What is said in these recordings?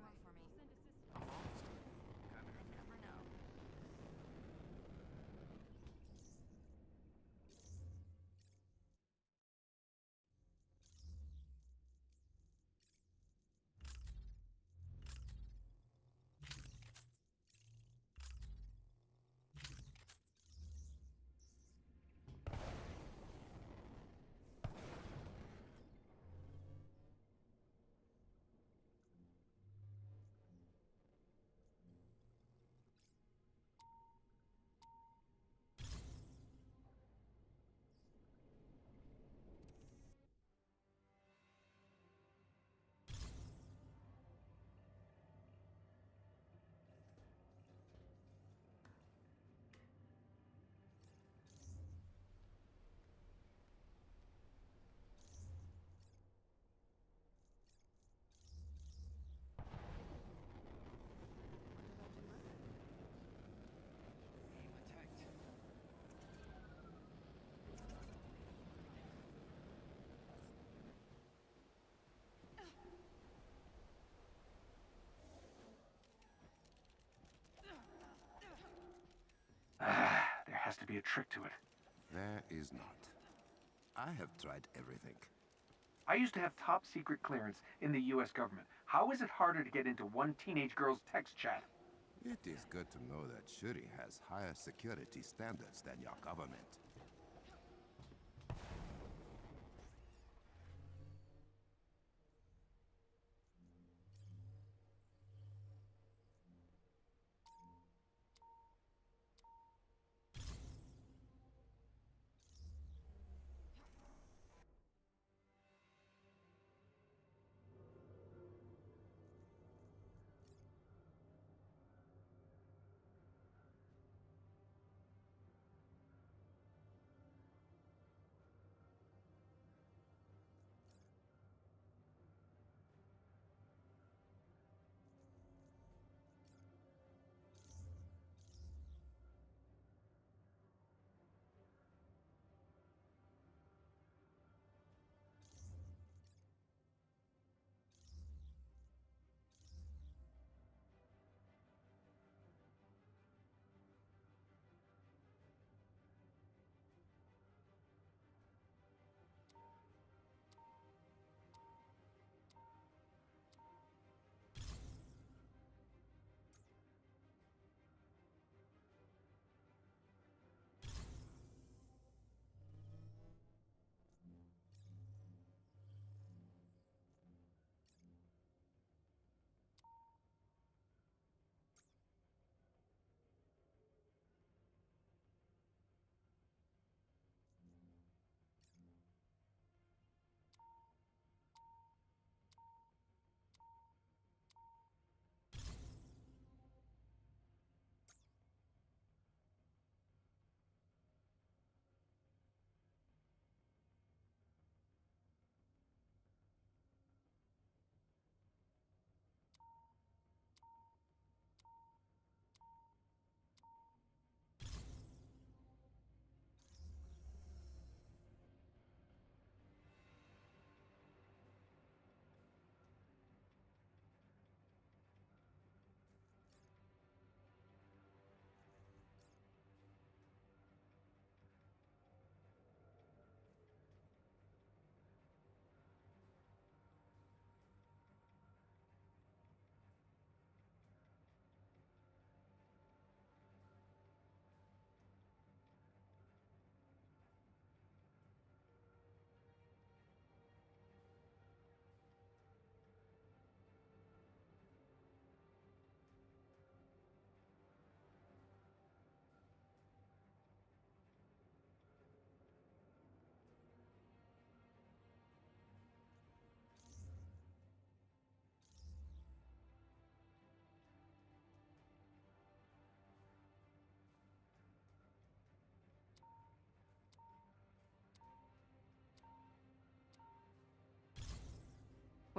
one for me. A long story. I never know. Aim attacked. There has to be a trick to it. There is not. I have tried everything. I used to have top secret clearance in the US government. How is it harder to get into one teenage girl's text chat? It is good to know that Shuri has higher security standards than your government.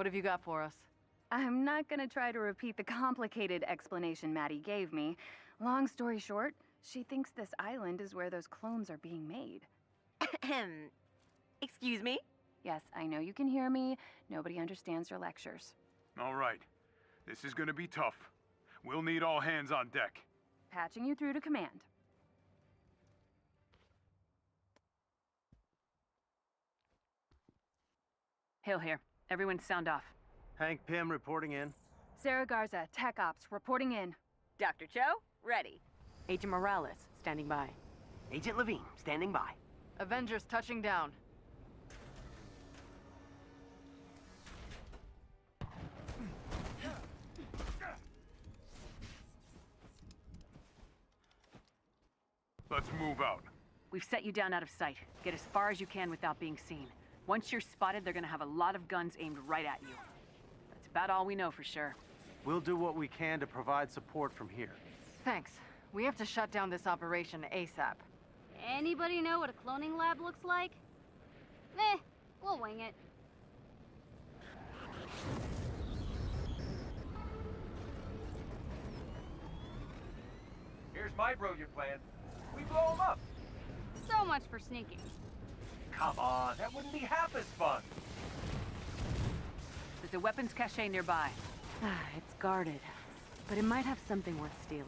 What have you got for us? I'm not gonna try to repeat the complicated explanation Maddie gave me. Long story short, she thinks this island is where those clones are being made. Ahem. Excuse me? Yes, I know you can hear me. Nobody understands your lectures. All right. This is gonna be tough. We'll need all hands on deck. Patching you through to command. Hale here. Everyone sound off. Hank Pym reporting in. Sarah Garza, Tech Ops, reporting in. Dr. Cho, ready. Agent Morales, standing by. Agent Levine, standing by. Avengers touching down. Let's move out. We've set you down out of sight. Get as far as you can without being seen. Once you're spotted, they're gonna have a lot of guns aimed right at you. That's about all we know for sure. We'll do what we can to provide support from here. Thanks. We have to shut down this operation ASAP. Anybody know what a cloning lab looks like? Meh, we'll wing it. Here's my brilliant plan. We blow them up. So much for sneaking. Come on, that wouldn't be half as fun. There's a weapons cache nearby. It's guarded, but it might have something worth stealing.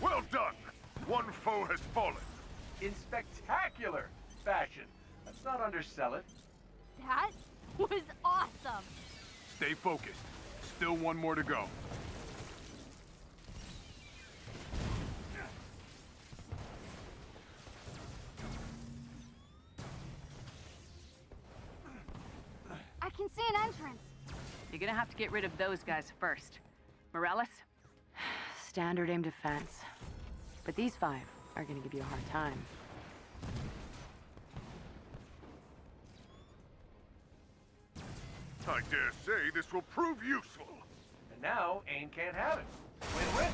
Well done! One foe has fallen. In spectacular fashion. Let's not undersell it. That was awesome. Stay focused. Still one more to go. I can see an entrance. You're gonna have to get rid of those guys first. Morales? Standard aim defense. But these 5 are gonna give you a hard time. I dare say this will prove useful. And now, AIM can't have it. Win-win.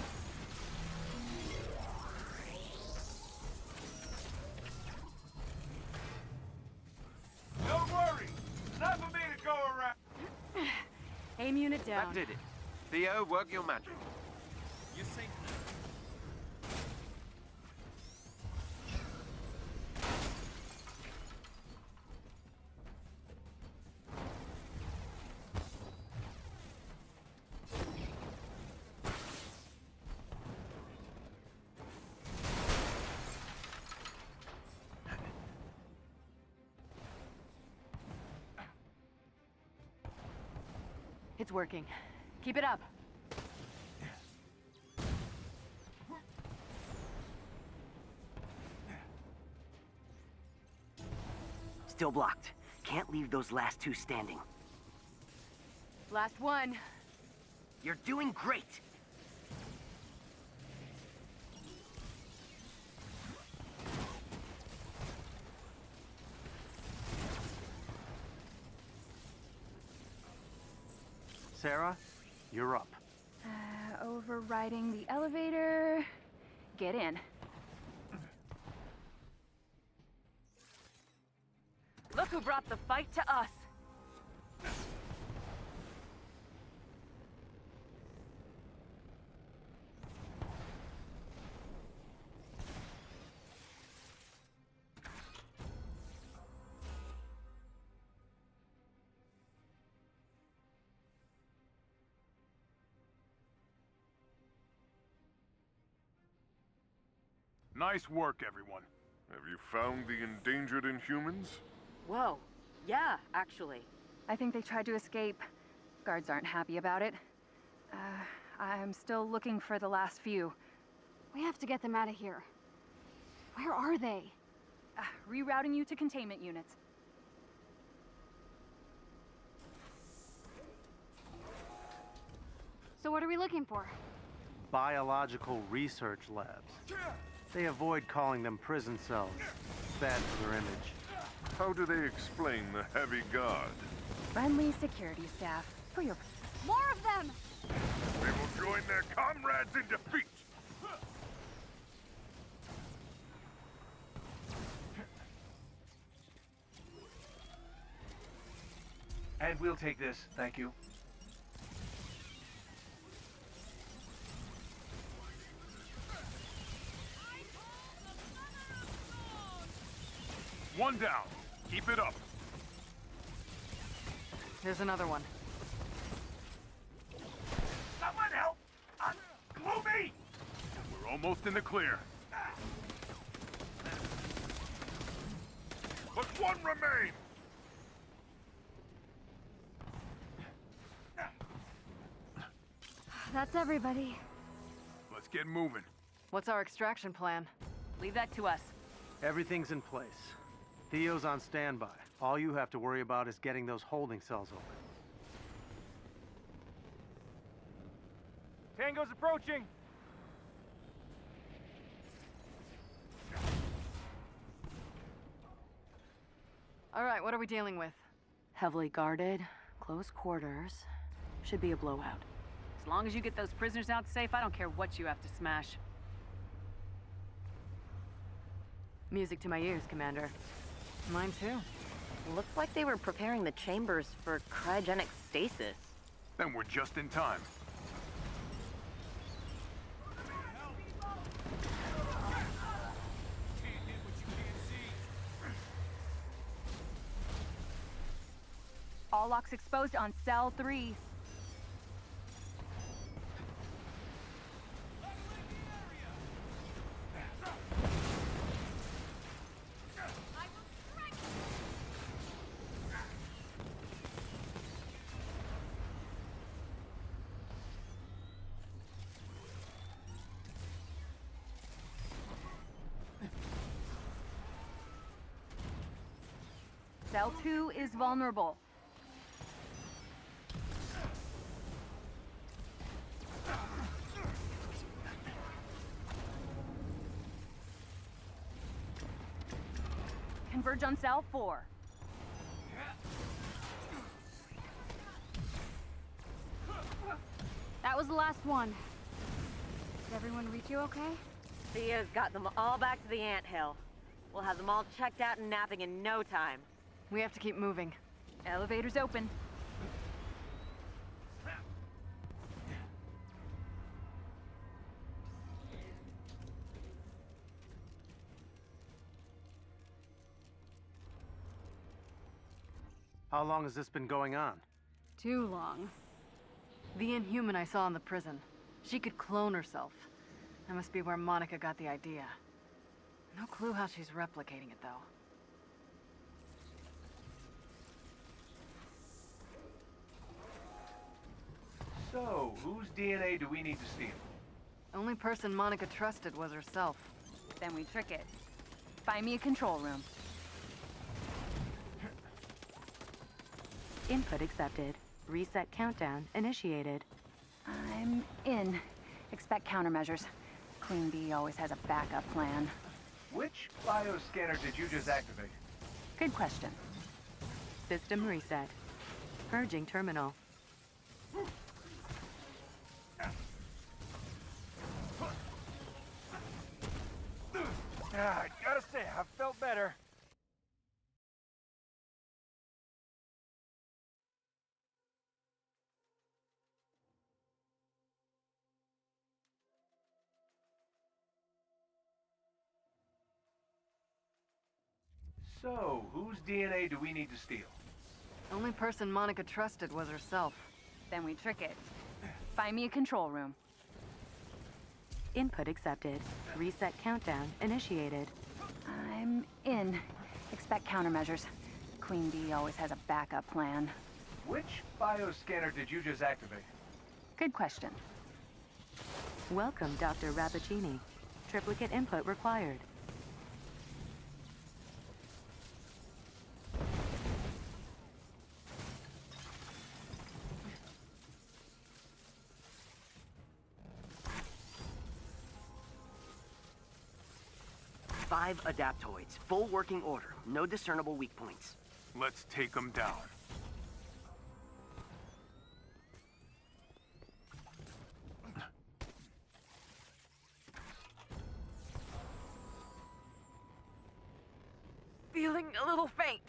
Don't worry. Enough of me to go around. Aim unit down. That did it. Theo, work your magic. You're safe now. It's working. Keep it up. Still blocked. Can't leave those last 2 standing. Last one. You're doing great. Sarah, you're up. Overriding the elevator. Get in. Look who brought the fight to us. Nice work, everyone. Have you found the endangered Inhumans? Whoa. Yeah, actually. I think they tried to escape. Guards aren't happy about it. I'm still looking for the last few. We have to get them out of here. Where are they? Rerouting you to containment units. So what are we looking for? Biological research labs. They avoid calling them prison cells. It's bad for their image. How do they explain the heavy guard? Friendly security staff. For your... More of them! They will join their comrades in defeat! And we'll take this, thank you. One down. Keep it up. There's another one. Someone help! Gloomy! We're almost in the clear. But one remains! That's everybody. Let's get moving. What's our extraction plan? Leave that to us. Everything's in place. Theo's on standby. All you have to worry about is getting those holding cells open. Tango's approaching! All right, what are we dealing with? Heavily guarded, close quarters. Should be a blowout. As long as you get those prisoners out safe, I don't care what you have to smash. Music to my ears, Commander. Mine too. Looks like they were preparing the chambers for cryogenic stasis. Then we're just in time. All locks exposed on cell 3. Cell 2 is vulnerable. Converge on cell 4. That was the last one. Did everyone reach you okay? Thea's got them all back to the anthill. We'll have them all checked out and napping in no time. We have to keep moving. Elevator's open. How long has this been going on? Too long. The Inhuman I saw in the prison. She could clone herself. That must be where Monica got the idea. No clue how she's replicating it, though. So, whose DNA do we need to steal? Only person Monica trusted was herself. Then we trick it. Find me a control room. Input accepted. Reset countdown initiated. I'm in. Expect countermeasures. Queen Bee always has a backup plan. Which bioscanner did you just activate? Good question. System reset. Purging terminal. I gotta say, I felt better. So, whose DNA do we need to steal? Only person Monica trusted was herself. Then we trick it. Find me a control room. Input accepted. Reset countdown initiated. I'm in. Expect countermeasures. Queen Bee always has a backup plan. Which bioscanner did you just activate? Good question. Welcome, Dr. Rappaccini. Triplicate input required. Five adaptoids, full working order, no discernible weak points. Let's take them down. Feeling a little faint.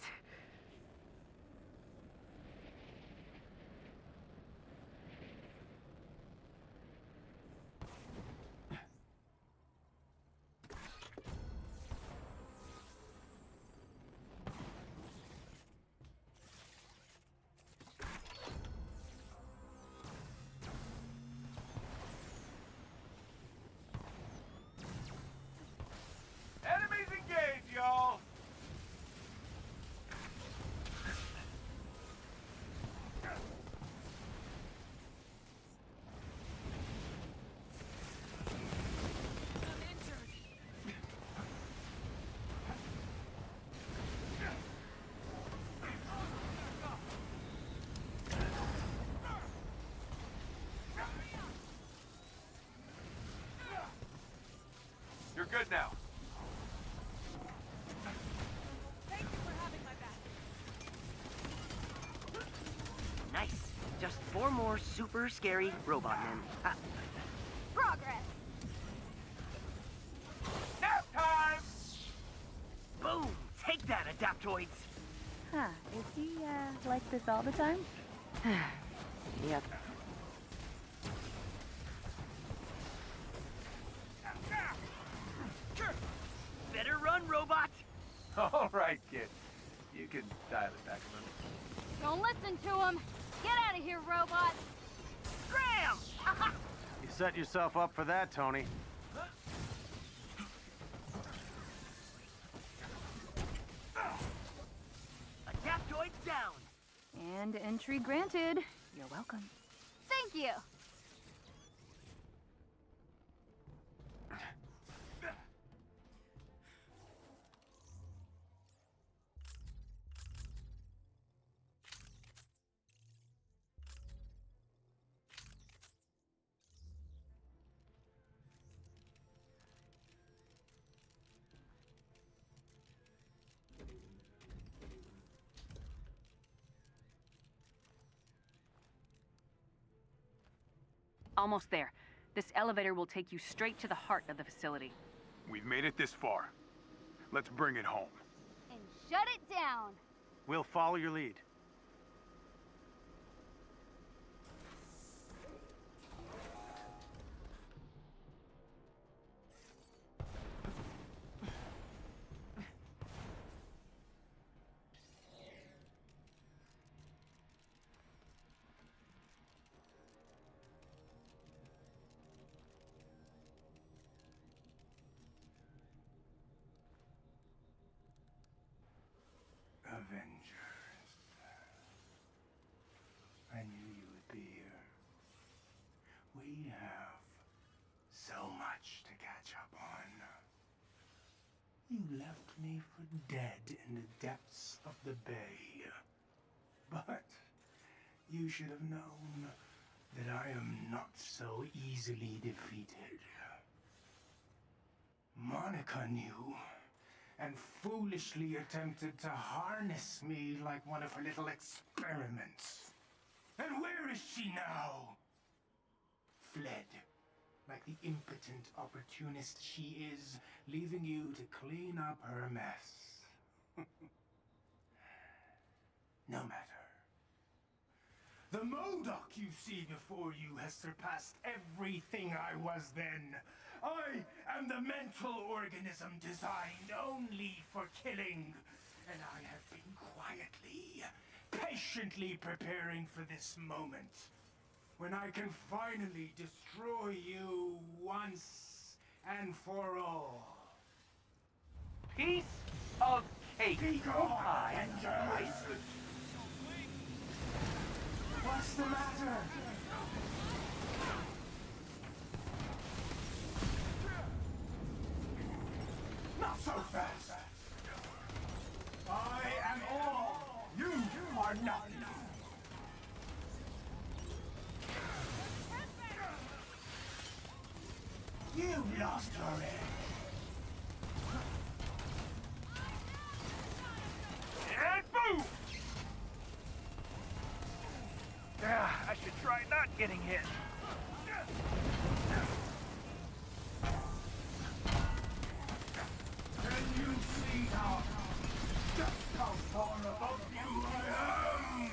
Just 4 more super scary robot men. Progress. Nap time! Boom! Take that, Adaptoids! Huh, is he, like this all the time? Yep. Better run, robot! All right, kid. You can dial it back a little. Don't listen to him. Get out of here, robot. Scram! You set yourself up for that, Tony. Adaptoids down! And entry granted. You're welcome. Thank you. Almost there. This elevator will take you straight to the heart of the facility. We've made it this far. Let's bring it home. And shut it down. We'll follow your lead. Avengers. I knew you would be here. We have so much to catch up on. You left me for dead in the depths of the bay. But you should have known that I am not so easily defeated. Monica knew, and foolishly attempted to harness me like one of her little experiments. And where is she now? Fled, like the impotent opportunist she is, leaving you to clean up her mess. No matter. The MODOK you see before you has surpassed everything I was then. I am the mental organism designed only for killing, and I have been quietly, patiently preparing for this moment, when I can finally destroy you once and for all. Piece of cake. Be gone, Avengers! What's the matter? Not so fast! I am all! You are nothing! You've lost your edge! And boom! I should try not getting hit. Can you see now just how far above you I am?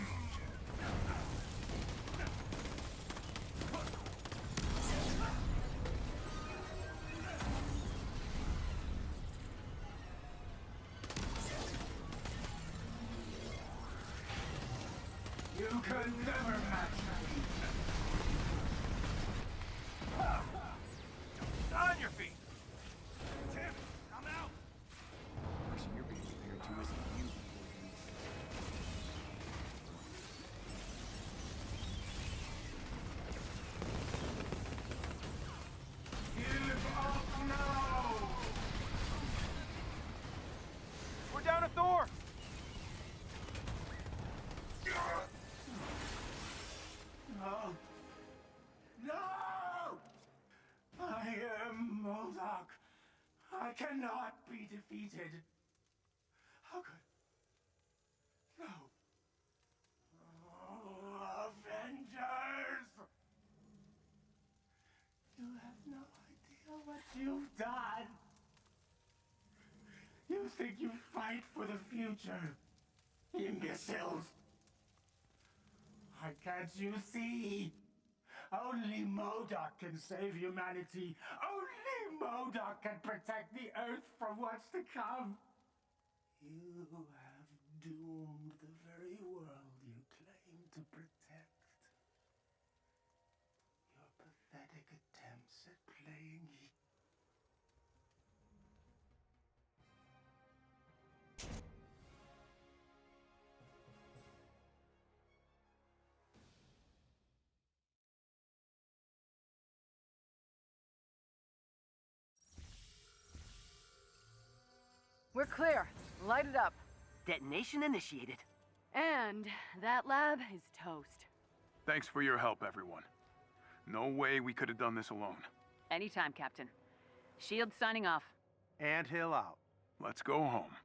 You can never match me. On your feet. Tim, I'm out. Person you're being compared to isn't you. Give up now. We're down a Thor. No! No! I am MODOK. I cannot be defeated. How could... No. Oh, Avengers! you've done. You think you fight for the future, imbeciles. Why can't you see? Only MODOK can save humanity. Only MODOK can protect the Earth from what's to come. You have doomed the very world you claim to protect. Your pathetic attempts at playing We're clear. Light it up. Detonation initiated. And that lab is toast. Thanks for your help, everyone. No way we could have done this alone. Anytime, Captain. Shield signing off. And Hill out. Let's go home.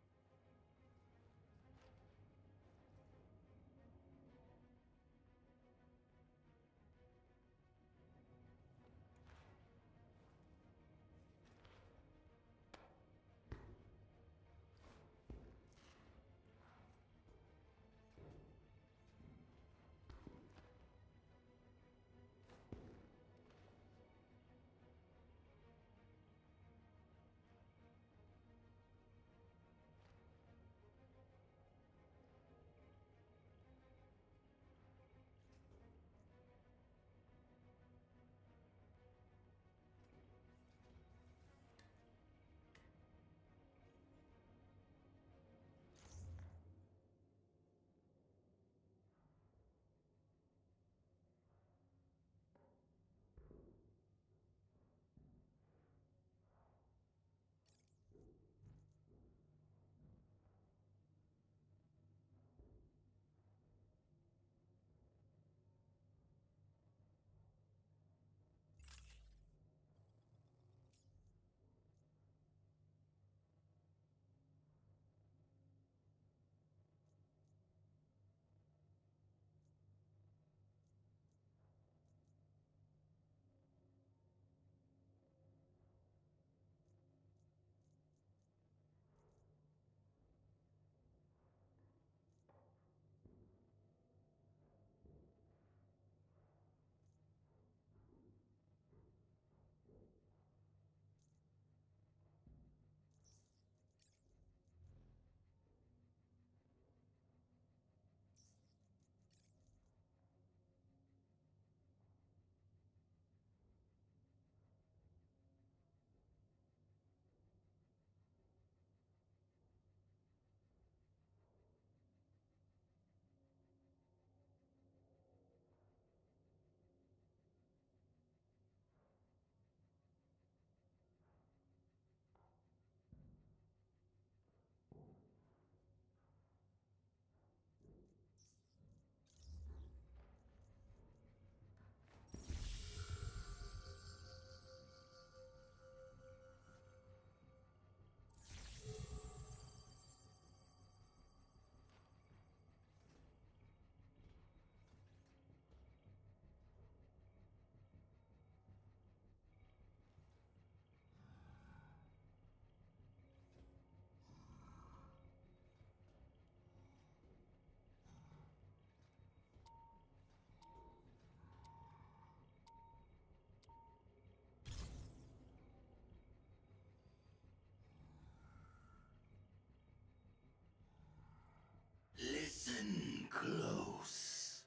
Listen close.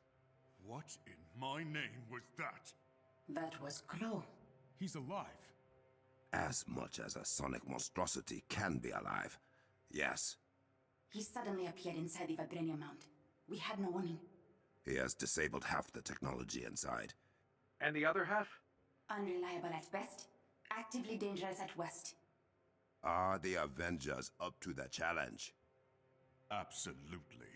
What in my name was that? That was Klo. He's alive. As much as a sonic monstrosity can be alive. Yes. He suddenly appeared inside the vibranium mount. We had no warning. He has disabled half the technology inside. And the other half? Unreliable at best, actively dangerous at worst. Are the Avengers up to the challenge? Absolutely.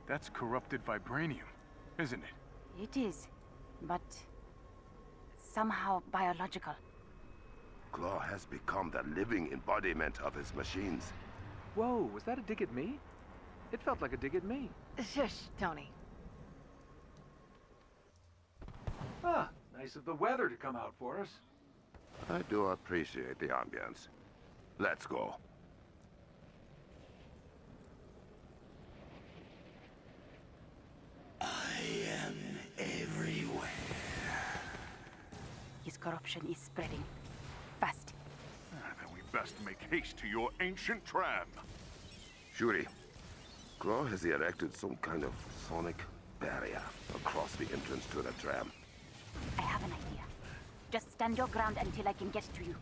That's corrupted vibranium, isn't it? It is, but somehow biological. Claw has become the living embodiment of his machines. Whoa, was that a dig at me? It felt like a dig at me. Shush, Tony. Ah, nice of the weather to come out for us. I do appreciate the ambience. Let's go. I am everywhere. His corruption is spreading. Fast. Then we best make haste to your ancient tram. Shuri, Claw has erected some kind of sonic barrier across the entrance to the tram. I have an idea. Just stand your ground until I can get to you.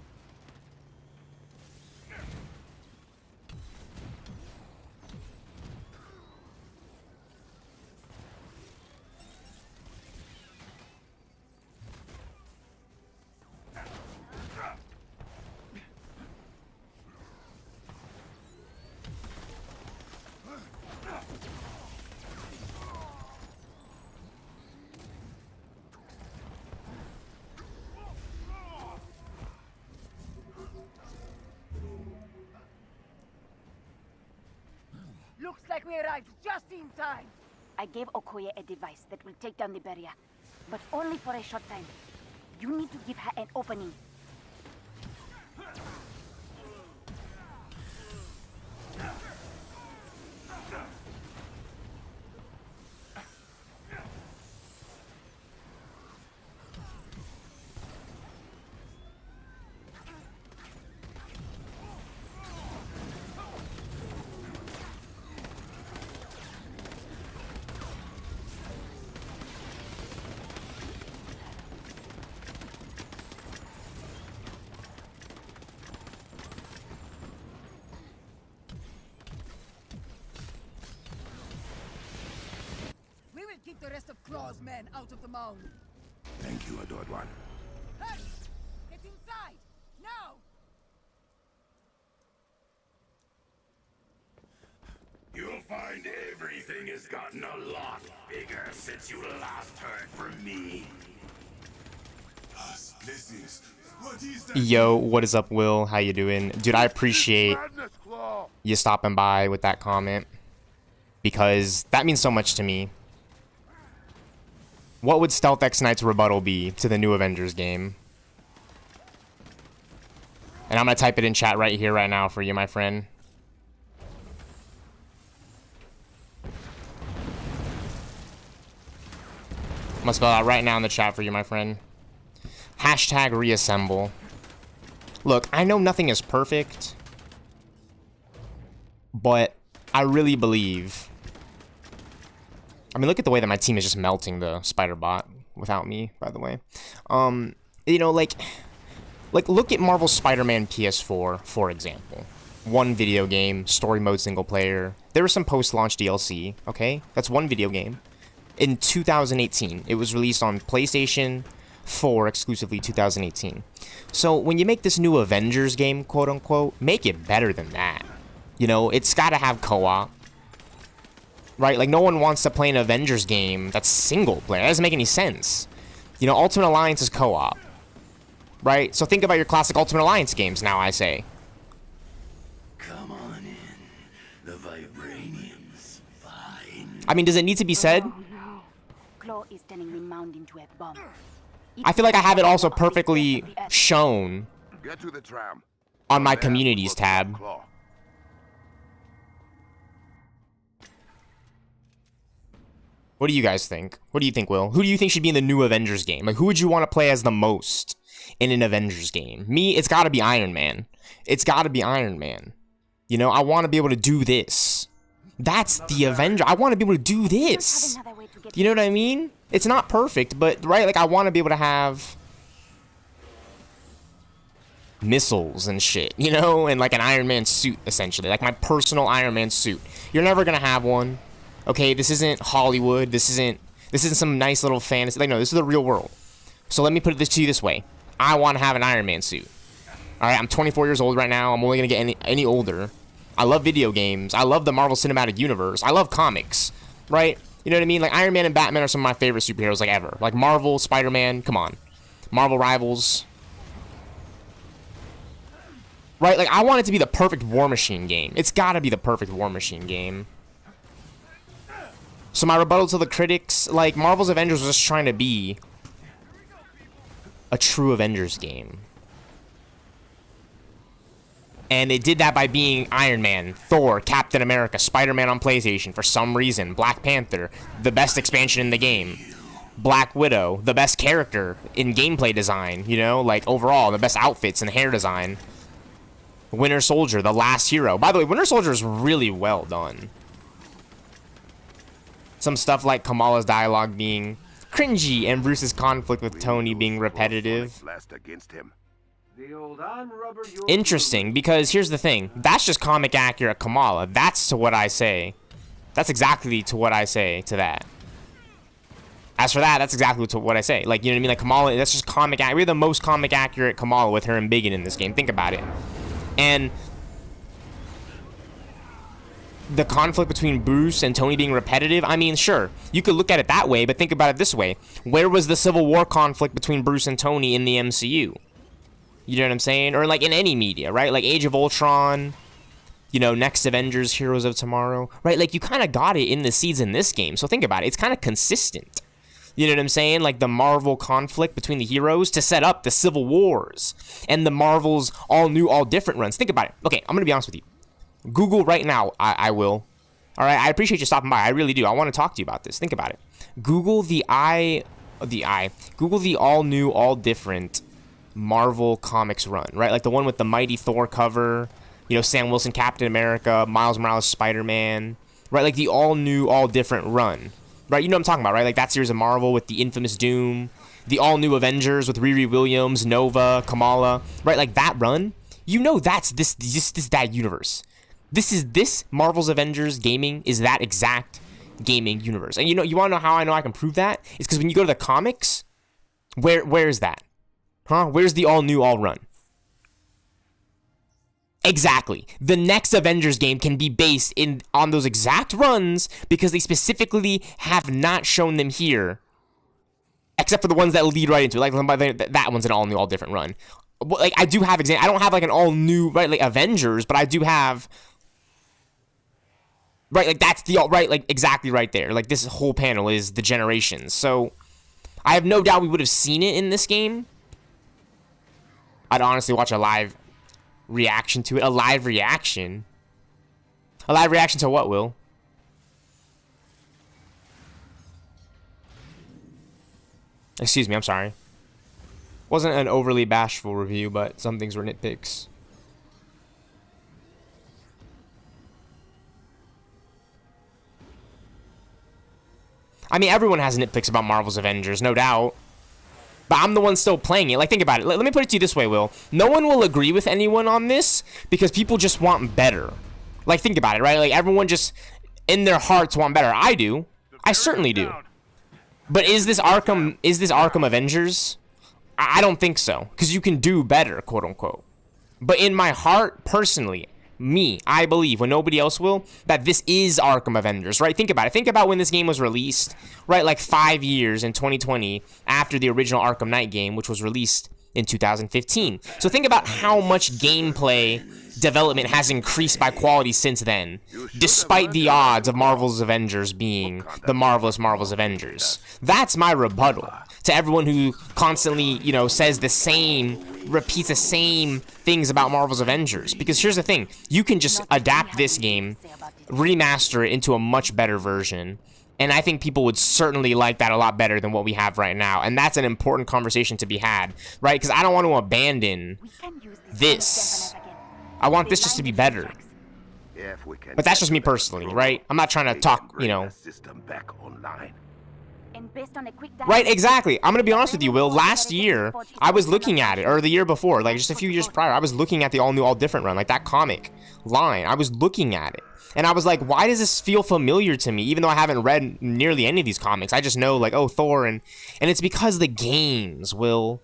Looks like we arrived just in time. I gave Okoye a device that will take down the barrier, but only for a short time. You need to give her an opening. Keep the rest of Claw's men out of the mound. Thank you, Adored One. Hurry! Get inside! Now! You'll find everything has gotten a lot bigger since you last heard from me. Yo, what is up, Will? How you doing? Dude, I appreciate you stopping by with that comment, because that means so much to me. What would stealthxknight's rebuttal be to the new Avengers game? And I'm gonna type it in chat right here, right now for you, my friend. I'm gonna spell it out right now in the chat for you, my friend. Hashtag reassemble. Look, I know nothing is perfect, but I really believe... I mean, look at the way that my team is just melting the spider bot without me, by the way. You know, like look at Marvel's Spider-Man PS4, for example. One video game, story mode single player. There was some post-launch DLC, okay? That's one video game. In 2018, it was released on PlayStation 4 exclusively 2018. So when you make this new Avengers game, quote-unquote, make it better than that. You know, it's got to have co-op. Right? Like, no one wants to play an Avengers game that's single player. That doesn't make any sense. You know, Ultimate Alliance is co-op. Right? So think about your classic Ultimate Alliance games now, I say. Come on in. The vibranium's fine. I mean, does it need to be said? Claw is turning the mound into a bomb. I feel like I have it also perfectly shown Get to the tram. on my communities tab. What do you guys think? What do you think, Will? Who do you think should be in the new Avengers game? Like, who would you want to play as the most in an Avengers game? Me, it's got to be Iron Man. It's got to be Iron Man. You know, I want to be able to do this. That's the Avenger. I want to be able to do this. You know what I mean? It's not perfect, but, right, like, I want to be able to have missiles and shit, you know? And, like, an Iron Man suit, essentially. Like, my personal Iron Man suit. You're never going to have one. Okay, this isn't Hollywood. This isn't some nice little fantasy. Like, no, this is the real world. So let me put it to you this way. I want to have an Iron Man suit. All right, I'm 24 years old right now. I'm only going to get any older. I love video games. I love the Marvel Cinematic Universe. I love comics. right? You know what I mean? Like, Iron Man and Batman are some of my favorite superheroes, like, ever. Like, Marvel, Spider-Man, come on. Marvel Rivals. Right? Like, I want it to be the perfect War Machine game. It's gotta be the perfect War Machine game. So my rebuttal to the critics, like, Marvel's Avengers was just trying to be a true Avengers game. And it did that by being Iron Man, Thor, Captain America, Spider-Man on PlayStation for some reason, Black Panther, the best expansion in the game, Black Widow, the best character in gameplay design, you know, like overall, the best outfits and hair design. Winter Soldier, the last hero. By the way, Winter Soldier is really well done. Some stuff like Kamala's dialogue being cringy and Bruce's conflict with Tony being repetitive. Interesting, because here's the thing. That's just comic accurate Kamala. That's to what I say. That's exactly to what I say to that. As for that, that's exactly to what I say. Like, you know what I mean? Like, Kamala, that's just comic accurate. We're the most comic accurate Kamala with her and Biggin in this game. Think about it. And the conflict between Bruce and Tony being repetitive, I mean, sure, you could look at it that way, but think about it this way. Where was the Civil War conflict between Bruce and Tony in the MCU? You know what I'm saying? Or like in any media, right? Like Age of Ultron, you know, Next Avengers, Heroes of Tomorrow, right? Like you kind of got it in the seeds in this game. So think about it. It's kind of consistent. You know what I'm saying? Like the Marvel conflict between the heroes to set up the Civil Wars and the Marvel's all new, all different runs. Think about it. Okay, I'm going to be honest with you. Google right now. I will. All right, I appreciate you stopping by. I really do. I want to talk to you about this. Think about it. Google Google the all new, all different Marvel Comics run, right? Like the one with the Mighty Thor cover, you know, Sam Wilson, Captain America, Miles Morales, Spider-Man, right? Like the all new, all different run, right? You know what I'm talking about, right? Like that series of Marvel with the infamous Doom, the all new Avengers with Riri Williams, Nova, Kamala, right? Like that run, you know, that's this that universe. This Marvel's Avengers gaming is that exact gaming universe. And you know, you want to know how I know I can prove that? It's because when you go to the comics, where is that? Huh? Where's the all new, all run? Exactly. The next Avengers game can be based on those exact runs because they specifically have not shown them here, except for the ones that lead right into it. Like that one's an all new, all different run. Like I do have I don't have like an all new, right, like Avengers, but I do have, right, like that's the right, like exactly right there. Like this whole panel is the generations. So I have no doubt we would have seen it in this game. I'd honestly watch a live reaction to it. A live reaction? A live reaction to what, Will? Excuse me, I'm sorry. Wasn't an overly bashful review, but some things were nitpicks. I mean, everyone has nitpicks about Marvel's Avengers, no doubt. But I'm the one still playing it. Like, think about it. Let me put it to you this way, Will. No one will agree with anyone on this because people just want better. Like, think about it, right? Like, everyone just, in their hearts, want better. I do. I certainly do. But is this Arkham Avengers? I don't think so. Because you can do better, quote unquote. But in my heart, personally, I believe, when nobody else will, that this is Arkham Avengers, right? Think about it. Think about when this game was released, right? Like 5 years in 2020 after the original Arkham Knight game, which was released in 2015. So think about how much gameplay development has increased by quality since then, despite the odds of Marvel's Avengers being the marvelous Marvel's Avengers. That's my rebuttal to everyone who constantly, you know, says the same, repeats the same things about Marvel's Avengers. Because here's the thing, you can just adapt this game, remaster it into a much better version, and I think people would certainly like that a lot better than what we have right now. And that's an important conversation to be had, right? Because I don't want to abandon this. I want this just to be better. But that's just me personally, right? I'm not trying to talk, you know. Right, exactly. I'm gonna be honest with you, Will. Last year, I was looking at it, or the year before, like just a few years prior, I was looking at the all new, all different run, like that comic line. I was looking at it, and I was like, why does this feel familiar to me? Even though I haven't read nearly any of these comics, I just know, like, oh, Thor, and it's because the games, Will.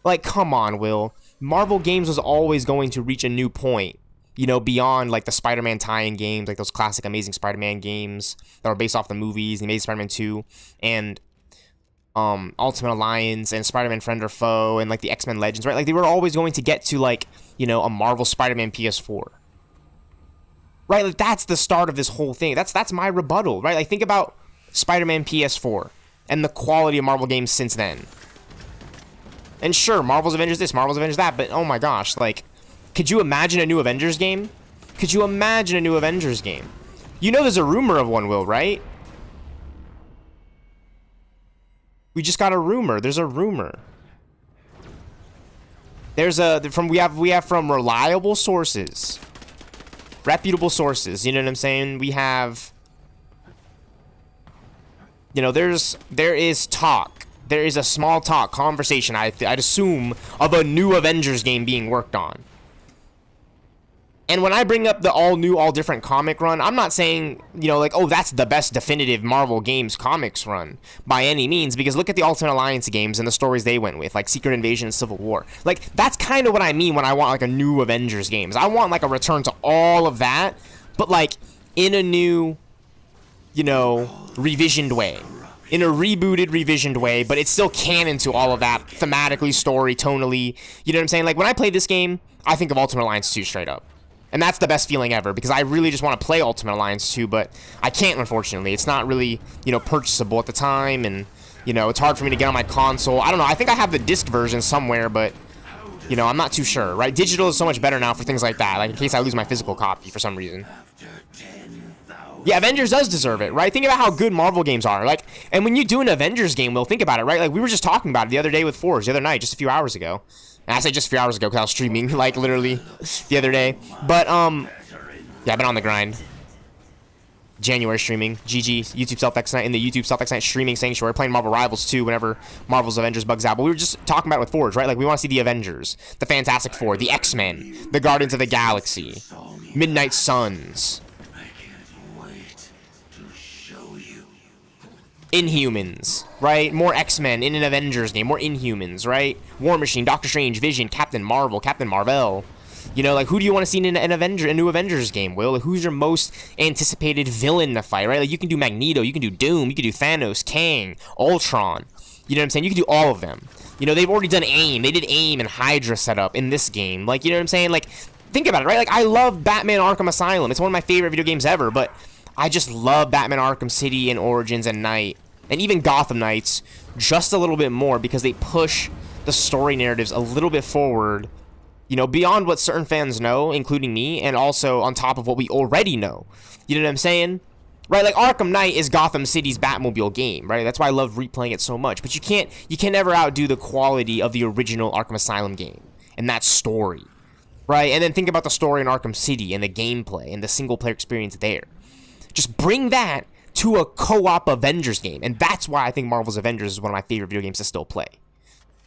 Like, come on, Will. Marvel games was always going to reach a new point you know, beyond like the Spider-Man tie-in games, like those classic Amazing Spider-Man games that were based off the movies, the Amazing Spider-Man 2, and Ultimate Alliance, and Spider-Man Friend or Foe, and like the X-Men Legends, right? Like they were always going to get to like, you know, a Marvel Spider-Man PS4. Right? Like that's the start of this whole thing. That's my rebuttal, right? Like think about Spider-Man PS4 and the quality of Marvel games since then. And sure, Marvel's Avengers this, Marvel's Avengers that, but oh my gosh, like, could you imagine a new Avengers game? Could you imagine a new Avengers game? You know there's a rumor of one, Will, right? We just got a rumor. There's a rumor. There's we have from reliable sources. Reputable sources, you know what I'm saying? We have, you know, there is talk. There is a small talk, conversation, I'd assume, of a new Avengers game being worked on. And when I bring up the all-new, all-different comic run, I'm not saying, you know, like, oh, that's the best definitive Marvel Games comics run, by any means, because look at the Ultimate Alliance games and the stories they went with, like Secret Invasion and Civil War. Like, that's kind of what I mean when I want, like, a new Avengers games. I want, like, a return to all of that, but, like, in a new, you know, revisioned way. In a rebooted, revisioned way, but it's still canon to all of that, thematically, story, tonally, you know what I'm saying? Like, when I play this game, I think of Ultimate Alliance 2 straight up. And that's the best feeling ever, because I really just want to play Ultimate Alliance 2, but I can't, unfortunately. It's not really, you know, purchasable at the time, and, you know, it's hard for me to get on my console. I don't know, I think I have the disc version somewhere, but, you know, I'm not too sure, right? Digital is so much better now for things like that, like in case I lose my physical copy for some reason. Yeah, Avengers does deserve it, right? Think about how good Marvel games are, like, and when you do an Avengers game, Will, think about it, right? Like, we were just talking about it the other day with Forge, the other night, just a few hours ago. And I say just a few hours ago because I was streaming, like, literally the other day. But, yeah, I've been on the grind. January streaming. GG, YouTube stealthxknight in the YouTube stealthxknight streaming sanctuary. Playing Marvel Rivals 2 whenever Marvel's Avengers bugs out. But we were just talking about it with Forge, right? Like, we want to see the Avengers, the Fantastic Four, the X-Men, the Guardians of the Galaxy, Midnight Suns, Inhumans, right? More X-Men in an Avengers game. More Inhumans, right? War Machine, Doctor Strange, Vision, Captain Marvel, Captain Marvel. You know, like, who do you want to see in a new Avengers game, Will? Like, who's your most anticipated villain to fight, right? Like, you can do Magneto, you can do Doom, you can do Thanos, Kang, Ultron. You know what I'm saying? You can do all of them. You know, they've already done AIM. They did AIM and Hydra setup in this game. Like, you know what I'm saying? Like, think about it, right? Like, I love Batman Arkham Asylum. It's one of my favorite video games ever, but I just love Batman Arkham City and Origins and Night, and even Gotham Knights, just a little bit more because they push the story narratives a little bit forward, you know, beyond what certain fans know, including me, and also on top of what we already know. You know what I'm saying? Right, like Arkham Knight is Gotham City's Batmobile game, right? That's why I love replaying it so much. But you can never outdo the quality of the original Arkham Asylum game and that story, right? And then think about the story in Arkham City and the gameplay and the single-player experience there. Just bring that to a co-op Avengers game, and that's why I think Marvel's Avengers is one of my favorite video games to still play.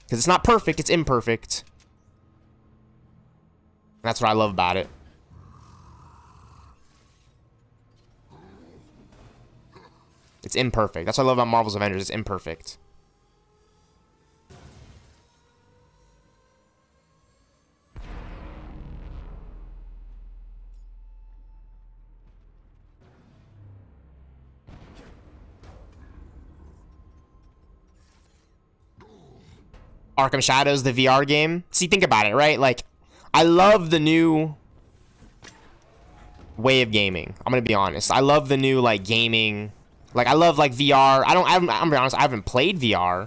Because it's not perfect, it's imperfect. And that's what I love about it. It's imperfect. That's what I love about Marvel's Avengers, it's imperfect. Arkham Shadows, the VR game. See, think about it, right? Like, I love the new way of gaming. I'm gonna be honest. I love the new, like, gaming. Like, I love, like, VR. I'm gonna be honest, I haven't played VR.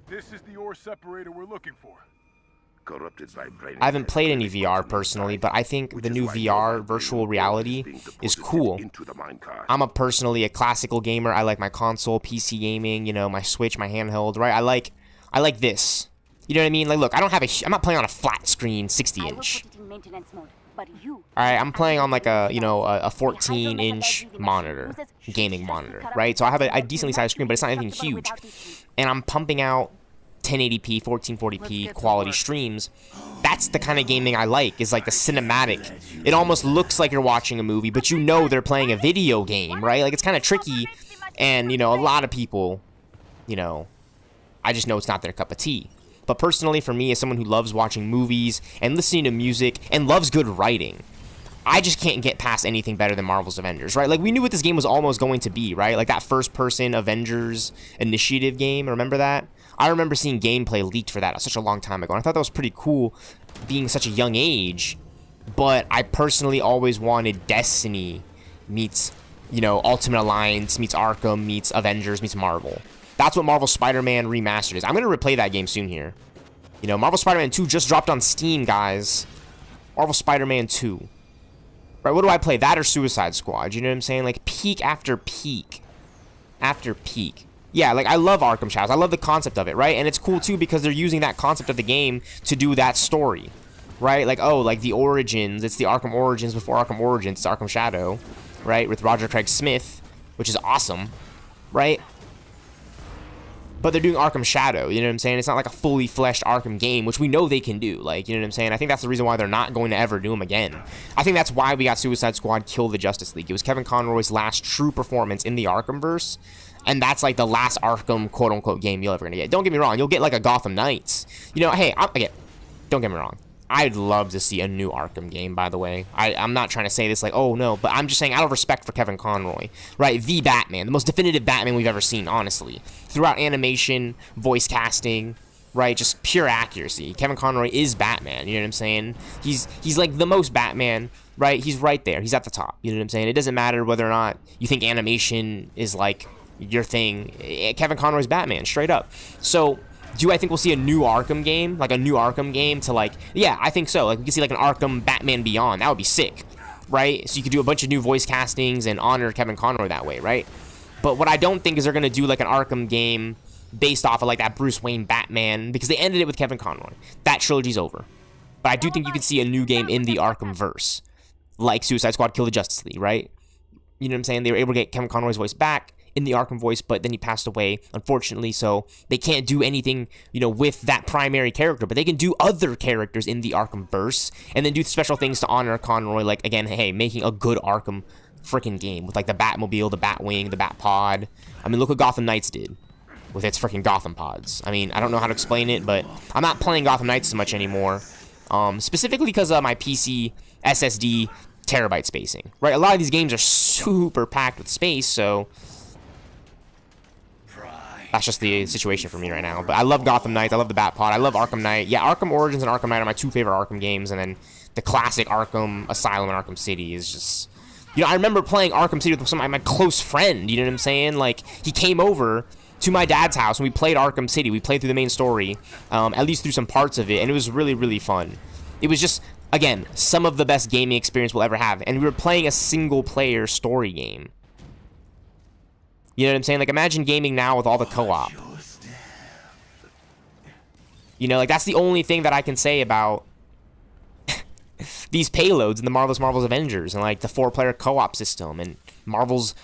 This is the ore separator we're looking for. Corrupted vibranium. I haven't played any VR personally, but I think the new VR, virtual reality, is cool. I'm personally a classical gamer. I like my console, PC gaming, you know, my Switch, my handheld, right? I like this. You know what I mean? Like, look, I'm not playing on a flat screen 60-inch. Alright, I'm playing on like a, you know, a 14-inch monitor, gaming monitor, right? So I have a decently sized screen, but it's not anything huge. And I'm pumping out 1080p, 1440p quality streams. That's the kind of gaming I like, is like the cinematic. It almost looks like you're watching a movie, but you know they're playing a video game, right? Like, it's kind of tricky, and, you know, a lot of people, you know, I just know it's not their cup of tea. But personally, for me, as someone who loves watching movies and listening to music and loves good writing, I just can't get past anything better than Marvel's Avengers, right? Like, we knew what this game was almost going to be, right? Like, that first-person Avengers Initiative game, remember that? I remember seeing gameplay leaked for that such a long time ago, and I thought that was pretty cool, being such a young age, but I personally always wanted Destiny meets, you know, Ultimate Alliance meets Arkham meets Avengers meets Marvel. That's what Marvel Spider-Man Remastered is. I'm going to replay that game soon here. You know, Marvel Spider-Man 2 just dropped on Steam, guys. Marvel Spider-Man 2. Right, what do I play? That or Suicide Squad? You know what I'm saying? Like, peak after peak. After peak. Yeah, like, I love Arkham Shadows. I love the concept of it, right? And it's cool, too, because they're using that concept of the game to do that story. Right? Like, oh, like, the Origins. It's the Arkham Origins before Arkham Origins. It's Arkham Shadow. Right? With Roger Craig Smith. Which is awesome. Right? But they're doing Arkham Shadow, you know what I'm saying? It's not like a fully fleshed Arkham game, which we know they can do, like, you know what I'm saying? I think that's the reason why they're not going to ever do them again. I think that's why we got Suicide Squad Kill the Justice League. It was Kevin Conroy's last true performance in the Arkhamverse, and that's like the last Arkham quote-unquote game you're ever gonna get. Don't get me wrong, you'll get like a Gotham Knights. You know, hey, don't get me wrong. I'd love to see a new Arkham game, by the way. I'm not trying to say this like, oh, no, but I'm just saying out of respect for Kevin Conroy, right? The Batman, the most definitive Batman we've ever seen, honestly. Throughout animation, voice casting, right? Just pure accuracy. Kevin Conroy is Batman, you know what I'm saying? He's like the most Batman, right? He's right there. He's at the top, you know what I'm saying? It doesn't matter whether or not you think animation is like your thing. Kevin Conroy's Batman, straight up. So do I think we'll see a new Arkham game? Like a new Arkham game to like, yeah, I think so. Like we could see like an Arkham Batman Beyond. That would be sick, right? So you could do a bunch of new voice castings and honor Kevin Conroy that way, right? But what I don't think is they're going to do like an Arkham game based off of like that Bruce Wayne Batman, because they ended it with Kevin Conroy. That trilogy's over. But I do think you could see a new game in the Arkhamverse, like Suicide Squad Kill the Justice League, right? You know what I'm saying? They were able to get Kevin Conroy's voice back in the Arkham voice, but then he passed away, unfortunately, so they can't do anything, you know, with that primary character, but they can do other characters in the Arkhamverse, and then do special things to honor Conroy, like, again, hey, making a good Arkham freaking game, with, like, the Batmobile, the Batwing, the Batpod. I mean, look what Gotham Knights did with its freaking Gotham pods. I mean, I don't know how to explain it, but I'm not playing Gotham Knights so much anymore, specifically because of my PC SSD terabyte spacing, right? A lot of these games are super packed with space, so that's just the situation for me right now. But I love Gotham Knights. I love the Batpod. I love Arkham Knight. Yeah, Arkham Origins and Arkham Knight are my two favorite Arkham games. And then the classic Arkham Asylum and Arkham City is just... You know, I remember playing Arkham City with my close friend. You know what I'm saying? Like, he came over to my dad's house and we played Arkham City. We played through the main story, at least through some parts of it. And it was really, really fun. It was just, again, some of the best gaming experience we'll ever have. And we were playing a single-player story game. You know what I'm saying? Like, imagine gaming now with all the co-op. You know, like, that's the only thing that I can say about these payloads in the Marvel's Avengers, and, like, the 4-player co-op system, and Marvel's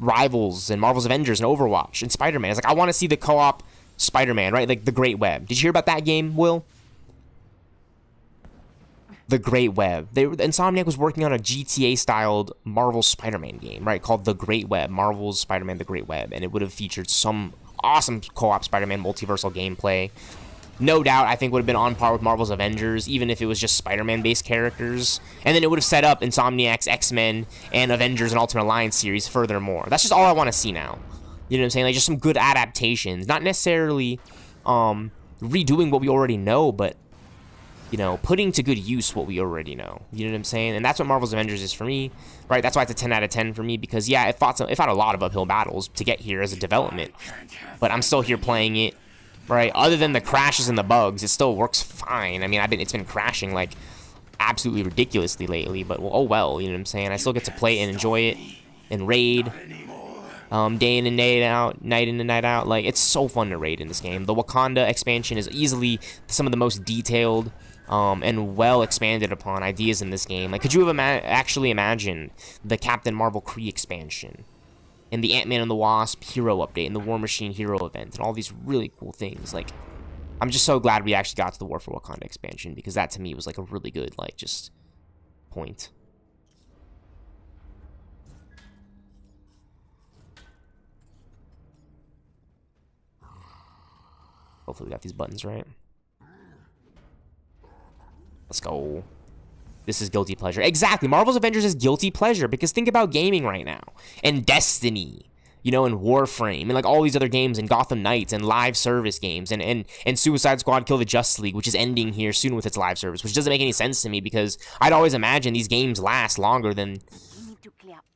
Rivals, and Marvel's Avengers, and Overwatch, and Spider-Man. It's like, I want to see the co-op Spider-Man, right? Like, the Great Web. Did you hear about that game, Will? The Great Web. Insomniac was working on a GTA-styled Marvel Spider-Man game, right? Called The Great Web. Marvel's Spider-Man The Great Web. And it would have featured some awesome co-op Spider-Man multiversal gameplay. No doubt, I think would have been on par with Marvel's Avengers, even if it was just Spider-Man-based characters. And then it would have set up Insomniac's X-Men and Avengers and Ultimate Alliance series furthermore. That's just all I want to see now. You know what I'm saying? Like, just some good adaptations. Not necessarily redoing what we already know, but you know, putting to good use what we already know. You know what I'm saying? And that's what Marvel's Avengers is for me, right? That's why it's a 10 out of 10 for me, because, yeah, it fought a lot of uphill battles to get here as a development. But I'm still here playing it, right? Other than the crashes and the bugs, it still works fine. I mean, it's been crashing, like, absolutely ridiculously lately, but, well, oh well, you know what I'm saying? I still get to play it and enjoy it and raid day in and night out, night in and night out. Like, it's so fun to raid in this game. The Wakanda expansion is easily some of the most detailed and well expanded upon ideas in this game. Like, could you have actually imagined the Captain Marvel Kree expansion, and the Ant-Man and the Wasp hero update, and the War Machine hero event, and all these really cool things? Like, I'm just so glad we actually got to the War for Wakanda expansion, because that to me was like a really good, like, just point. Hopefully we got these buttons right. Let's go. This is guilty pleasure. Exactly. Marvel's Avengers is guilty pleasure because think about gaming right now. And Destiny, you know, and Warframe, and like all these other games, and Gotham Knights, and live service games, and Suicide Squad Kill the Justice League, which is ending here soon with its live service, which doesn't make any sense to me because I'd always imagine these games last longer than,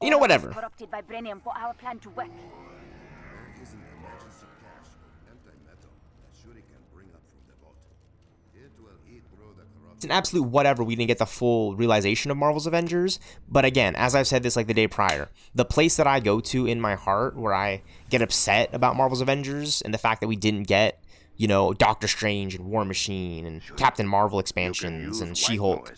you know, whatever. Corrupted vibranium for our plan to work. It's an absolute whatever. We didn't get the full realization of Marvel's Avengers. But again, as I've said this like the day prior, the place that I go to in my heart where I get upset about Marvel's Avengers and the fact that we didn't get, you know, Doctor Strange and War Machine and Captain Marvel expansions and She-Hulk.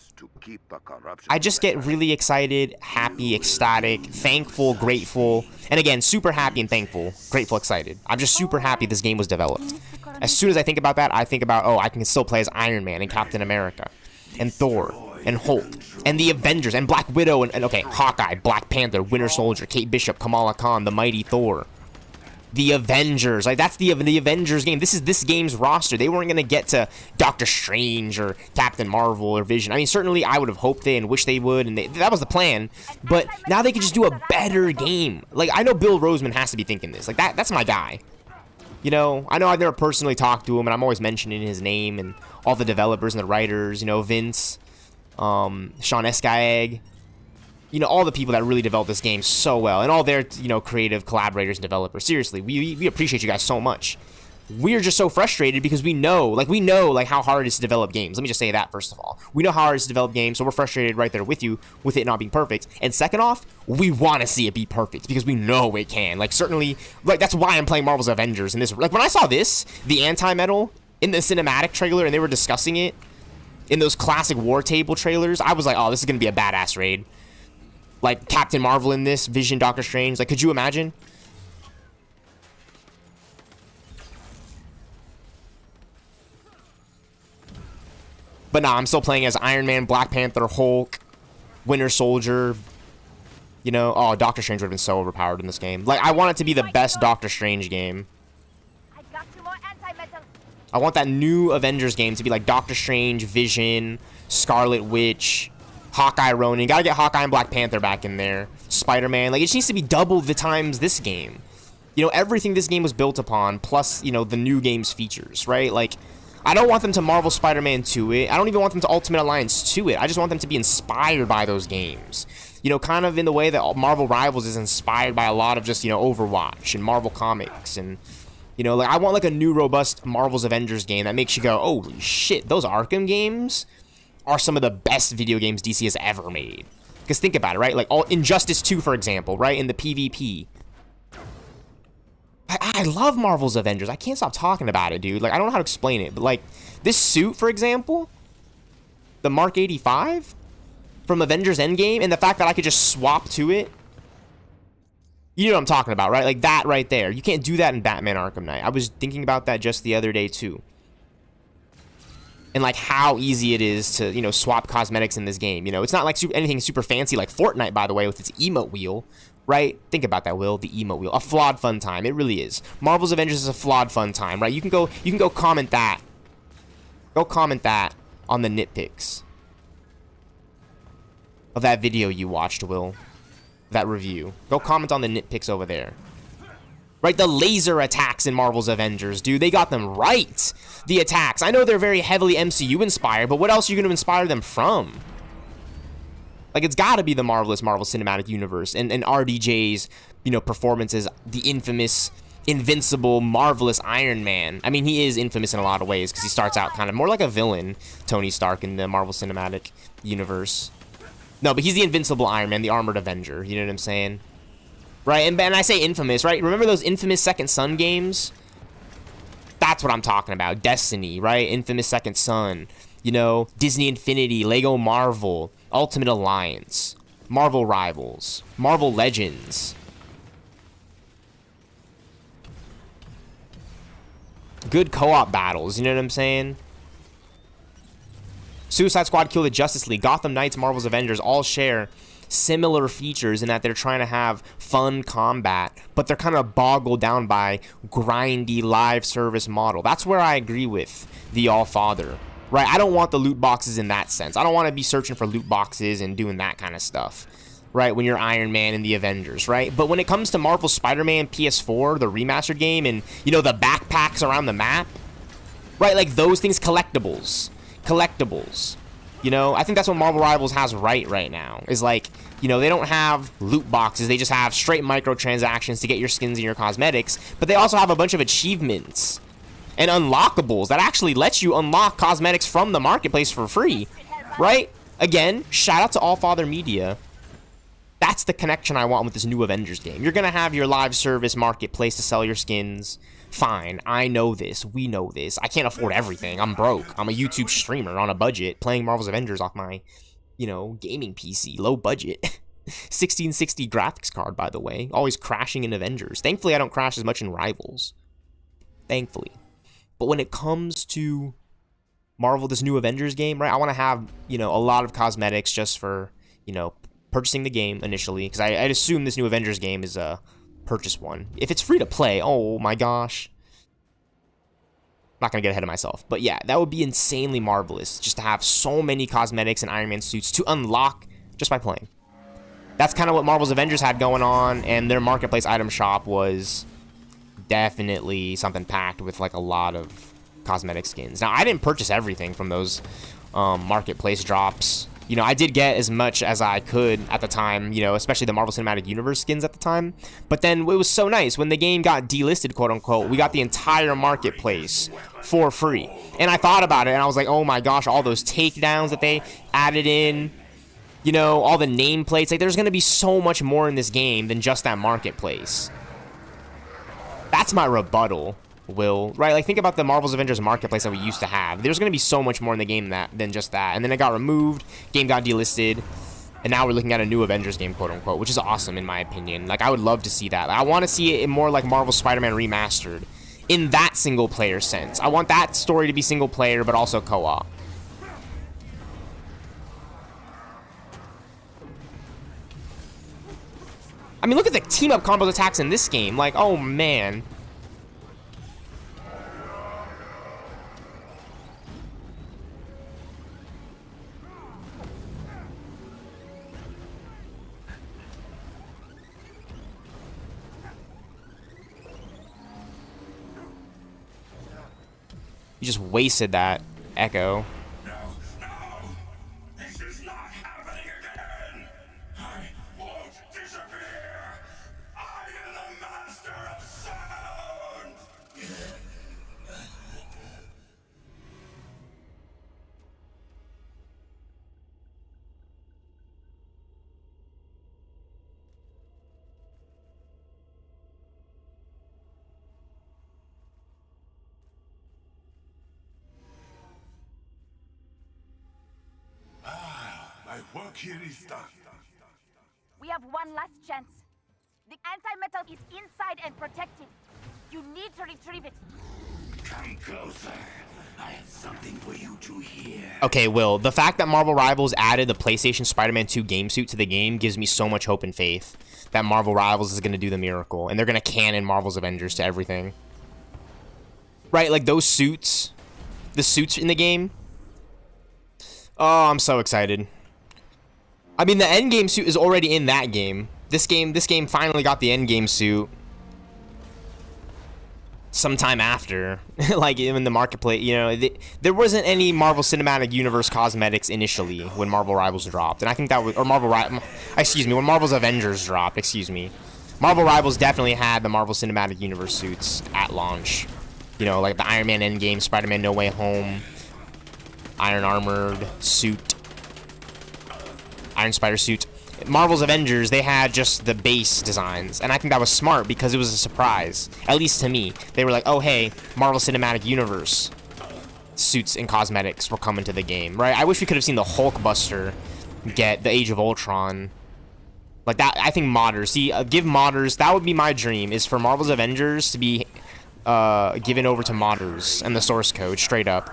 I just get really excited, happy, ecstatic, thankful, grateful, and again, super happy and thankful, grateful, excited. I'm just super happy this game was developed. As soon as I think about that, I think about, oh, I can still play as Iron Man and Captain America and Thor and Hulk and the Avengers and Black Widow and okay, Hawkeye, Black Panther, Winter Soldier, Kate Bishop, Kamala Khan, the Mighty Thor. The Avengers, like that's the Avengers game. This is this game's roster. They weren't gonna get to Doctor Strange or Captain Marvel or Vision. I mean, certainly I would have hoped they and wished they would, and that was the plan. But now they could just do a better game. Like I know Bill Roseman has to be thinking this. Like that's my guy. You know I've never personally talked to him, and I'm always mentioning his name and all the developers and the writers. You know, Vince, Sean Escaeg. You know, all the people that really developed this game so well, and all their, you know, creative collaborators and developers. Seriously, we appreciate you guys so much. We're just so frustrated because we know how hard it is to develop games. Let me just say that first of all. We know how hard it is to develop games, so we're frustrated right there with you with it not being perfect. And second off, we want to see it be perfect because we know it can. Like certainly, like that's why I'm playing Marvel's Avengers in this. Like when I saw this, the anti-metal in the cinematic trailer, and they were discussing it in those classic War Table trailers, I was like, oh, this is gonna be a badass raid. Like Captain Marvel in this, Vision, Doctor Strange. Like, could you imagine? But nah, I'm still playing as Iron Man, Black Panther, Hulk, Winter Soldier. You know, oh, Doctor Strange would have been so overpowered in this game. Like, I want it to be the best Doctor Strange game. I want that new Avengers game to be like Doctor Strange, Vision, Scarlet Witch, Hawkeye, Ronin. Gotta get Hawkeye and Black Panther back in there. Spider-Man. Like, it just needs to be double the times this game. You know, everything this game was built upon, plus, you know, the new game's features, right? Like, I don't want them to Marvel Spider-Man to it. I don't even want them to Ultimate Alliance to it. I just want them to be inspired by those games. You know, kind of in the way that Marvel Rivals is inspired by a lot of just, you know, Overwatch and Marvel Comics and... You know, like, I want, like, a new, robust Marvel's Avengers game that makes you go, holy shit, those Arkham games are some of the best video games DC has ever made. Because think about it, right? Like, Injustice 2, for example, right? In the PvP. I love Marvel's Avengers. I can't stop talking about it, dude. Like, I don't know how to explain it. But, like, this suit, for example, the Mark 85 from Avengers Endgame, and the fact that I could just swap to it. You know what I'm talking about, right? Like that right there. You can't do that in Batman Arkham Knight. I was thinking about that just the other day, too. And, like, how easy it is to, you know, swap cosmetics in this game. You know, it's not like anything super fancy like Fortnite, by the way, with its emote wheel, right? Think about that, Will, the emote wheel. A flawed fun time. It really is. Marvel's Avengers is a flawed fun time, right? You can go comment that. Go comment that on the nitpicks of that video you watched, Will. That review. Go comment on the nitpicks over there. Right, the laser attacks in Marvel's Avengers, dude. They got them right. The attacks. I know they're very heavily MCU inspired, but what else are you going to inspire them from? Like, it's got to be the marvelous Marvel Cinematic Universe and RDJ's, you know, performances, the infamous, invincible, marvelous Iron Man. I mean, he is infamous in a lot of ways because he starts out kind of more like a villain, Tony Stark, in the Marvel Cinematic Universe. No, but he's the invincible Iron Man, the armored Avenger. You know what I'm saying? Right, and I say infamous, right? Remember those infamous Second Son games? That's what I'm talking about. Destiny, right? Infamous Second Son. You know, Disney Infinity, Lego Marvel, Ultimate Alliance, Marvel Rivals, Marvel Legends. Good co-op battles, you know what I'm saying? Suicide Squad, Kill the Justice League, Gotham Knights, Marvel's Avengers all share similar features in that they're trying to have fun combat, but they're kind of boggled down by grindy live service model. That's where I agree with the All-Father. right? I don't want the loot boxes in that sense. I don't want to be searching for loot boxes and doing that kind of stuff, right? When you're Iron Man and the Avengers, right? But when it comes to Marvel Spider-Man PS4, the remastered game, and, you know, the backpacks around the map, right? Like, those things, collectibles. You know, I think that's what Marvel Rivals has right now. Is like, you know, they don't have loot boxes. They just have straight microtransactions to get your skins and your cosmetics. But they also have a bunch of achievements and unlockables that actually lets you unlock cosmetics from the marketplace for free, right? Again, shout out to Allfather Media. That's the connection I want with this new Avengers game. You're going to have your live service marketplace to sell your skins. Fine, I know this. We know this. I can't afford everything. I'm broke. I'm a YouTube streamer on a budget playing Marvel's Avengers off my, you know, gaming PC. Low budget. 1660 graphics card, by the way. Always crashing in Avengers. Thankfully, I don't crash as much in Rivals. Thankfully. But when it comes to Marvel, this new Avengers game, right, I want to have, you know, a lot of cosmetics just for, you know, purchasing the game initially. Because I'd assume this new Avengers game is a purchase one. If it's free to play, oh my gosh. Not gonna get ahead of myself. But yeah, that would be insanely marvelous. Just to have so many cosmetics and Iron Man suits to unlock just by playing. That's kind of what Marvel's Avengers had going on. And their marketplace item shop was definitely something packed with like a lot of cosmetic skins. Now, I didn't purchase everything from those marketplace drops. You know, I did get as much as I could at the time, you know, especially the Marvel Cinematic Universe skins at the time. But then it was so nice. When the game got delisted, quote unquote, we got the entire marketplace for free. And I thought about it, and I was like, oh my gosh, all those takedowns that they added in, you know, all the nameplates. Like, there's going to be so much more in this game than just that marketplace. That's my rebuttal, Will, right? Like, think about the Marvel's Avengers marketplace that we used to have. There's going to be so much more in the game than just that. And then it got removed, game got delisted, and now we're looking at a new Avengers game, quote unquote, which is awesome in my opinion. Like, I would love to see that. Like, I want to see it in more like Marvel Spider-Man Remastered in that single player sense. I want that story to be single player, but also co-op. I mean, look at the team-up combos attacks in this game. Like, oh man. You just wasted that echo. This is not happening again. I won't disappear. I am the master of sound. My work here is done. We have one last chance. The anti-metal is inside and protected. You need to retrieve it. Come closer. I have something for you to hear. Okay, Will, the fact that Marvel Rivals added the PlayStation Spider-Man 2 game suit to the game gives me so much hope and faith that Marvel Rivals is going to do the miracle, and they're going to canon Marvel's Avengers to everything. Right, like those suits, the suits in the game. Oh, I'm so excited. I mean, the endgame suit is already in that game. This game finally got the endgame suit sometime after, like in the marketplace. You know, there wasn't any Marvel Cinematic Universe cosmetics initially when Marvel Rivals dropped, and I think that was, or when Marvel's Avengers dropped. Excuse me, Marvel Rivals definitely had the Marvel Cinematic Universe suits at launch. You know, like the Iron Man Endgame, Spider-Man No Way Home, Iron Armored suit, Iron Spider suit. Marvel's Avengers, they had just the base designs, and I think that was smart because it was a surprise, at least to me. They were like, oh hey, Marvel Cinematic Universe suits and cosmetics were coming to the game, right? I wish we could have seen the Hulkbuster get the Age of Ultron. Like that, I think modders, see, give modders, that would be my dream, is for Marvel's Avengers to be given over to modders and the source code, straight up.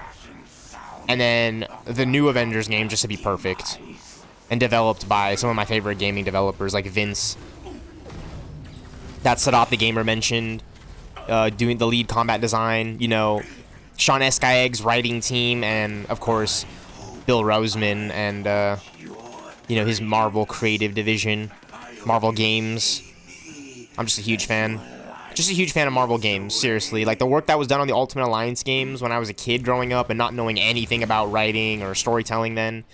And then the new Avengers game just to be perfect. And developed by some of my favorite gaming developers like Vince. That Sadat the Gamer mentioned, doing the lead combat design, you know. Sean Escaeg's writing team, and of course Bill Roseman and you know, his Marvel creative division, Marvel Games. I'm just a huge fan. Just a huge fan of Marvel games, seriously. Like, the work that was done on the Ultimate Alliance games when I was a kid growing up and not knowing anything about writing or storytelling then,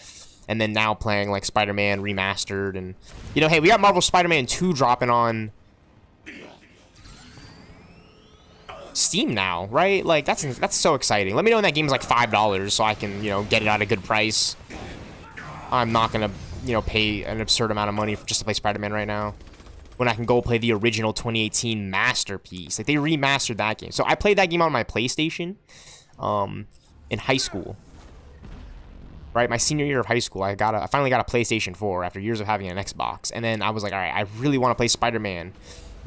and then now playing, like, Spider-Man Remastered, and, you know, hey, we got Marvel Spider-Man 2 dropping on Steam now, right? Like, that's so exciting. Let me know when that game's, like, $5 so I can, you know, get it at a good price. I'm not gonna, you know, pay an absurd amount of money just to play Spider-Man right now, when I can go play the original 2018 masterpiece. Like, they remastered that game. So I played that game on my PlayStation in high school. Right, my senior year of high school, I finally got a PlayStation 4 after years of having an Xbox. And then I was like, all right, I really want to play Spider-Man,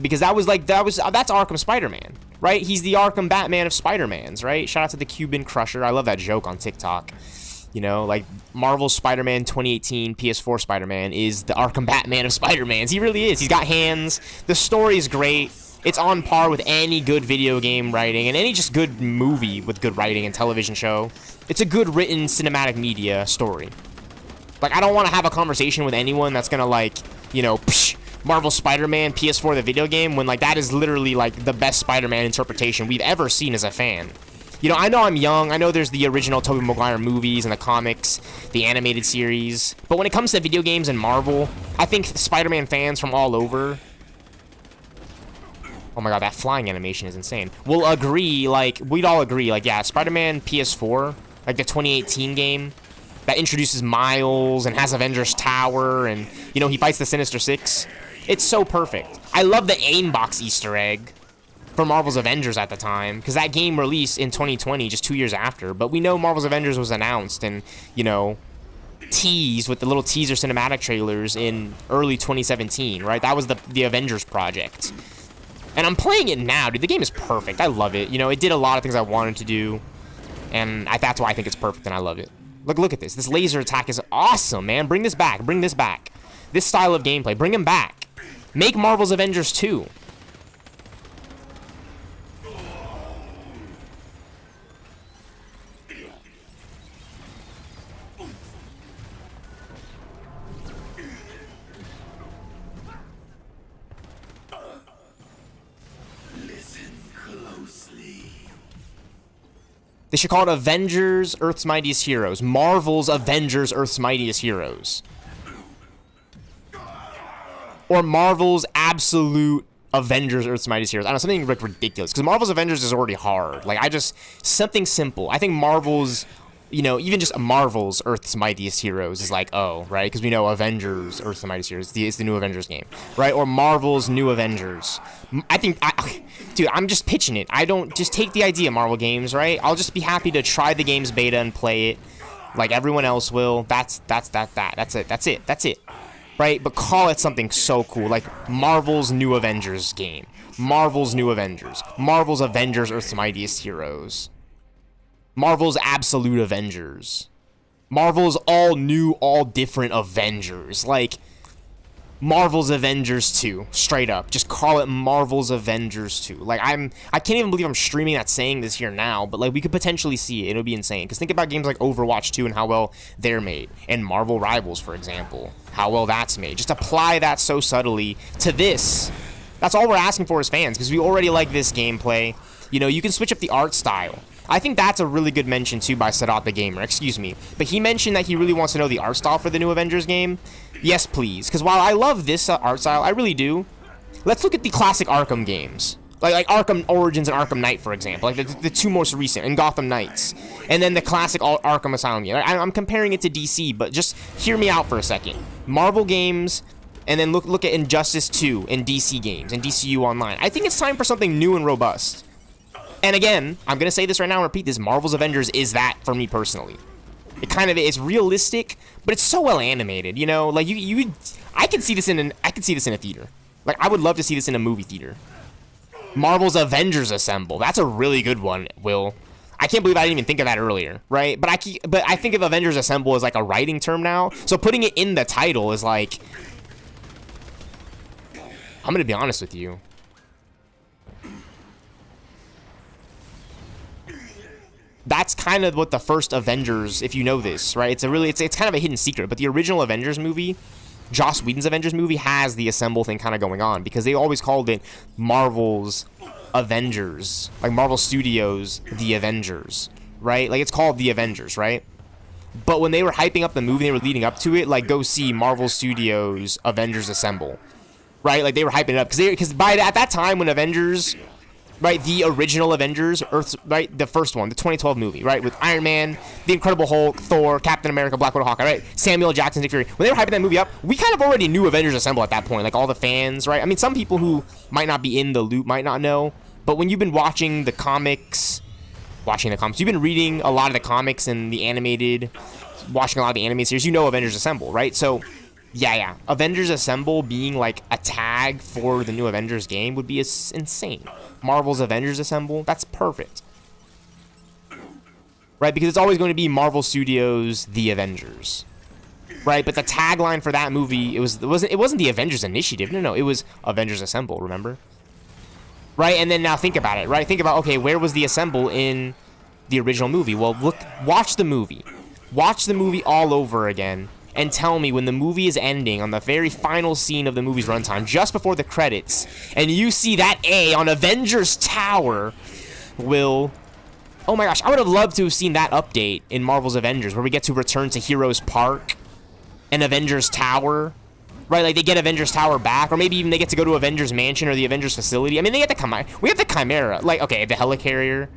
because that's Arkham Spider-Man, right? He's the Arkham Batman of Spider-Mans, right? Shout out to the Cuban Crusher. I love that joke on TikTok. You know, like, Marvel's Spider-Man 2018 PS4 Spider-Man is the Arkham Batman of Spider-Mans. He really is. He's got hands. The story is great. It's on par with any good video game writing and any just good movie with good writing and television show. It's a good written cinematic media story. Like, I don't want to have a conversation with anyone that's gonna, like, you know, Marvel Spider-Man PS4 the video game, when, like, that is literally, like, the best Spider-Man interpretation we've ever seen as a fan. You know I'm young. I know there's the original Tobey Maguire movies and the comics, the animated series. But when it comes to video games and Marvel, I think Spider-Man fans from all over... Oh my god, that flying animation is insane. Will agree, like, we'd all agree, like, yeah, Spider-Man PS4, like the 2018 game, that introduces Miles and has Avengers Tower, and, you know, he fights the Sinister Six. It's so perfect. I love the Aimbox Easter egg for Marvel's Avengers at the time, because that game released in 2020, just 2 years after. But we know Marvel's Avengers was announced and, you know, teased with the little teaser cinematic trailers in early 2017, right? That was the Avengers project. And I'm playing it now, dude. The game is perfect. I love it. You know, it did a lot of things I wanted to do, and that's why I think it's perfect, and I love it. Look at this. This laser attack is awesome, man. Bring this back. Bring this back. This style of gameplay. Bring him back. Make Marvel's Avengers 2. They should call it Avengers, Earth's Mightiest Heroes. Marvel's Avengers, Earth's Mightiest Heroes. Or Marvel's Absolute Avengers, Earth's Mightiest Heroes. I don't know, something like ridiculous. Because Marvel's Avengers is already hard. Like, something simple. I think Marvel's, you know, even just Marvel's Earth's Mightiest Heroes is like, oh, right? Because we know Avengers, Earth's Mightiest Heroes. It's the new Avengers game, right? Or Marvel's New Avengers. Dude, I'm just pitching it. I don't just take the idea, Marvel games, right? I'll just be happy to try the game's beta and play it like everyone else will. That's it. Right? But call it something so cool, like Marvel's New Avengers game. Marvel's New Avengers. Marvel's Avengers, Earth's Mightiest Heroes. Marvel's Absolute Avengers. Marvel's all new, all different Avengers. Like, Marvel's Avengers 2, straight up. Just call it Marvel's Avengers 2. Like, I can't even believe I'm streaming that, saying this here now, but, like, we could potentially see it. It'll be insane. Because think about games like Overwatch 2 and how well they're made. And Marvel Rivals, for example. How well that's made. Just apply that so subtly to this. That's all we're asking for as fans, because we already like this gameplay. You know, you can switch up the art style. I think that's a really good mention, too, by Sadat the Gamer. Excuse me. But he mentioned that he really wants to know the art style for the new Avengers game. Yes, please. Because while I love this art style, I really do. Let's look at the classic Arkham games. Like Arkham Origins and Arkham Knight, for example. Like the two most recent. And Gotham Knights. And then the classic Arkham Asylum game. I'm comparing it to DC, but just hear me out for a second. Marvel games, and then look at Injustice 2 and DC games and DCU Online. I think it's time for something new and robust. And again, I'm going to say this right now and repeat this. Marvel's Avengers is that for me personally. It kind of is realistic, but it's so well animated, you know? Like I could see this in a theater. Like, I would love to see this in a movie theater. Marvel's Avengers Assemble. That's a really good one, Will. I can't believe I didn't even think of that earlier, right? But I think of Avengers Assemble as like a writing term now. So putting it in the title is like, I'm going to be honest with you. That's kind of what the first Avengers, if you know this, right? It's kind of a hidden secret, but the original Avengers movie, Joss Whedon's Avengers movie, has the Assemble thing kind of going on, because they always called it Marvel's Avengers, like Marvel Studios The Avengers, right? Like, it's called The Avengers, right? But when they were hyping up the movie, they were leading up to it, like, go see Marvel Studios Avengers Assemble, right? Like, they were hyping it up, because at that time when Avengers, right, the original Avengers, Earth's, right, the first one, the 2012 movie, right, with Iron Man, the Incredible Hulk, Thor, Captain America, Black Widow, Hawkeye, right, Samuel Jackson, Nick Fury, when they were hyping that movie up, we kind of already knew Avengers Assemble at that point, like, all the fans, right? I mean, some people who might not be in the loop might not know, but when you've been watching the comics, you've been reading a lot of the comics and the animated, watching a lot of the animated series, you know Avengers Assemble, right? So, yeah. Avengers Assemble being, like, a tag for the new Avengers game would be insane. Marvel's Avengers Assemble, that's perfect. Right, because it's always going to be Marvel Studios The Avengers. Right, but the tagline for that movie, it wasn't the Avengers Initiative. No, it was Avengers Assemble, remember? Right, and then now think about it, right? Think about, okay, where was the Assemble in the original movie? Well, watch the movie. Watch the movie all over again, and tell me when the movie is ending on the very final scene of the movie's runtime, just before the credits, and you see that A on Avengers Tower, oh my gosh, I would have loved to have seen that update in Marvel's Avengers, where we get to return to Heroes Park and Avengers Tower, right? Like, they get Avengers Tower back, or maybe even they get to go to Avengers Mansion or the Avengers Facility. I mean, they get we have the Chimera, like, okay, the Helicarrier,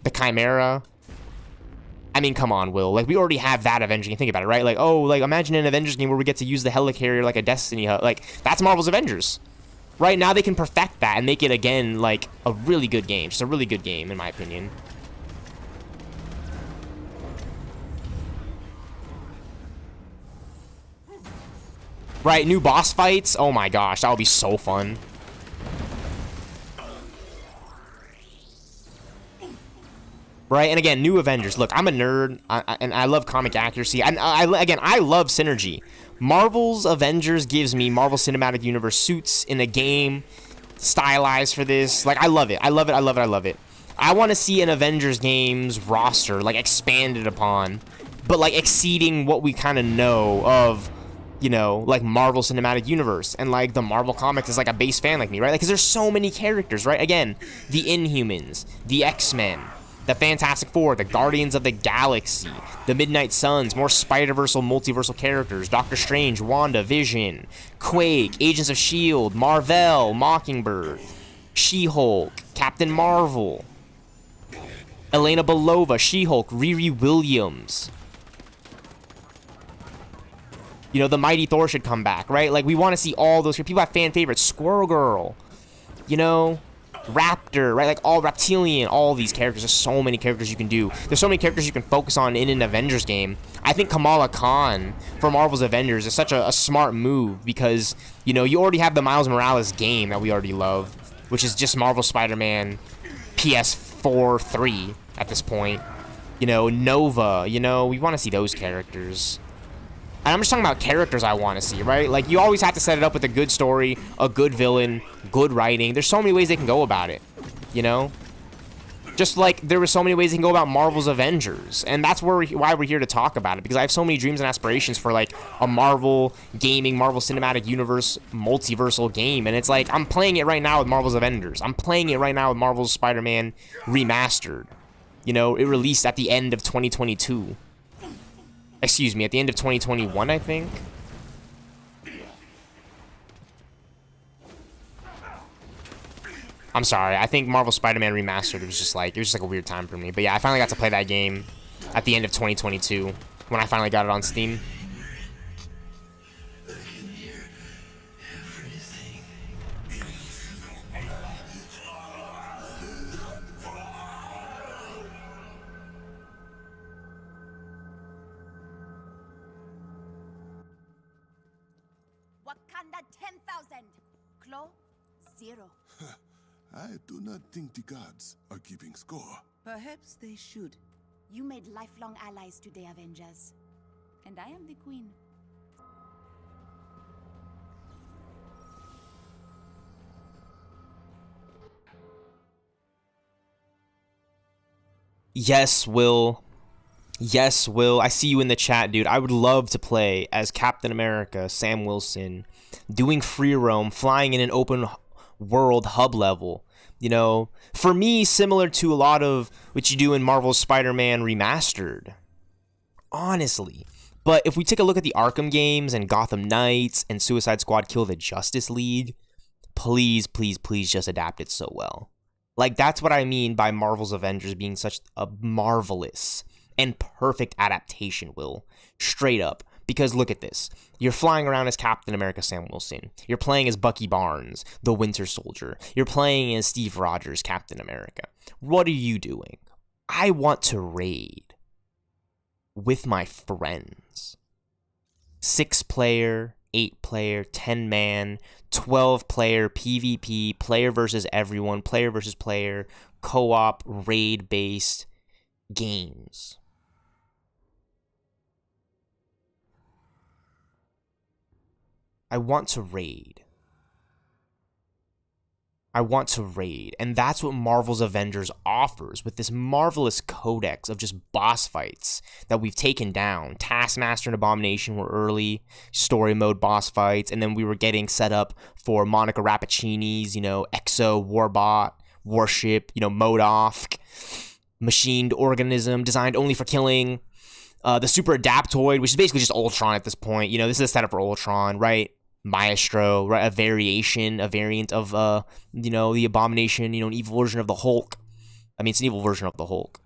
the Chimera. I mean, come on, Will. Like, we already have that Avengers game. Think about it, right? Like, oh, like, imagine an Avengers game where we get to use the Helicarrier like a Destiny hub. Like, that's Marvel's Avengers. Right now, they can perfect that and make it, again, like, a really good game. Just a really good game, in my opinion. Right, new boss fights. Oh my gosh, that would be so fun. Right, and again, new Avengers. Look, I'm a nerd, and I love comic accuracy. And I love synergy. Marvel's Avengers gives me Marvel Cinematic Universe suits in a game, stylized for this. Like, I love it. I love it. I want to see an Avengers game's roster, like, expanded upon, but, like, exceeding what we kind of know of, you know, like, Marvel Cinematic Universe. And, like, the Marvel Comics is, like, a base fan like me, right? Like, because there's so many characters, right? Again, the Inhumans, the X-Men, the Fantastic Four, the Guardians of the Galaxy, the Midnight Suns, more Spider-Versal, multiversal characters, Doctor Strange, Wanda, Vision, Quake, Agents of S.H.I.E.L.D., Marvel, Mockingbird, She-Hulk, Captain Marvel, Elena Belova, She-Hulk, Riri Williams. You know, the Mighty Thor should come back, right? Like, we want to see all those people have fan favorites. Squirrel Girl, you know, Raptor, right? Like, all Reptilian, all these characters. There's so many characters you can do. There's so many characters you can focus on in an Avengers game. I think Kamala Khan for Marvel's Avengers is such a smart move because, you know, you already have the Miles Morales game that we already love, which is just Marvel Spider-Man PS4 3 at this point. You know, Nova, you know, we want to see those characters. And I'm just talking about characters I want to see, right? Like, you always have to set it up with a good story, a good villain, good writing. There's so many ways they can go about it, you know? Just like there were so many ways they can go about Marvel's Avengers. And that's why we're here to talk about it, because I have so many dreams and aspirations for, like, a Marvel gaming, Marvel Cinematic Universe, multiversal game. And it's like, I'm playing it right now with Marvel's Avengers. I'm playing it right now with Marvel's Spider-Man Remastered. You know, it released at the end of 2022. Excuse me, at the end of 2021, I think. I'm sorry, I think Marvel Spider-Man Remastered was just like a weird time for me. But yeah, I finally got to play that game at the end of 2022 when I finally got it on Steam. Wakanda 10,000. Klo 0. I do not think the gods are keeping score. Perhaps they should. You made lifelong allies today, Avengers. And I am the queen. Yes, Will. Yes, Will. I see you in the chat, dude. I would love to play as Captain America, Sam Wilson, doing free roam, flying in an open world hub level. You know, for me, similar to a lot of what you do in Marvel's Spider-Man Remastered. Honestly. But if we take a look at the Arkham games and Gotham Knights and Suicide Squad Kill the Justice League, please, please, please just adapt it so well. Like, that's what I mean by Marvel's Avengers being such a marvelous and perfect adaptation, Will. Straight up. Because look at this. You're flying around as Captain America Sam Wilson. You're playing as Bucky Barnes, the Winter Soldier. You're playing as Steve Rogers, Captain America. What are you doing? I want to raid with my friends. 6-player, 8-player, 10-man, 12-player, PvP, player versus everyone, player versus player, co-op, raid-based games. I want to raid. I want to raid. And that's what Marvel's Avengers offers with this marvelous codex of just boss fights that we've taken down. Taskmaster and Abomination were early story mode boss fights. And then we were getting set up for Monica Rappaccini's, you know, Exo, Warbot, Warship, you know, Modok, machined organism designed only for killing. The Super Adaptoid, which is basically just Ultron at this point. You know, this is a setup for Ultron, right? Maestro, right? A variant of, you know, the Abomination, you know, an evil version of the Hulk. I mean, it's an evil version of the Hulk.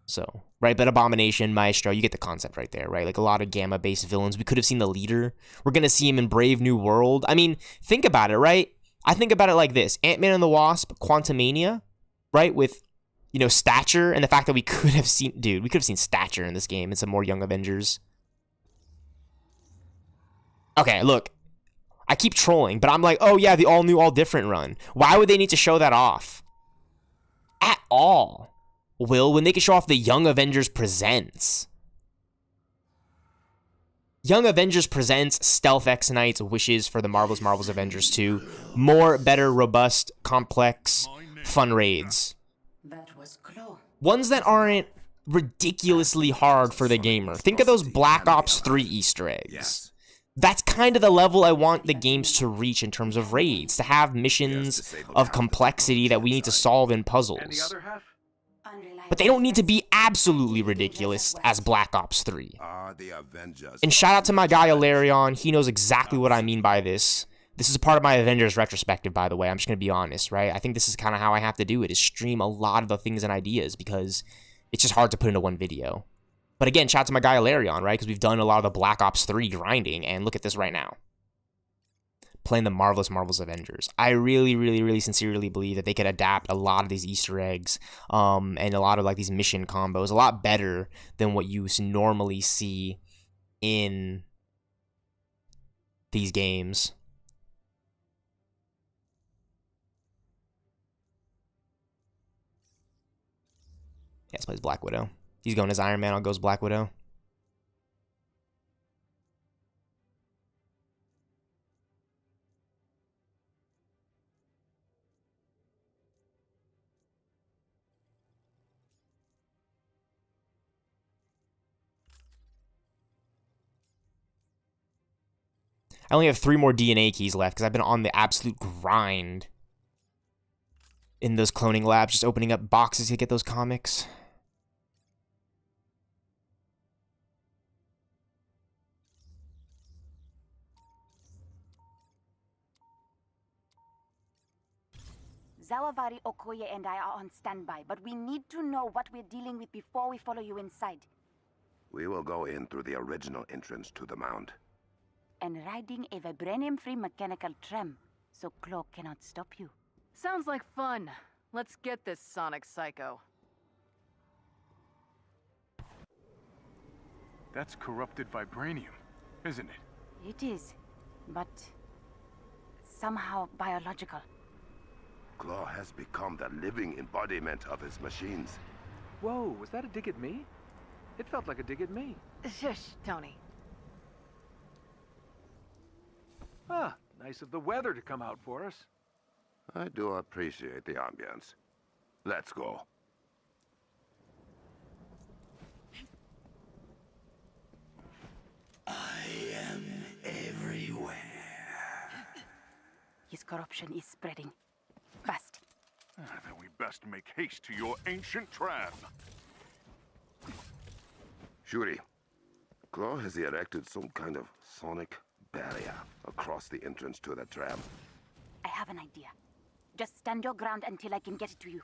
So, right? But Abomination, Maestro, you get the concept right there, right? Like a lot of Gamma-based villains. We could have seen the Leader. We're going to see him in Brave New World. I mean, think about it, right? I think about it like this. Ant-Man and the Wasp, Quantumania, right? With, you know, Stature, and the fact that we could have seen, dude, we could have seen Stature in this game in some more Young Avengers. Okay, look. I keep trolling, but I'm like, oh yeah, the all new, all different run. Why would they need to show that off? At all. Will, when they can show off the Young Avengers Presents. Young Avengers Presents stealthxknight's wishes for the Marvel's Avengers 2. More, better, robust, complex, fun raids. Ones that aren't ridiculously hard for the gamer. Think of those Black Ops 3 Easter eggs. That's kind of the level I want the games to reach in terms of raids, to have missions of complexity that we need to solve in puzzles. But they don't need to be absolutely ridiculous as Black Ops 3. And shout out to my guy Ilarion, he knows exactly what I mean by this. This is a part of my Avengers retrospective, by the way, I'm just going to be honest, right? I think this is kind of how I have to do it, is stream a lot of the things and ideas, because it's just hard to put into one video. But again, shout out to my guy Ilarion, right? Because we've done a lot of the Black Ops 3 grinding, and look at this right now. Playing the Marvel's Avengers. I really, really, really sincerely believe that they could adapt a lot of these Easter eggs and a lot of like these mission combos a lot better than what you normally see in these games. Yeah, this plays Black Widow. He's going as Iron Man, I'll go as Black Widow. I only have 3 more DNA keys left because I've been on the absolute grind in those cloning labs, just opening up boxes to get those comics. Zawavari, Okoye, and I are on standby, but we need to know what we're dealing with before we follow you inside. We will go in through the original entrance to the mound. And riding a vibranium-free mechanical tram, so Claw cannot stop you. Sounds like fun. Let's get this, Sonic Psycho. That's corrupted vibranium, isn't it? It is, but somehow biological. Claw has become the living embodiment of his machines. Whoa, was that a dig at me? It felt like a dig at me. Shush, Tony. Ah, nice of the weather to come out for us. I do appreciate the ambience. Let's go. corruption is spreading. Fast. Then we best make haste to your ancient trap. Shuri, Claw has erected some kind of sonic barrier across the entrance to the trap. I have an idea. Just stand your ground until I can get it to you.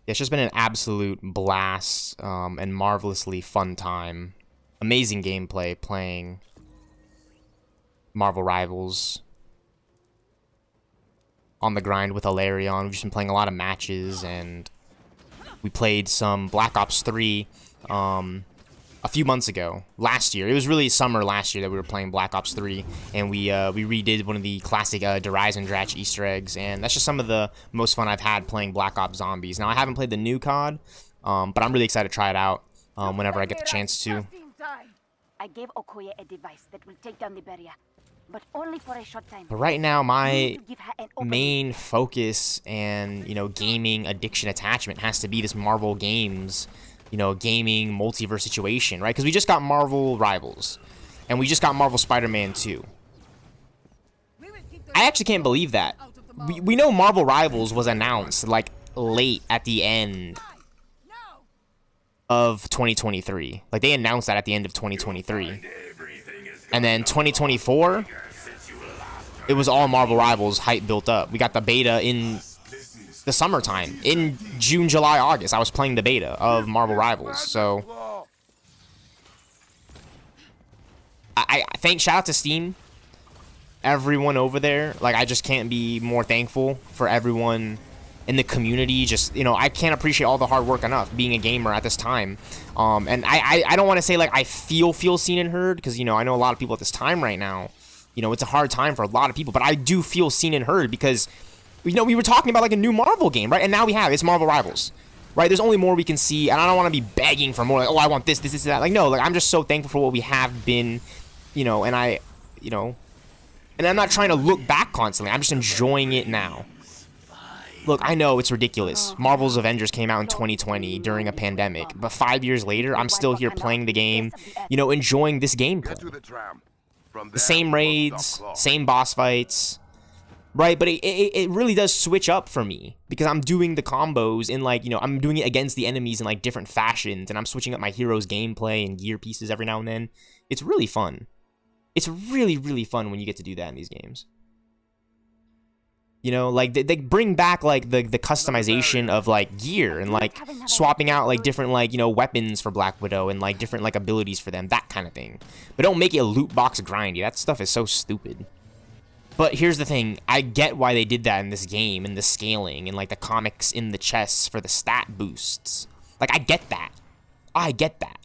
It's just been an absolute blast and marvelously fun time. Amazing gameplay playing Marvel Rivals on the grind with Alarion. We've just been playing a lot of matches, and we played some Black Ops 3 a few months ago, last year. It was really summer last year that we were playing Black Ops 3, and we redid one of the classic Devise and Dratch Easter eggs, and that's just some of the most fun I've had playing Black Ops Zombies. Now, I haven't played the new COD, but I'm really excited to try it out whenever I get the chance to. I gave Okoye a device that will take down the barrier, but only for a short time. But right now, my main focus and, you know, gaming addiction attachment has to be this Marvel games, you know, gaming multiverse situation, right? Because we just got Marvel Rivals, and we just got Marvel Spider-Man 2. I actually can't believe that. We know Marvel Rivals was announced, like, late at the end of 2023. Like, they announced that at the end of 2023. And then 2024, it was all Marvel Rivals hype built up. We got the beta in the summertime. In June, July, August, I was playing the beta of Marvel Rivals. So I shout out to Steam, everyone over there. Like, I just can't be more thankful for everyone in the community. Just, you know, I can't appreciate all the hard work enough being a gamer at this time. And I don't want to say, like, I feel seen and heard, because, you know, I know a lot of people at this time right now, you know, it's a hard time for a lot of people, but I do feel seen and heard because, you know, we were talking about, like, a new Marvel game, right? And now we have, it's Marvel Rivals, right? There's only more we can see, and I don't want to be begging for more, like, oh, I want this, that. Like, no, like, I'm just so thankful for what we have been, you know, and and I'm not trying to look back constantly. I'm just enjoying it now. Look, I know it's ridiculous. Marvel's Avengers came out in 2020 during a pandemic, but 5 years later, I'm still here playing the game, you know, enjoying this gameplay. The same raids, same boss fights, right? But it really does switch up for me, because I'm doing the combos in, like, you know, I'm doing it against the enemies in, like, different fashions, and I'm switching up my hero's gameplay and gear pieces every now and then. It's really fun. It's really, really fun when you get to do that in these games. You know, like, they bring back, like, the customization of, like, gear and, like, swapping out, like, different, like, you know, weapons for Black Widow and, like, different, like, abilities for them, that kind of thing. But don't make it a loot box grindy. That stuff is so stupid. But here's the thing. I get why they did that in this game, and the scaling, and, like, the comics in the chests for the stat boosts. Like, I get that. I get that.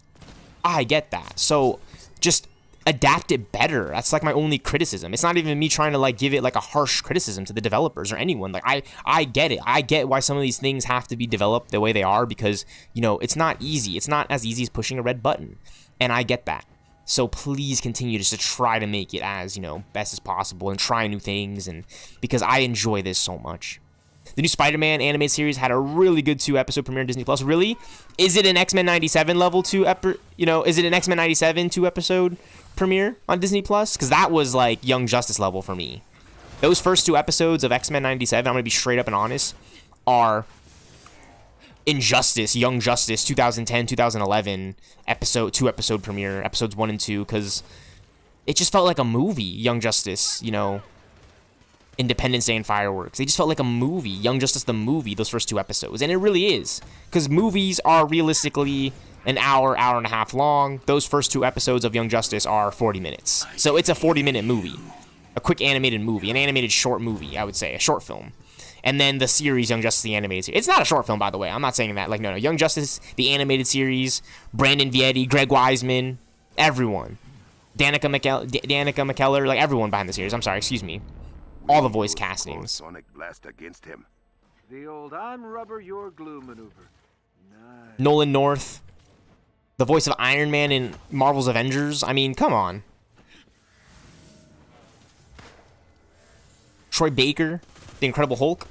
So, just adapt it better. That's, like, my only criticism. It's not even me trying to, like, give it, like, a harsh criticism to the developers or anyone. Like, I get it. I get why some of these things have to be developed the way they are, because, you know, it's not easy. It's not as easy as pushing a red button. And I get that. So please continue just to try to make it as, you know, best as possible and try new things, and because I enjoy this so much. The new Spider-Man animated series had a really good 2-episode premiere on Disney Plus. Really? Is it an X-Men 97 level 2 you know, is it an X-Men 97 2-episode premiere on Disney Plus? Because that was, like, Young Justice level for me. Those first 2 episodes of X-Men 97, I'm going to be straight up and honest, are Injustice, Young Justice, 2010, 2011 2-episode premiere, episodes 1 and 2, because it just felt like a movie. Young Justice, you know, Independence Day and Fireworks. They just felt like a movie. Young Justice the movie, those first 2 episodes. And it really is. Because movies are realistically an hour and a half long. Those first 2 episodes of Young Justice are 40 minutes. So it's a 40-minute movie. A quick animated movie. An animated short movie, I would say. A short film. And then the series, Young Justice, the animated series. It's not a short film, by the way. I'm not saying that. Like, no. Young Justice, the animated series. Brandon Vietti, Greg Wiseman. Everyone. Danica McKellar. Like, everyone behind the series. I'm sorry, excuse me. All the voice castings. Sonic blast against him. The old I'm rubber, you're glue maneuver. Nice. Nolan North. The voice of Iron Man in Marvel's Avengers. I mean, come on. Troy Baker, the Incredible Hulk.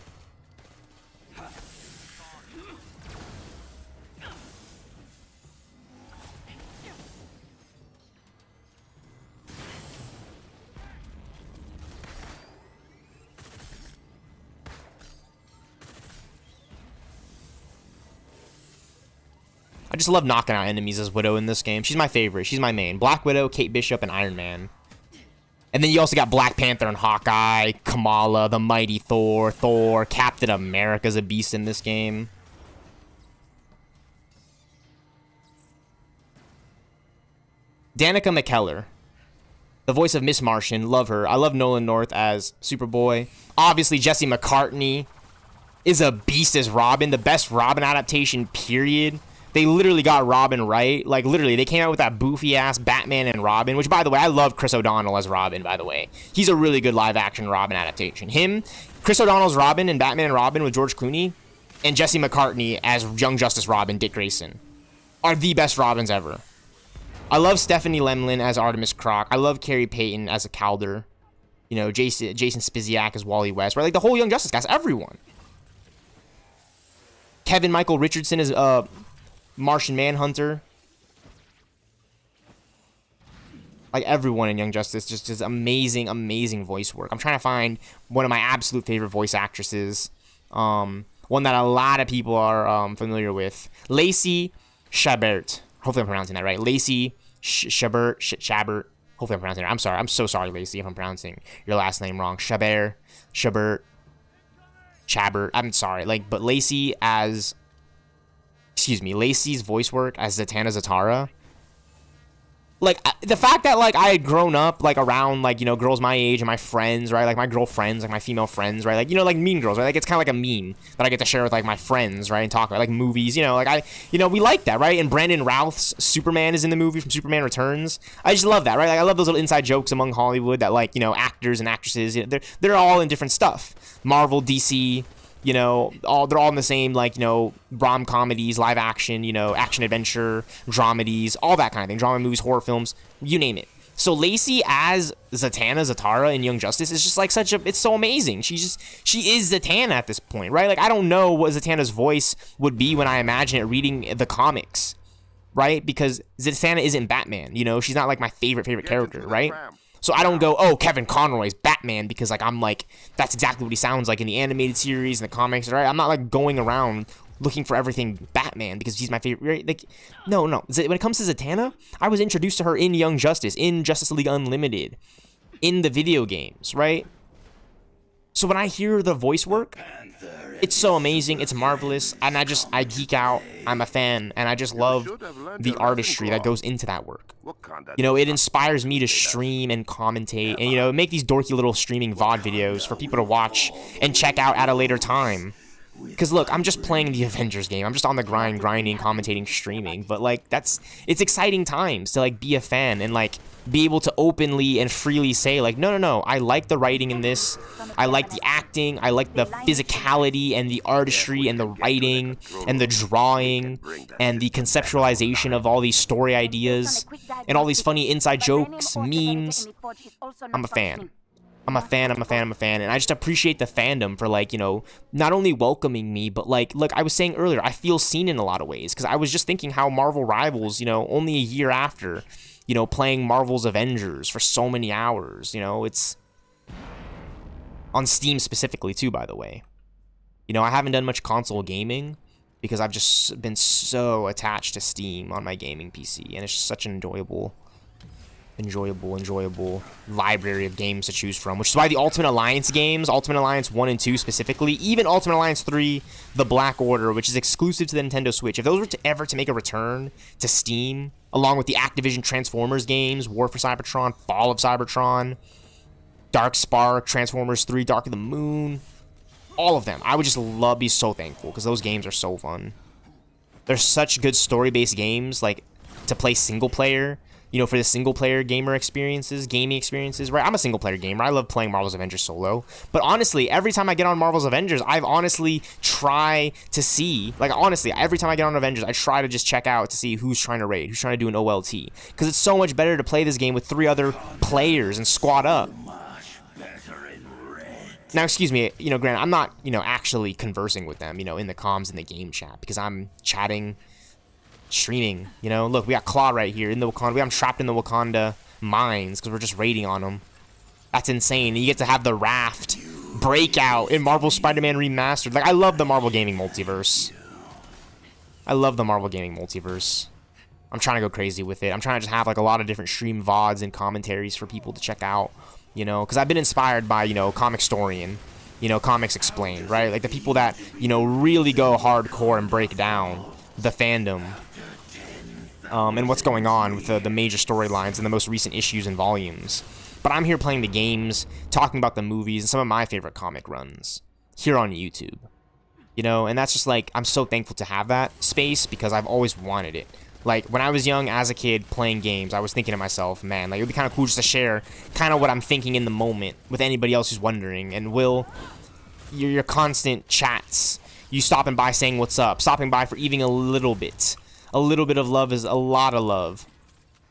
just love knocking out enemies as Widow in this game. She's my favorite. She's my main. Black Widow, Kate Bishop, and Iron Man. And then you also got Black Panther and Hawkeye, Kamala, the Mighty Thor, Captain America's a beast in this game. Danica McKellar, the voice of Miss Martian, love her. I love Nolan North as Superboy. Obviously, Jesse McCartney is a beast as Robin, the best Robin adaptation, period. They literally got Robin right. Like, literally, they came out with that boofy-ass Batman and Robin, which, by the way, I love Chris O'Donnell as Robin, by the way. He's a really good live-action Robin adaptation. Him, Chris O'Donnell's Robin and Batman and Robin with George Clooney, and Jesse McCartney as Young Justice Robin, Dick Grayson, are the best Robins ever. I love Stephanie Lemlin as Artemis Croc. I love Carrie Payton as a Calder. You know, Jason Spiziak as Wally West, right? Like, the whole Young Justice guys, everyone. Kevin Michael Richardson as Martian Manhunter. Like, everyone in Young Justice just does amazing, amazing voice work. I'm trying to find one of my absolute favorite voice actresses. One that a lot of people are familiar with. Lacey Chabert. Hopefully I'm pronouncing that right. Lacey Chabert. Hopefully I'm pronouncing it right. I'm sorry. I'm so sorry, Lacey, if I'm pronouncing your last name wrong. Chabert. I'm sorry. Like, but Lacey as... Excuse me. Lacey's voice work as Zatanna Zatara. Like, the fact that, like, I had grown up, like, around, like, you know, girls my age and my friends, right? Like, my girlfriends, like, my female friends, right? Like, you know, like, Mean Girls, right? Like, it's kind of like a meme that I get to share with, like, my friends, right? And talk about, like, movies, you know, like, we like that, right? And Brandon Routh's Superman is in the movie from Superman Returns. I just love that, right? Like, I love those little inside jokes among Hollywood that, like, you know, actors and actresses, you know, they're all in different stuff. Marvel, DC... You know, they're all in the same, like, you know, rom comedies, live action, you know, action adventure, dramedies, all that kind of thing. Drama movies, horror films, you name it. So Lacey as Zatanna Zatara in Young Justice is just like it's so amazing. She is Zatanna at this point, right? Like, I don't know what Zatanna's voice would be when I imagine it reading the comics, right? Because Zatanna isn't Batman, you know, she's not like my favorite character, right? So I don't go, oh, Kevin Conroy's Batman, because, like, I'm like, that's exactly what he sounds like in the animated series and the comics, right? I'm not, like, going around looking for everything Batman because he's my favorite, right? Like, no. When it comes to Zatanna, I was introduced to her in Young Justice, in Justice League Unlimited, in the video games, right? So when I hear the voice work, it's so amazing, it's marvelous, and I geek out. I'm a fan, and I just love the artistry that goes into that work. You know, it inspires me to stream and commentate, and, you know, make these dorky little streaming VOD videos for people to watch and check out at a later time. Because, look, I'm just playing the Avengers game. I'm just on the grinding, commentating, streaming. But, like, it's exciting times to, like, be a fan and, like, be able to openly and freely say, like, no, I like the writing in this. I like the acting. I like the physicality and the artistry and the writing and the drawing and the conceptualization of all these story ideas and all these funny inside jokes, memes. I'm a fan. I'm a fan, and I just appreciate the fandom for, like, you know, not only welcoming me, but, like, look, I was saying earlier, I feel seen in a lot of ways, because I was just thinking how Marvel Rivals, you know, only a year after, you know, playing Marvel's Avengers for so many hours, you know, it's on Steam specifically, too, by the way. You know, I haven't done much console gaming, because I've just been so attached to Steam on my gaming PC, and it's just such an enjoyable library of games to choose from, which is why the Ultimate Alliance games, Ultimate Alliance 1 and 2 specifically, even Ultimate Alliance 3, The Black Order, which is exclusive to the Nintendo Switch, if those were to ever make a return to Steam, along with the Activision Transformers games, War for Cybertron, Fall of Cybertron, Dark Spark, Transformers 3, Dark of the Moon, all of them, I would just be so thankful, because those games are so fun. They're such good story-based games, like, to play single-player, you know, for the single-player gaming experiences, right? I'm a single-player gamer. I love playing Marvel's Avengers solo. But honestly, every time I get on Marvel's Avengers, I've honestly try to see, like, honestly, every time I get on Avengers, I try to just check out to see who's trying to raid, who's trying to do an OLT. Because it's so much better to play this game with 3 other players and squad up. Now, excuse me, you know, granted, I'm not, you know, actually conversing with them, you know, in the comms in the game chat, because I'm chatting, streaming, you know. Look, we got Claw right here in the Wakanda. We got him trapped in the Wakanda mines because we're just raiding on him. That's insane. You get to have the raft breakout in Marvel Spider-Man Remastered. Like, I love the Marvel gaming multiverse. I love the Marvel gaming multiverse. I'm trying to go crazy with it. I'm trying to just have like a lot of different stream VODs and commentaries for people to check out, you know, because I've been inspired by, you know, Comic Storian, you know, Comics Explained, right? Like the people that, you know, really go hardcore and break down the fandom and what's going on with the major storylines and the most recent issues and volumes. But I'm here playing the games, talking about the movies, and some of my favorite comic runs here on YouTube. You know, and that's just like, I'm so thankful to have that space because I've always wanted it. Like, when I was young, as a kid, playing games, I was thinking to myself, man, like, it would be kind of cool just to share kind of what I'm thinking in the moment with anybody else who's wondering. And Will, your constant chats, you stopping by saying what's up, stopping by for even a little bit. A little bit of love is a lot of love.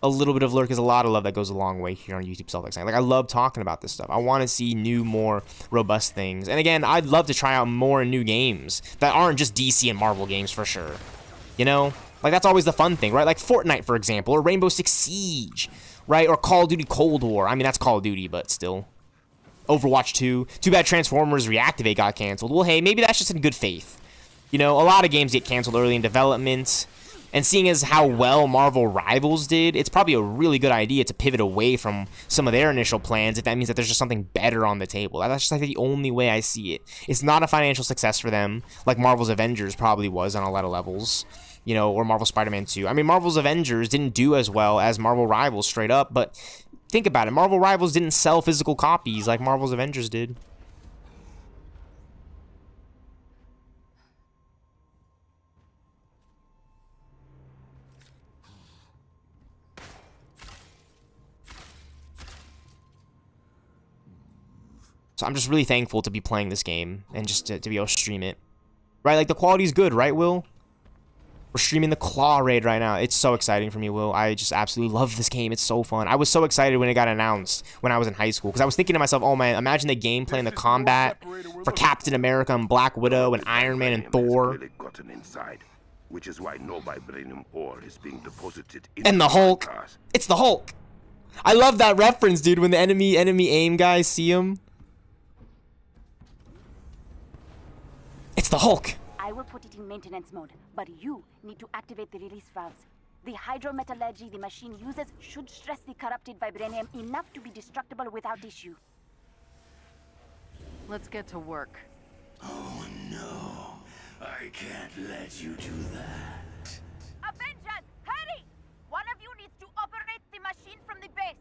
A little bit of lurk is a lot of love that goes a long way here on YouTube stealthxknight. Like, I love talking about this stuff. I want to see new, more robust things. And again, I'd love to try out more new games that aren't just DC and Marvel games for sure. You know? Like, that's always the fun thing, right? Like Fortnite, for example, or Rainbow Six Siege, right? Or Call of Duty Cold War. I mean, that's Call of Duty, but still. Overwatch 2. Too bad Transformers Reactivate got canceled. Well, hey, maybe that's just in good faith. You know, a lot of games get canceled early in development. And seeing as how well Marvel Rivals did, it's probably a really good idea to pivot away from some of their initial plans if that means that there's just something better on the table. That's just like the only way I see it. It's not a financial success for them, like Marvel's Avengers probably was on a lot of levels, you know, or Marvel Spider-Man 2. I mean, Marvel's Avengers didn't do as well as Marvel Rivals straight up, but think about it. Marvel Rivals didn't sell physical copies like Marvel's Avengers did. So I'm just really thankful to be playing this game and just to be able to stream it. Right, like the quality's good, right, Will? We're streaming the Claw Raid right now. It's so exciting for me, Will. I just absolutely love this game. It's so fun. I was so excited when it got announced when I was in high school. Because I was thinking to myself, oh man, imagine the gameplay and the combat for Captain America and Black Widow and Iron Man and Thor. Really gotten inside, which is why no vibranium ore is being deposited in And the Hulk. It's the Hulk. I love that reference, dude, when the enemy aim guys see him. It's the Hulk. I will put it in maintenance mode, but you need to activate the release valves. The hydrometallurgy the machine uses should stress the corrupted vibranium enough to be destructible without issue. Let's get to work. Oh no, I can't let you do that. Avengers, hurry! One of you needs to operate the machine from the base.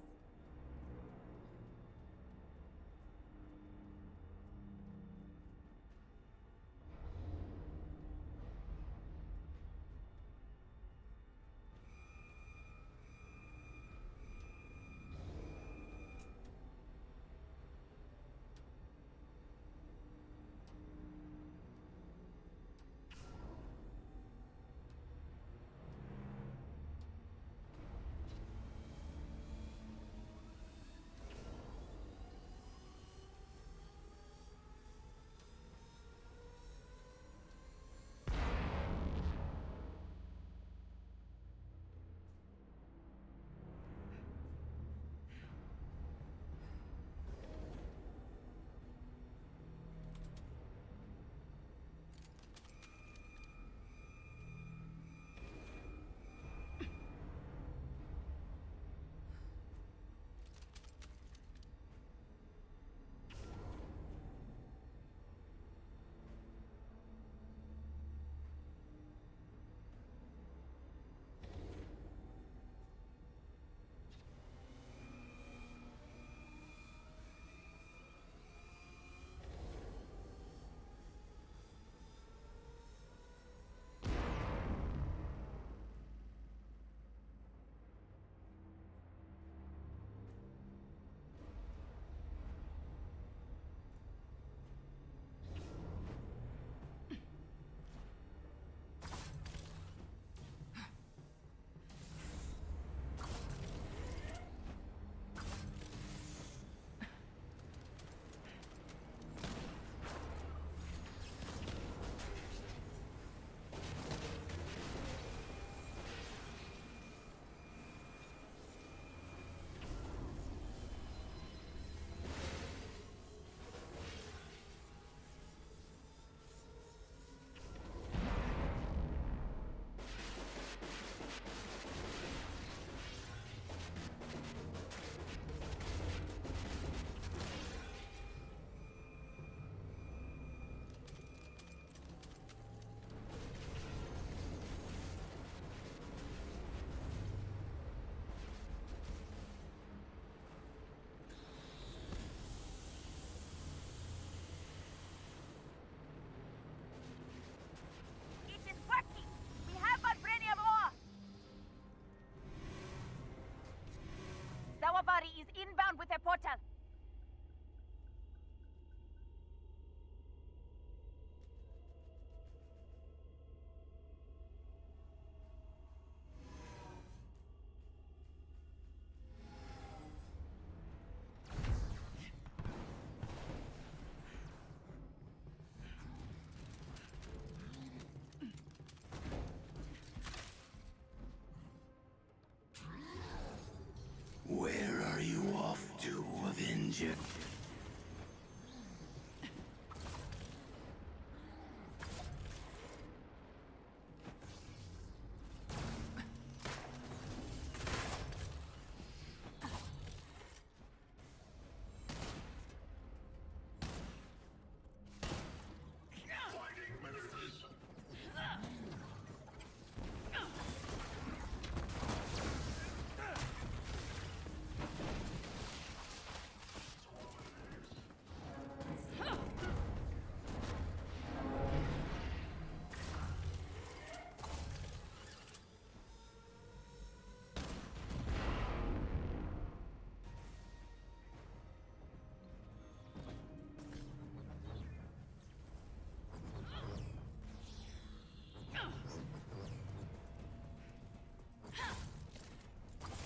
danger.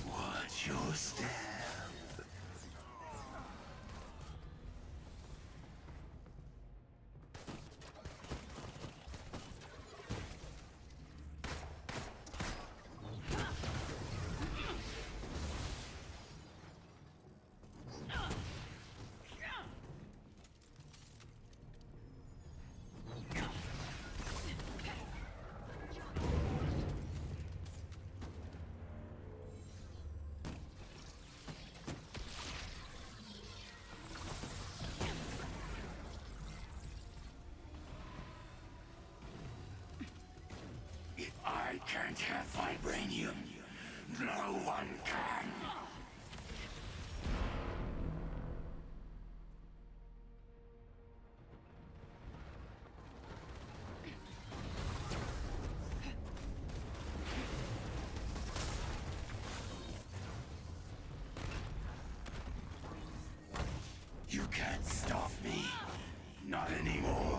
Watch your step. If I can't have vibranium, no one can. You can't stop me. Not anymore.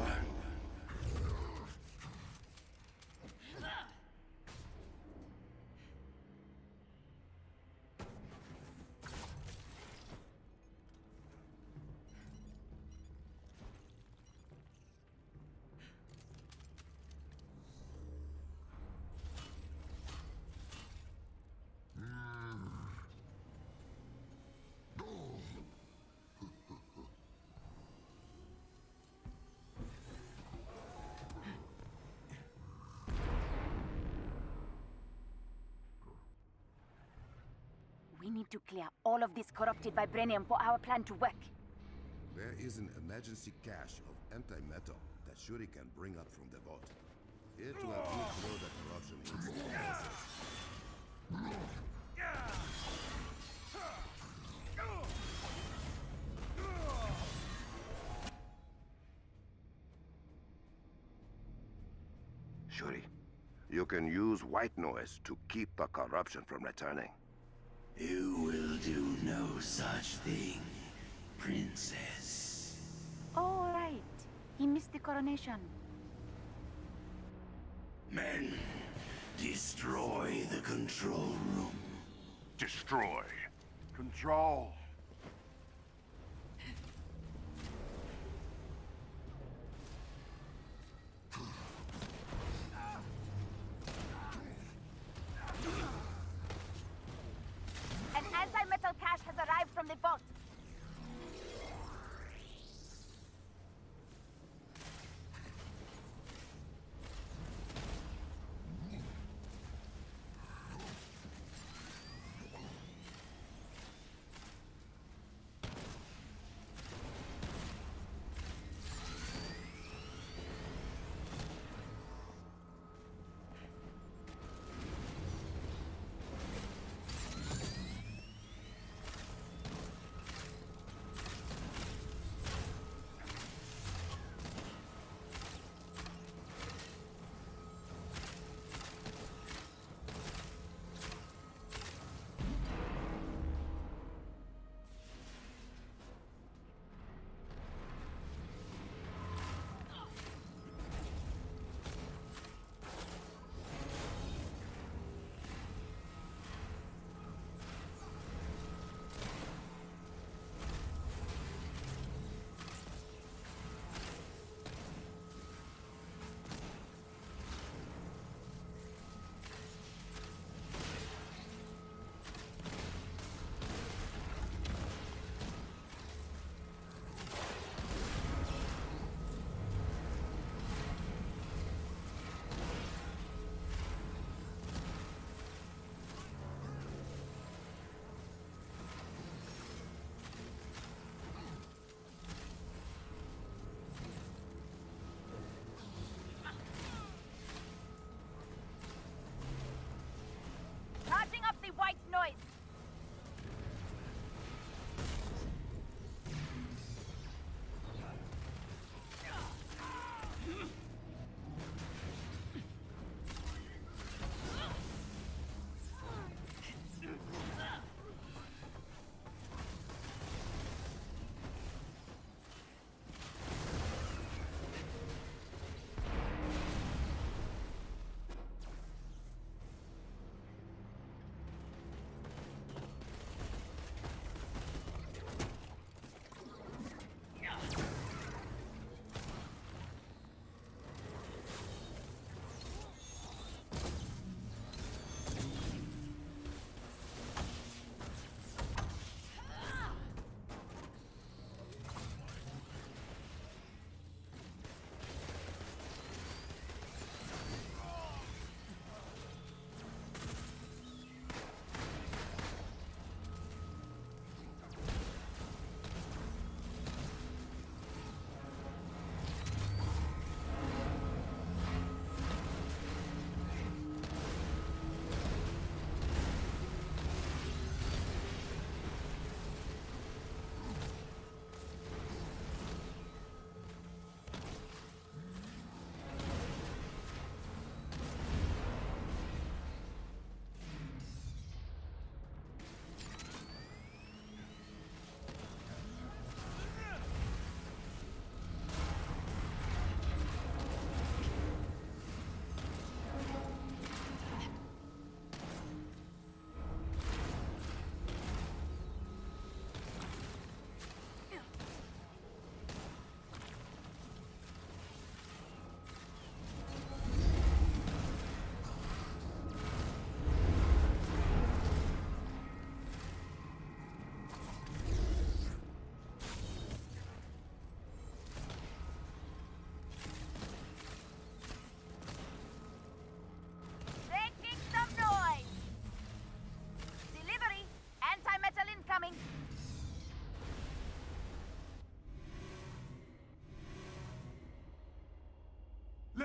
We need to clear all of this corrupted vibranium for our plan to work. There is an emergency cache of anti-metal that Shuri can bring up from the vault. Here to help you throw the corruption into the process. Shuri, you can use white noise to keep the corruption from returning. You will do no such thing, princess. All right. He missed the coronation. Men, destroy the control room. Destroy. Control. An anti-metal cache has arrived from the vault.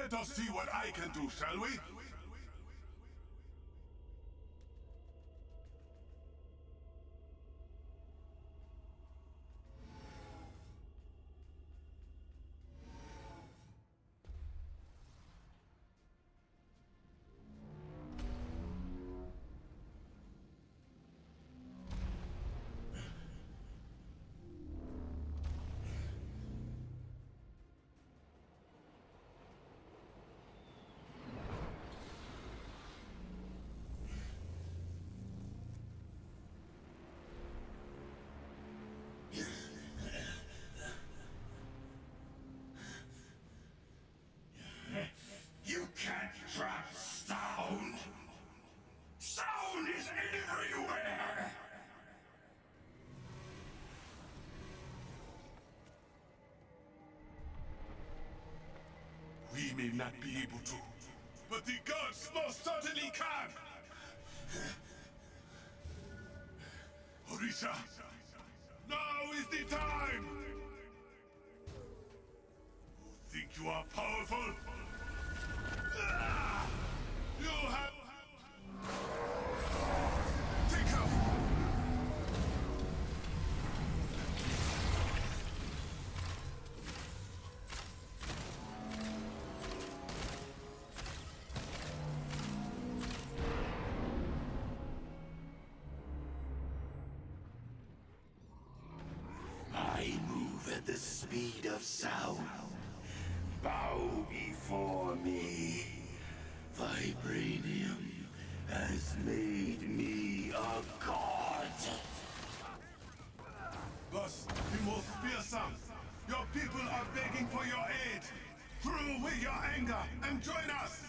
Let us see what I can do, shall we? You can't trap sound! Sound is everywhere! We may not be able to, but the gods most certainly can! Orisha, now is the time! You think you are powerful? You have... Take her! I move at the speed of sound. Bow before me. Vibranium has made me a god. Thus, the most fearsome. Your people are begging for your aid. Through with your anger and join us.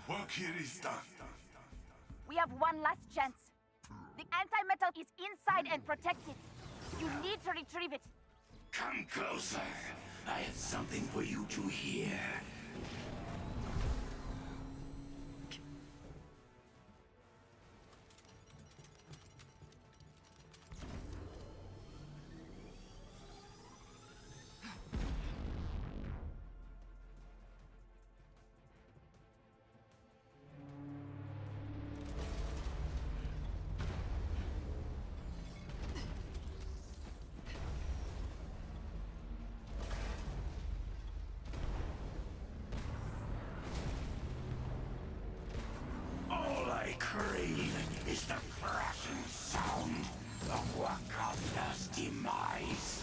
Work here is done. We have one last chance. The anti-metal is inside and protected. You need to retrieve it. Come closer. I have something for you to hear. Is the crashing sound of Wakanda's demise.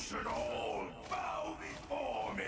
should all bow before me.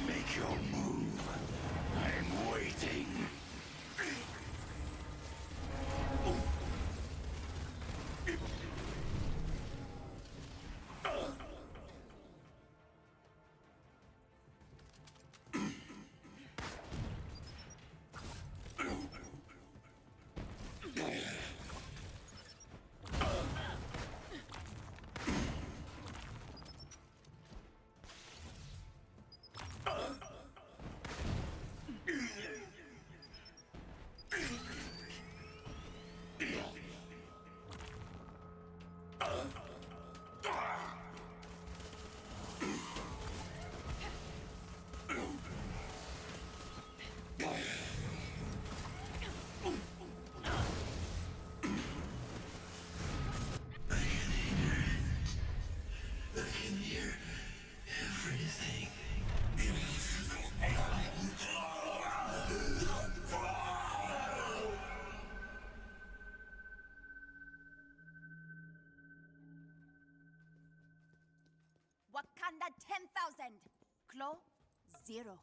Make your move. I'm waiting. Wakanda 10,000. Klo 0.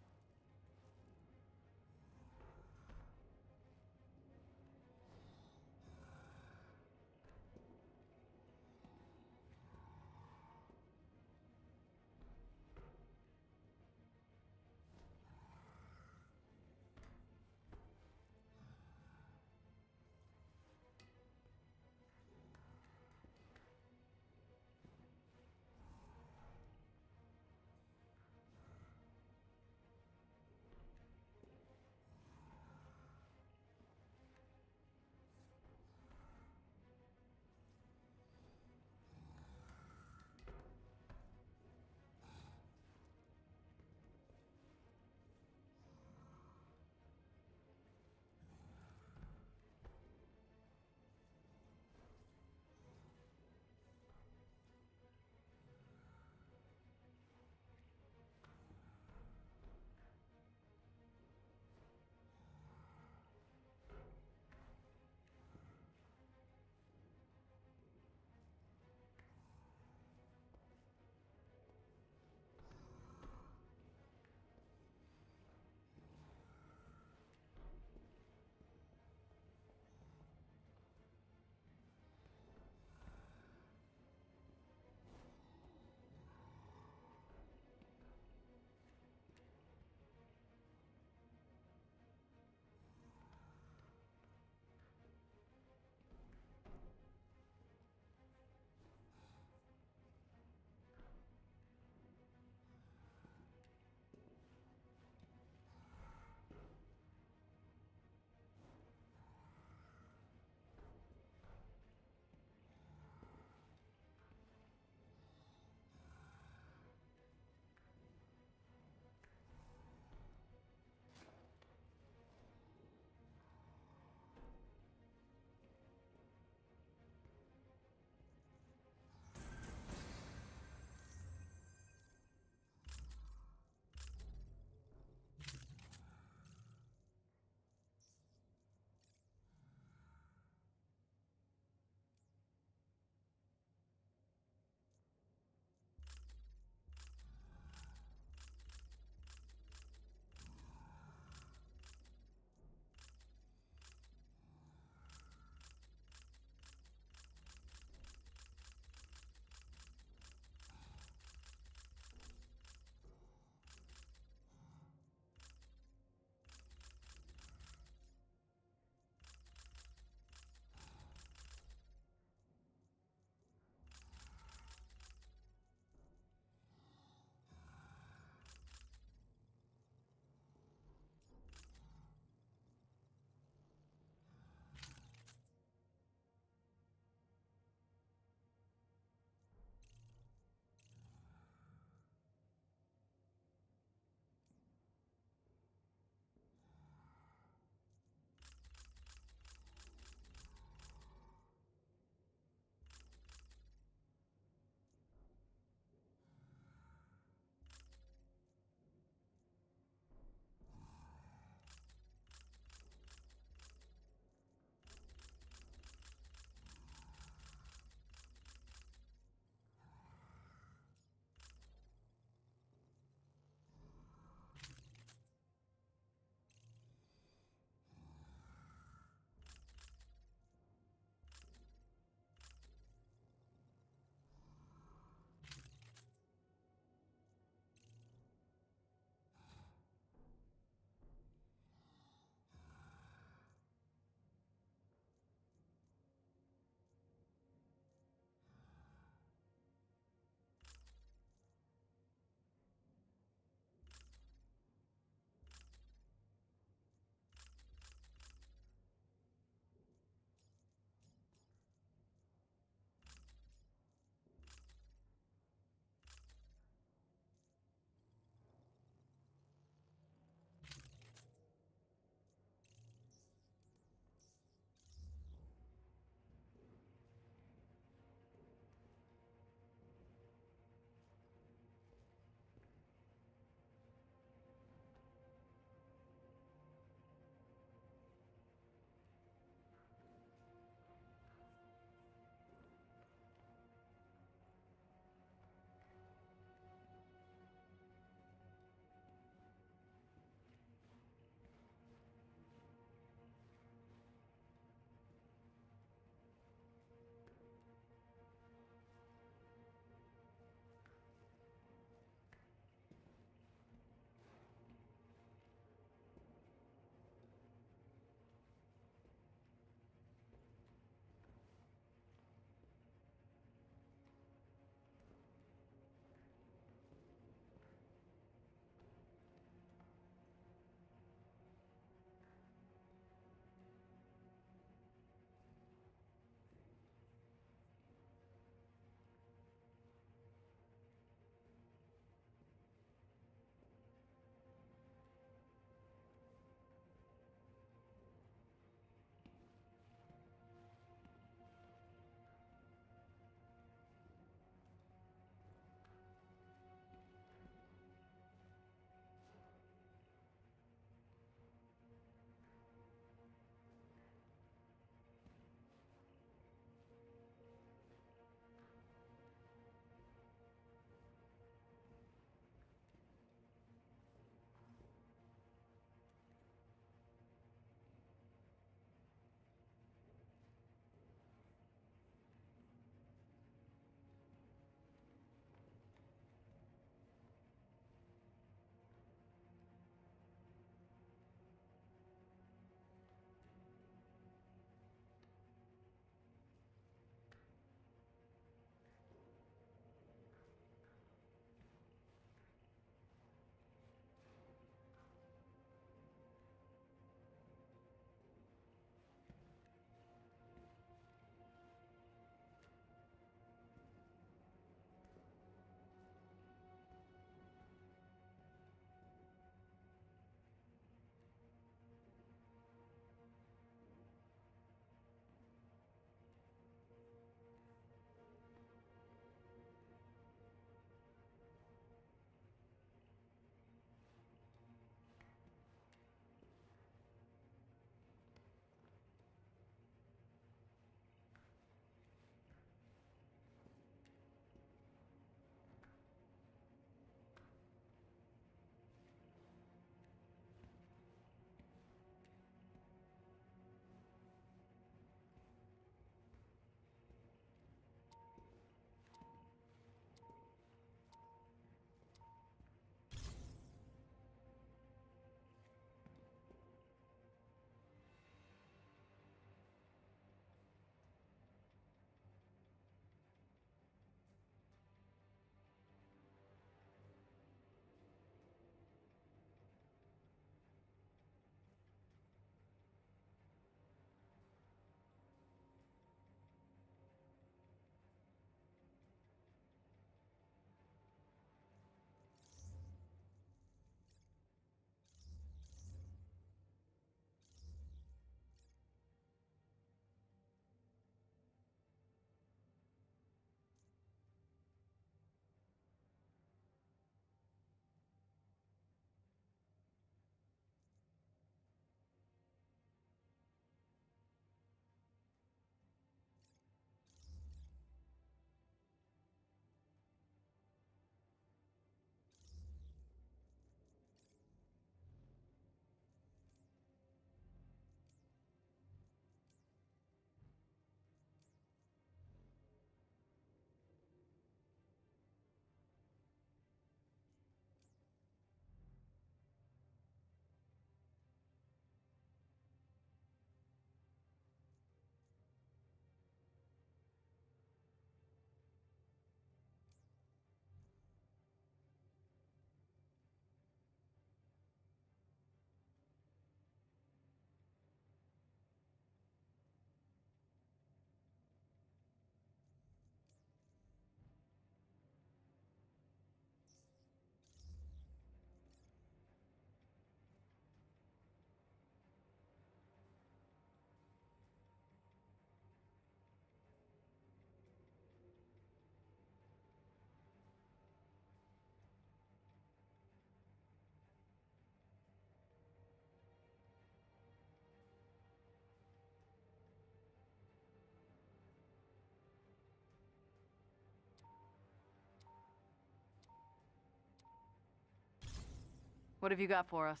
What have you got for us?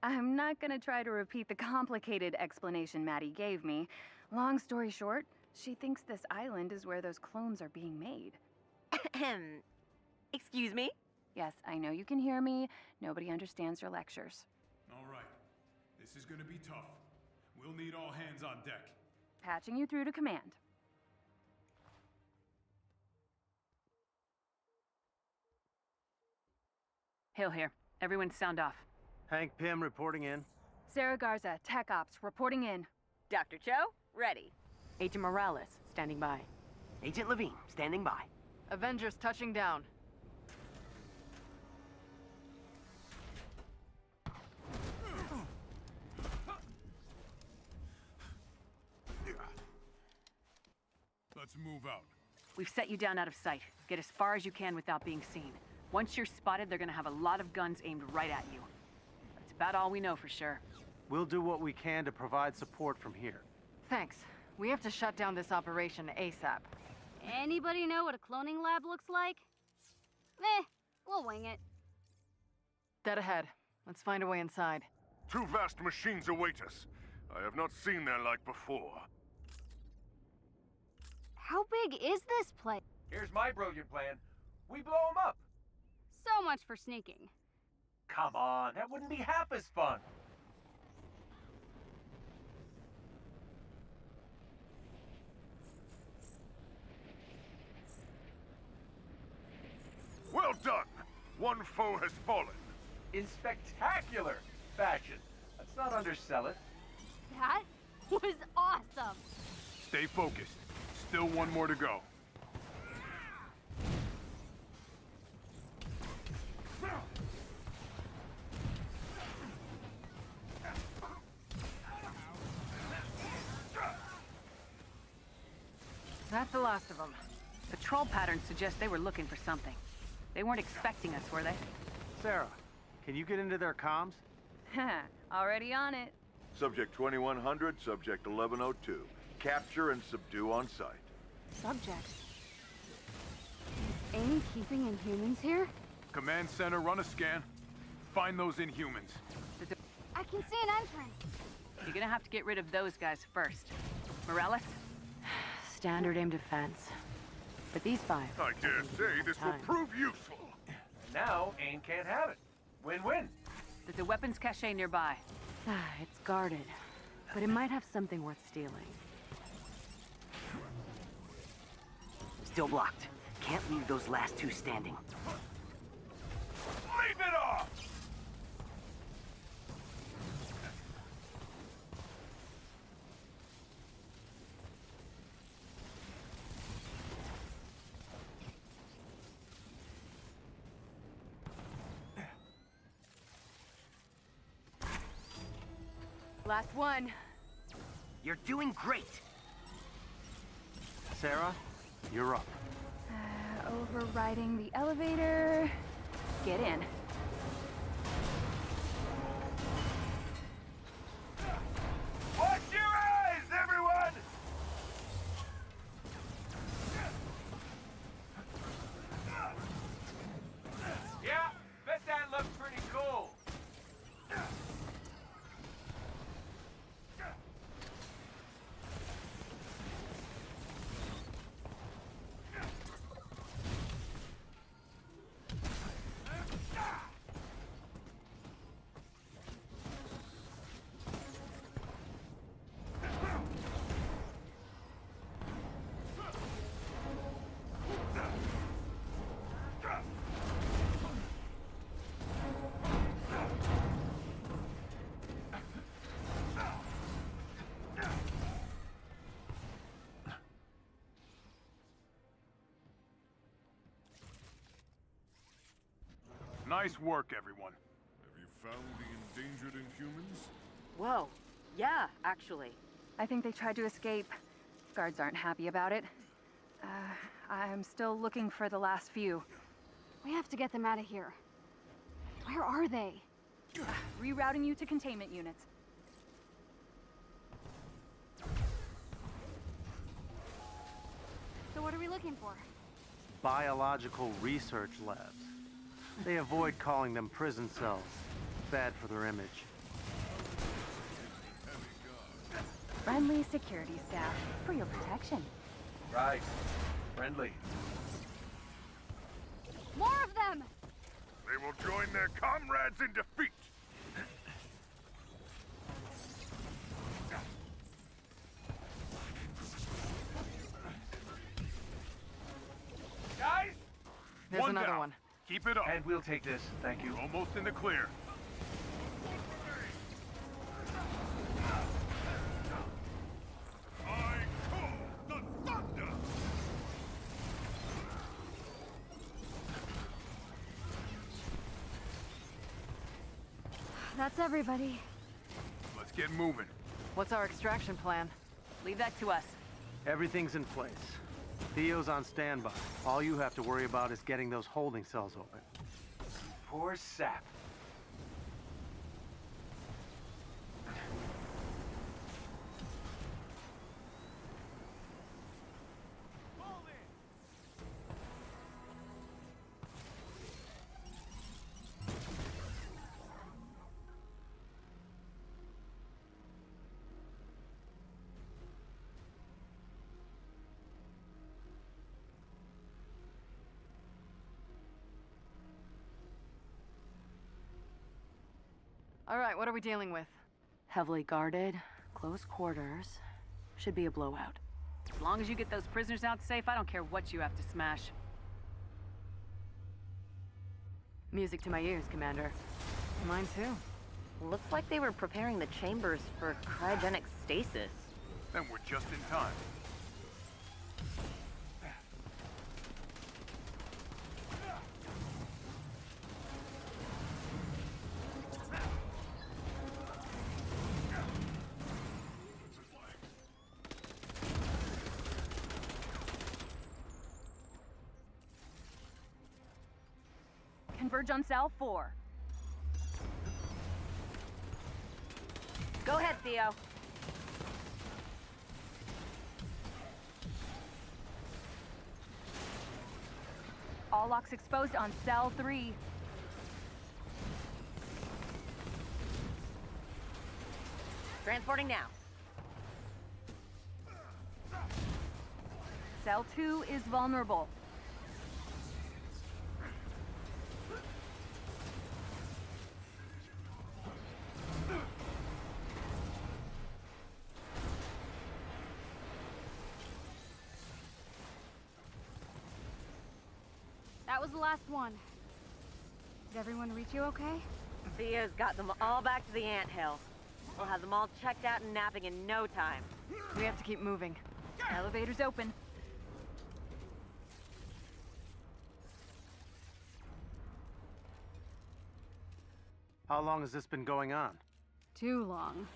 I'm not gonna try to repeat the complicated explanation Maddie gave me. Long story short, she thinks this island is where those clones are being made. Excuse me? Yes, I know you can hear me. Nobody understands your lectures. All right. This is gonna be tough. We'll need all hands on deck. Patching you through to command. Hale here. Everyone sound off. Hank Pym reporting in. Sarah Garza, Tech Ops, reporting in. Dr. Cho, ready. Agent Morales, standing by. Agent Levine, standing by. Avengers touching down. Let's move out. We've set you down out of sight. Get as far as you can without being seen. Once you're spotted, they're gonna have a lot of guns aimed right at you. That's about all we know for sure. We'll do what we can to provide support from here. Thanks. We have to shut down this operation ASAP. Anybody know what a cloning lab looks like? Meh, we'll wing it. Dead ahead. Let's find a way inside. 2 vast machines await us. I have not seen their like before. How big is this place? Here's my brilliant plan. We blow them up. So much for sneaking. Come on, that wouldn't be half as fun. Well done! One foe has fallen. In spectacular fashion. Let's not undersell it. That was awesome. Stay focused. Still one more to go. That's the last of them. The troll patterns suggest they were looking for something. They weren't expecting us, were they? Sarah, can you get into their comms? Already on it. Subject 2100, subject 1102. Capture and subdue on sight. Subjects. Is Amy keeping Inhumans here? Command center, run a scan. Find those Inhumans. I can see an entrance. You're gonna have to get rid of those guys first. Morales? Standard aim defense. But these 5... I dare say this will prove useful. And now, AIM can't have it. Win-win. There's a weapons cache nearby. It's guarded, but it might have something worth stealing. Still blocked. Can't leave those last 2 standing. Leave it off! Last one. You're doing great. Sarah, you're up. Overriding the elevator. Get in. Watch your eyes, everyone! Yeah, bet that looked pretty cool. Nice work, everyone. Have you found the endangered Inhumans? Whoa. Yeah, actually. I think they tried to escape. Guards aren't happy about it. I'm still looking for the last few. We have to get them out of here. Where are they? Rerouting you to containment units. So what are we looking for? Biological research labs. They avoid calling them prison cells. bad for their image. Friendly security staff for your protection. Right. Friendly. More of them! They will join their comrades in defeat. Guys! There's another down. one. Keep it up. And we'll take this, thank you. Almost in the clear. I call the thunder! That's everybody. Let's get moving. What's our extraction plan? Leave that to us. Everything's in place. Theo's on standby. All you have to worry about is getting those holding cells open. Poor sap. All right, what are we dealing with? Heavily guarded, close quarters. Should be a blowout. As long as you get those prisoners out safe, I don't care what you have to smash. Music to my ears, Commander. Mine too. Looks like they were preparing the chambers for cryogenic stasis. Then we're just in time. Converge on cell 4. Go ahead, Theo. All locks exposed on cell 3. Transporting now. Cell 2 is vulnerable. That was the last one. Did everyone reach you okay? Theo's got them all back to the anthill. We'll have them all checked out and napping in no time. We have to keep moving. Elevator's open. How long has this been going on? Too long.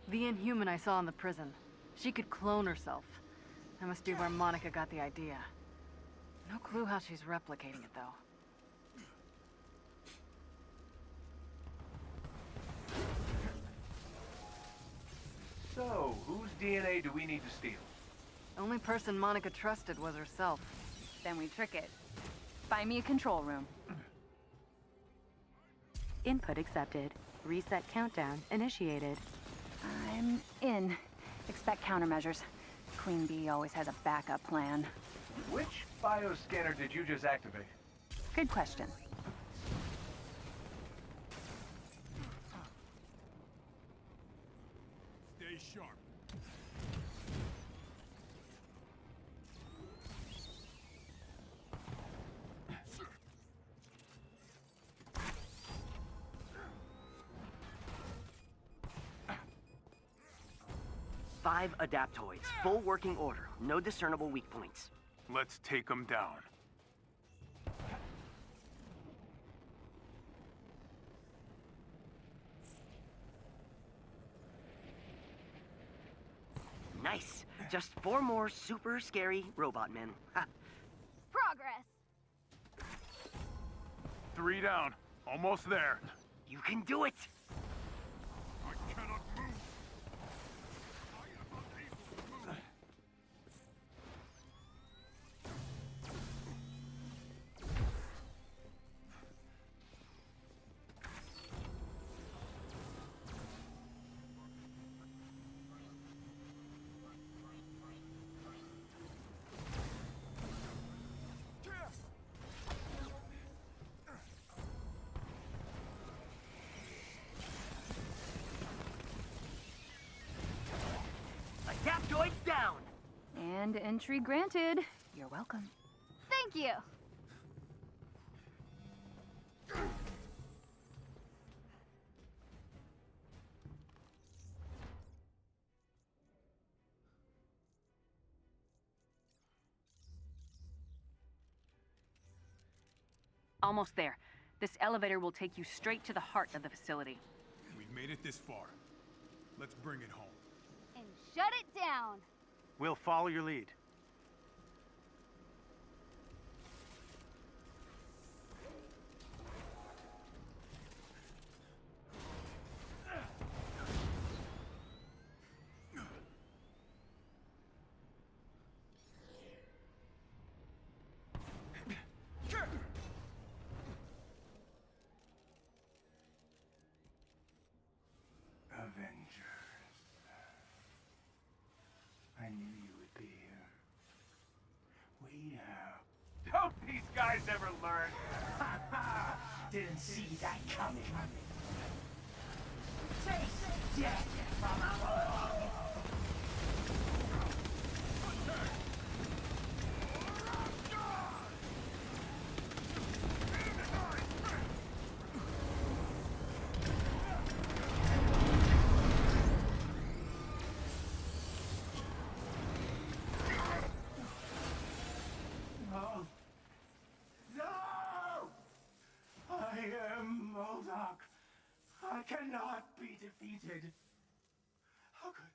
The Inhuman I saw in the prison. She could clone herself. That must be where Monica got the idea. No clue how she's replicating it, though. So, whose DNA do we need to steal? The only person Monica trusted was herself. Then we trick it. Find me a control room. Input accepted. Reset countdown initiated. I'm in. Expect countermeasures. Queen Bee always has a backup plan. Which bioscanner did you just activate? Good question. Stay sharp. Five adaptoids, full working order, no discernible weak points. Let's take them down. Nice. Just 4 more super scary robot men. Ha. Progress! 3 down. Almost there. You can do it! I cannot move. Entry granted. You're welcome. Thank you. Almost there. This elevator will take you straight to the heart of the facility. We've made it this far. Let's bring it home. And shut it down. We'll follow your lead. Avengers. I knew you would be here. We have. Don't these guys ever learn? Didn't see that coming. Taste death from above. No! No! I am Modoc. I cannot be defeated. How could...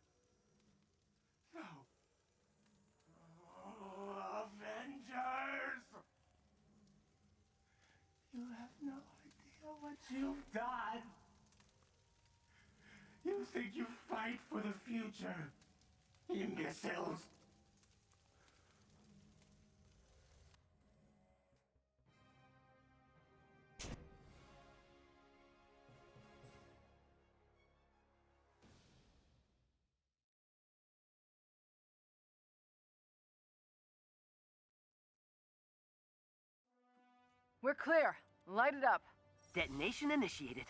No. Oh, Avengers! You have no idea what you've done. You think you fight for the future, imbeciles. We're clear. Light it up. Detonation initiated.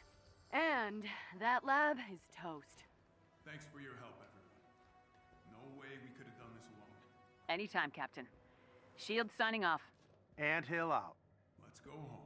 And that lab is toast. Thanks for your help, everyone. No way we could have done this alone. Anytime, Captain. Shield signing off. And Hill out. Let's go home.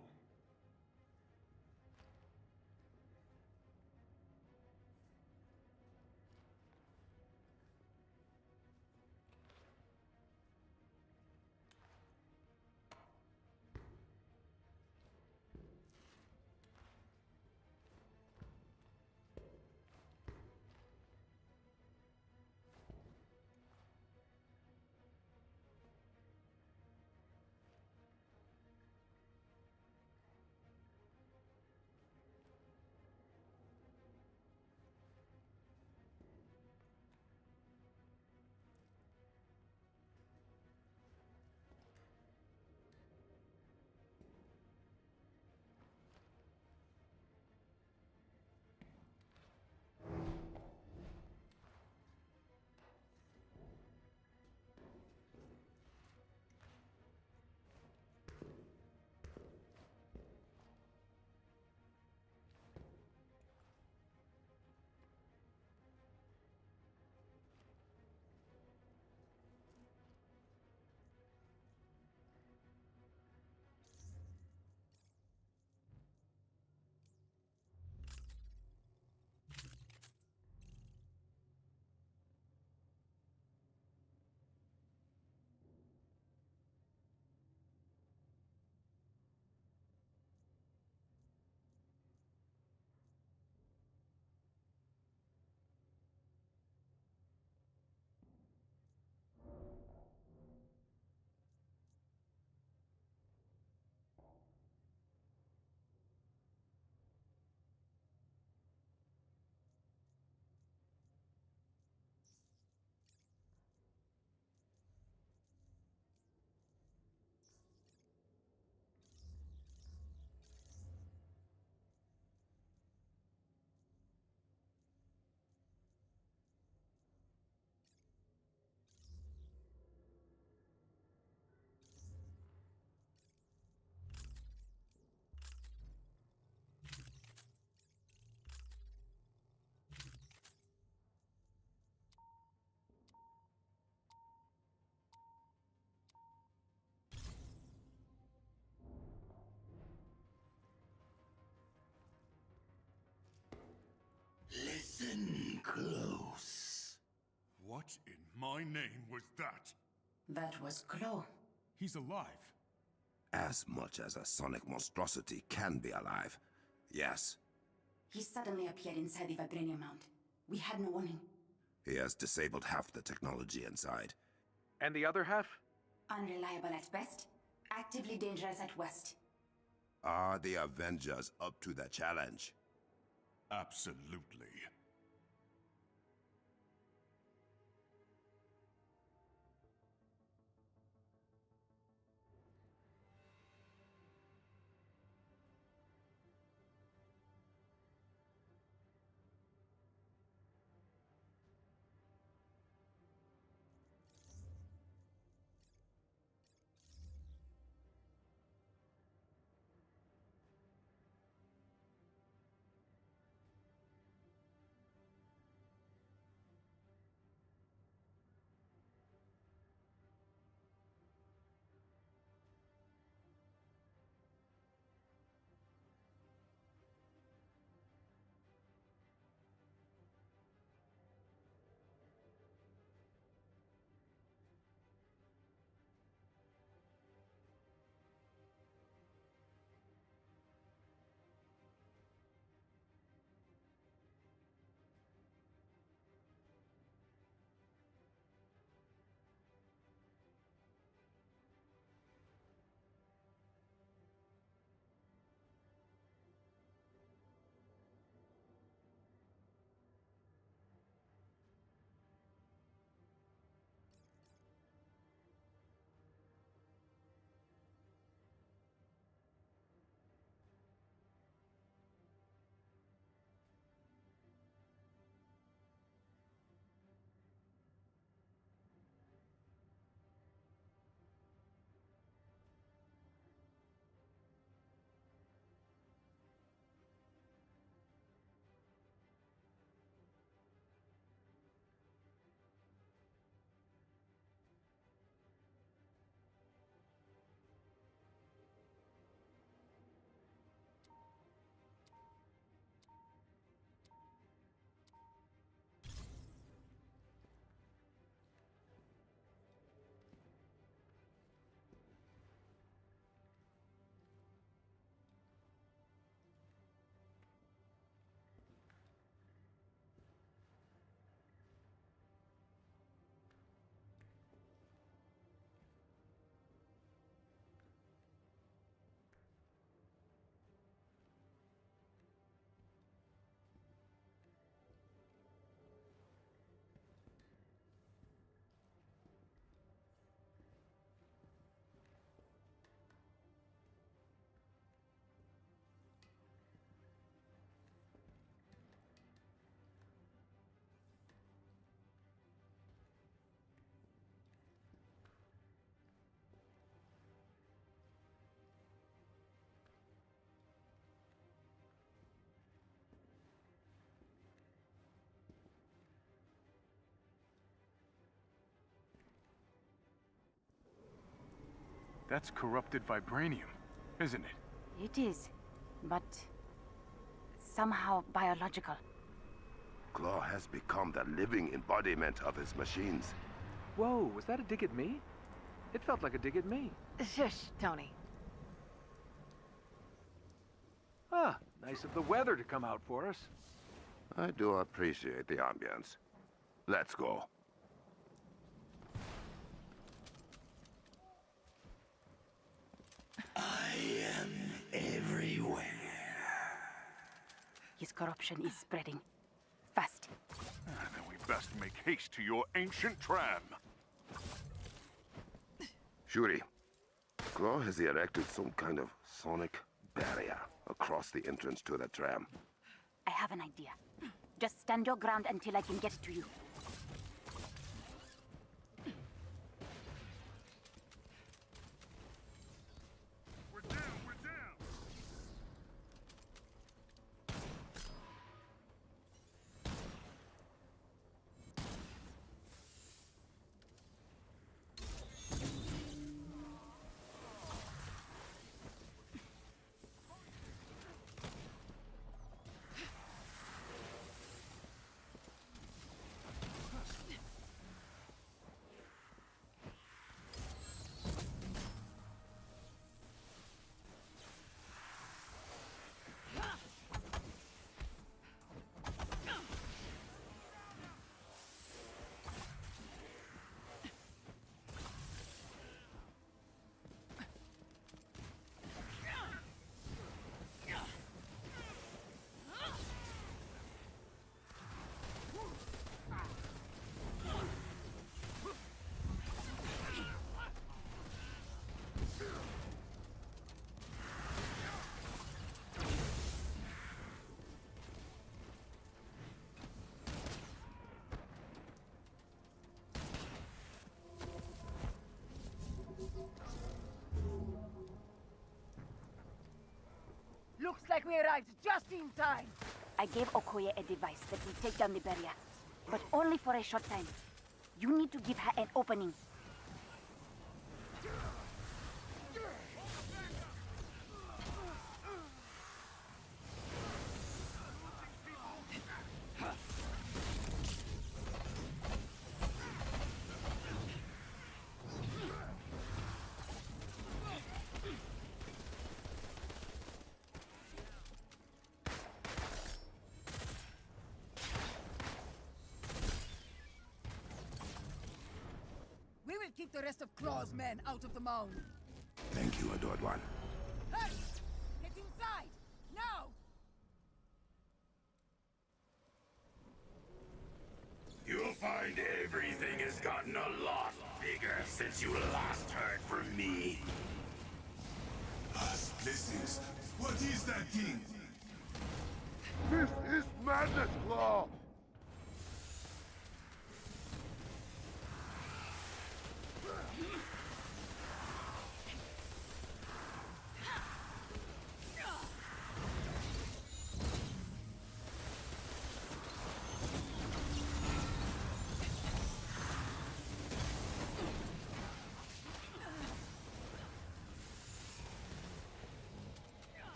Listen close. What in my name was that? That was Claw. He's alive. As much as a sonic monstrosity can be alive. Yes. He suddenly appeared inside the vibranium mount. We had no warning. He has disabled half the technology inside. And the other half? Unreliable at best, actively dangerous at worst. Are the Avengers up to the challenge? Absolutely. That's corrupted vibranium, isn't it? It is, but somehow biological. Claw has become the living embodiment of his machines. Whoa, was that a dig at me? It felt like a dig at me. Shush, Tony. Ah, nice of the weather to come out for us. I do appreciate the ambience. Let's go. I am everywhere. His corruption is spreading. Fast. Then we best make haste to your ancient tram. Shuri, Claw has erected some kind of sonic barrier across the entrance to the tram. I have an idea. Just stand your ground until I can get it to you. We're down, we're down! Looks like we arrived just in time. I gave Okoye a device that will take down the barrier, but only for a short time. You need to give her an opening. We will keep the rest of Claw's men out of the mound. Thank you, Adored One. Hey! Get inside! Now! You'll find everything has gotten a lot bigger since you last heard from me. What is that thing? This is madness, Claw!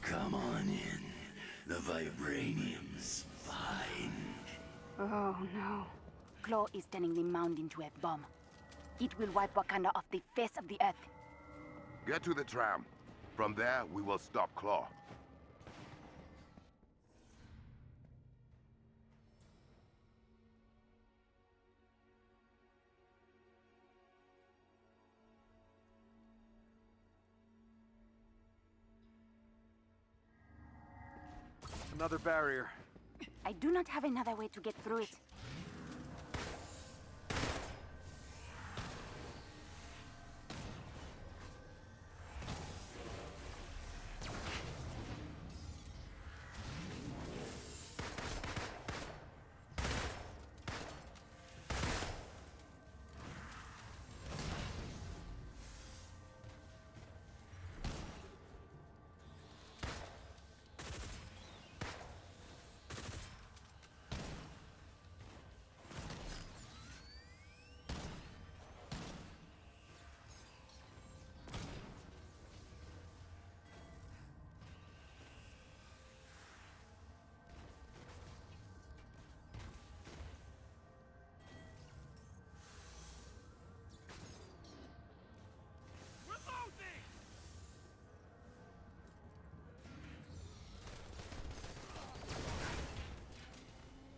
Come on in. The vibranium's fine. Oh no. Claw is turning the mound into a bomb. It will wipe Wakanda off the face of the earth. Get to the tram. From there, we will stop Claw. Another barrier. I do not have another way to get through it.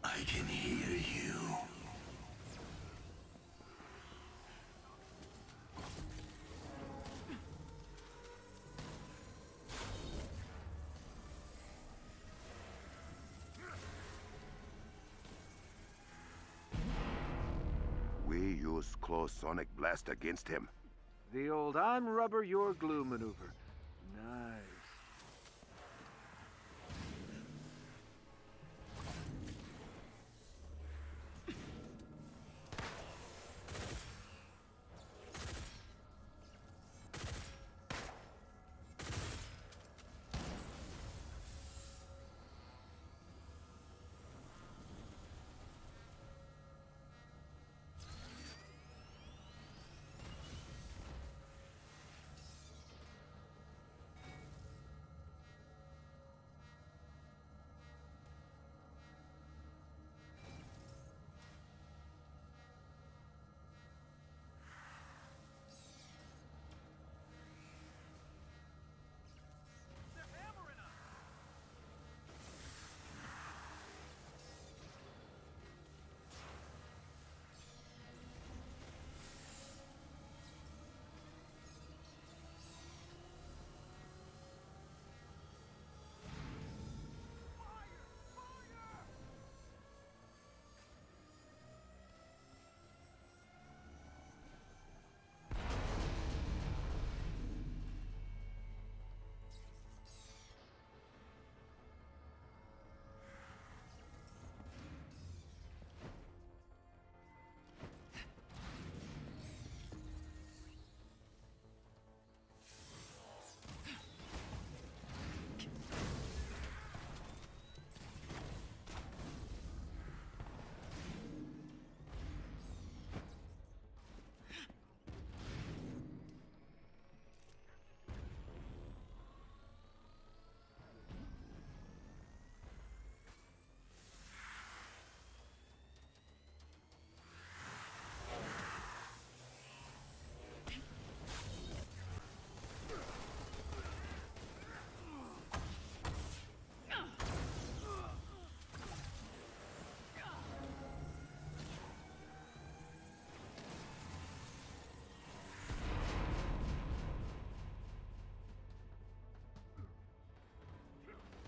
I can hear you. We use Claw's sonic blast against him. The old I'm rubber, you're glue maneuver. Nice.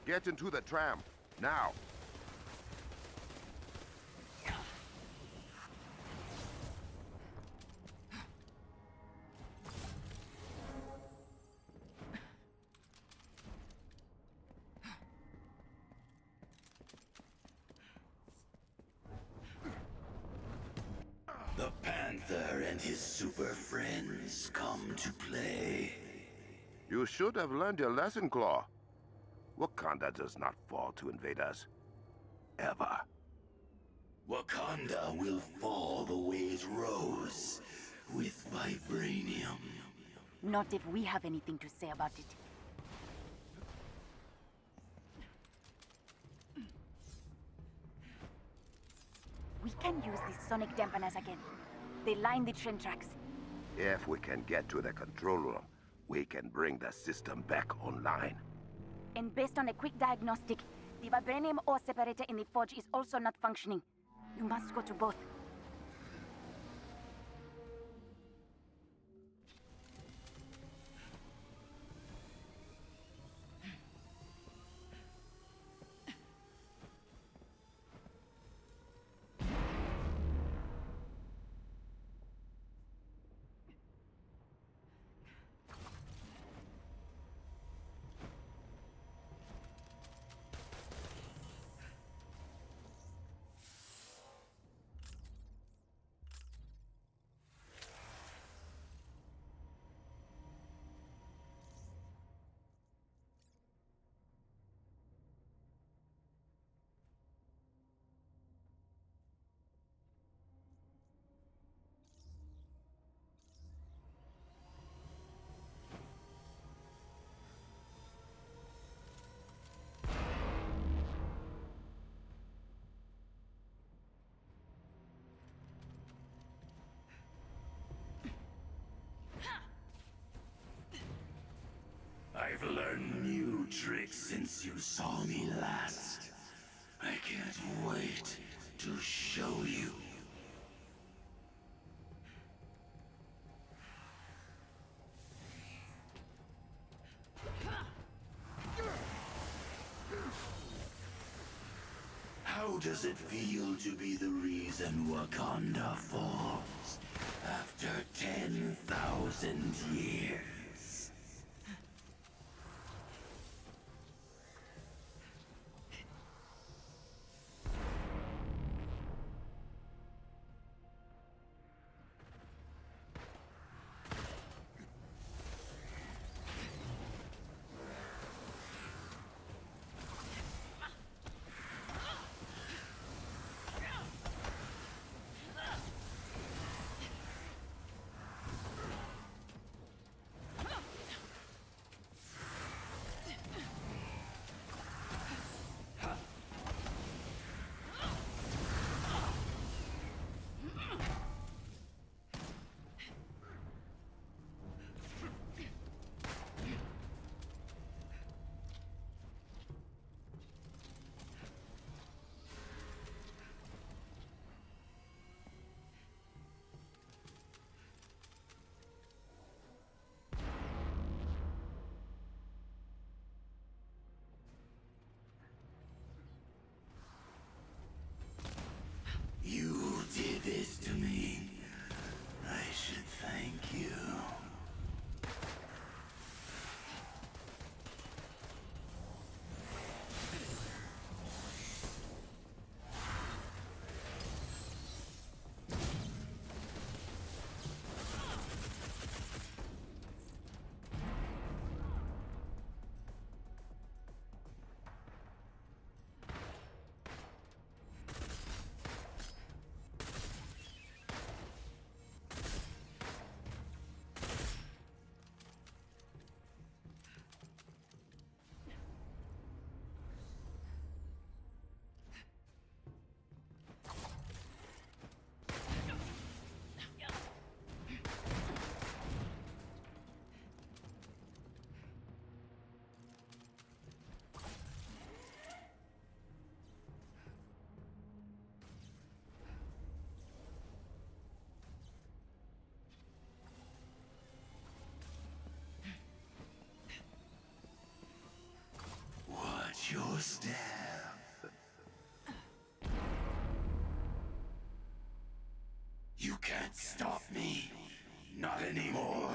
Get into the tram, now. The Panther and his super friends come to play. You should have learned your lesson, Claw. Wakanda does not fall to invaders. Ever. Wakanda will fall the way it rose, with vibranium. Not if we have anything to say about it. We can use these sonic dampeners again. They line the train tracks. If we can get to the control room, we can bring the system back online. And based on a quick diagnostic, the vibranium ore separator in the forge is also not functioning. You must go to both. I've learned new tricks since you saw me last. I can't wait to show you. How does it feel to be the reason Wakanda falls after 10,000 years? stare. You can't stop me. Not anymore.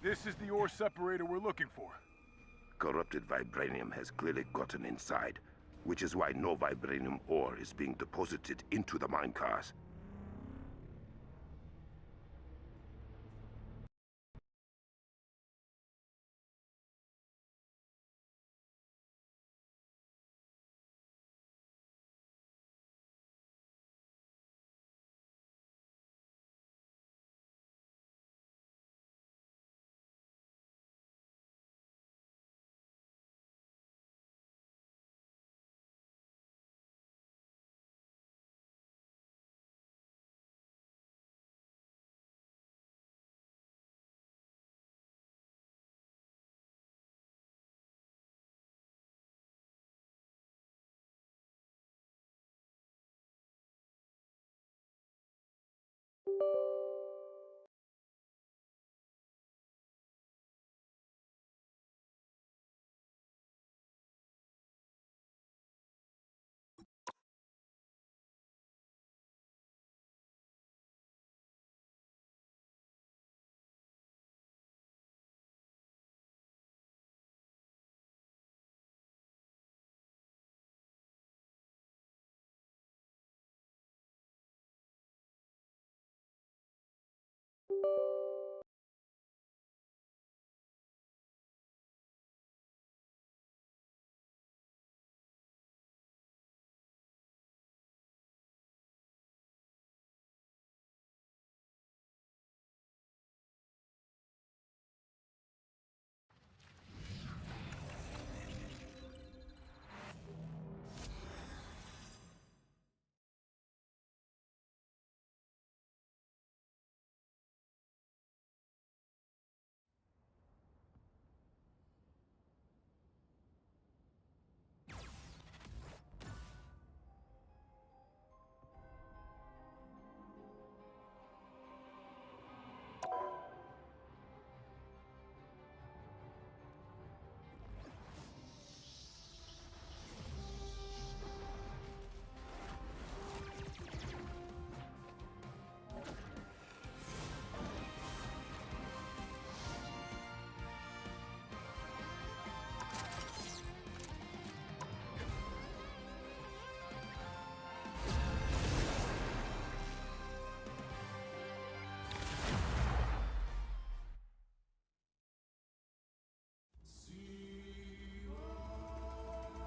This is the ore separator we're looking for. Corrupted vibranium has clearly gotten inside, which is why no vibranium ore is being deposited into the minecars.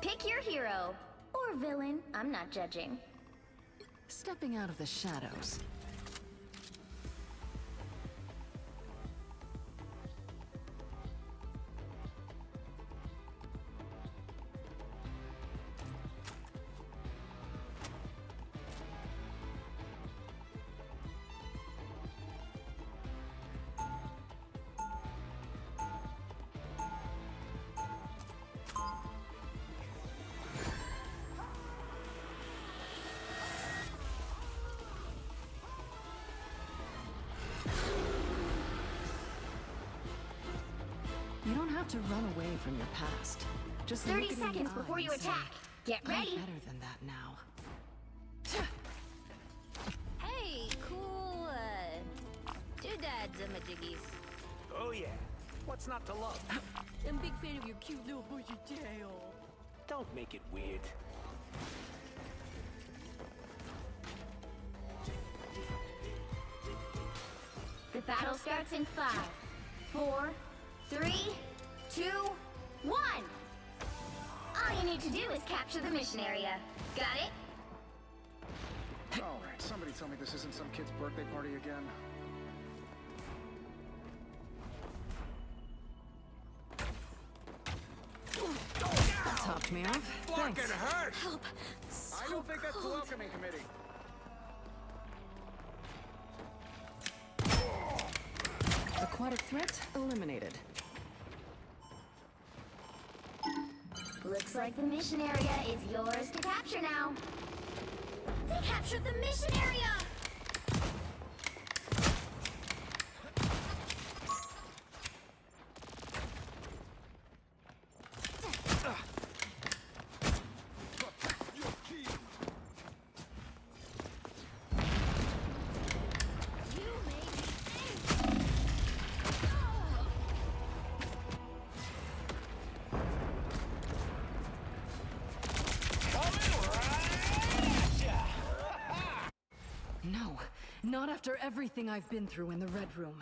Pick your hero. Or villain. I'm not judging. Stepping out of the shadows. You don't have to run away from your past. Just 30 seconds before you attack. Get ready. I'm better than that now. Hey, cool, doodads, majiggies. Oh yeah. What's not to love? I'm a big fan of your cute little bushy tail. Don't make it weird. The battle starts in 5, 4, 3, 2, 1. All you need to do is capture the mission area. Got it? All right, somebody tell me this isn't some kid's birthday party again. That topped me off. Thanks. Fucking hurt! Help. So I don't think that's the cold. welcoming committee. Aquatic threat eliminated. Looks like the mission area is yours to capture now. They captured the mission area! No, not after everything I've been through in the Red Room.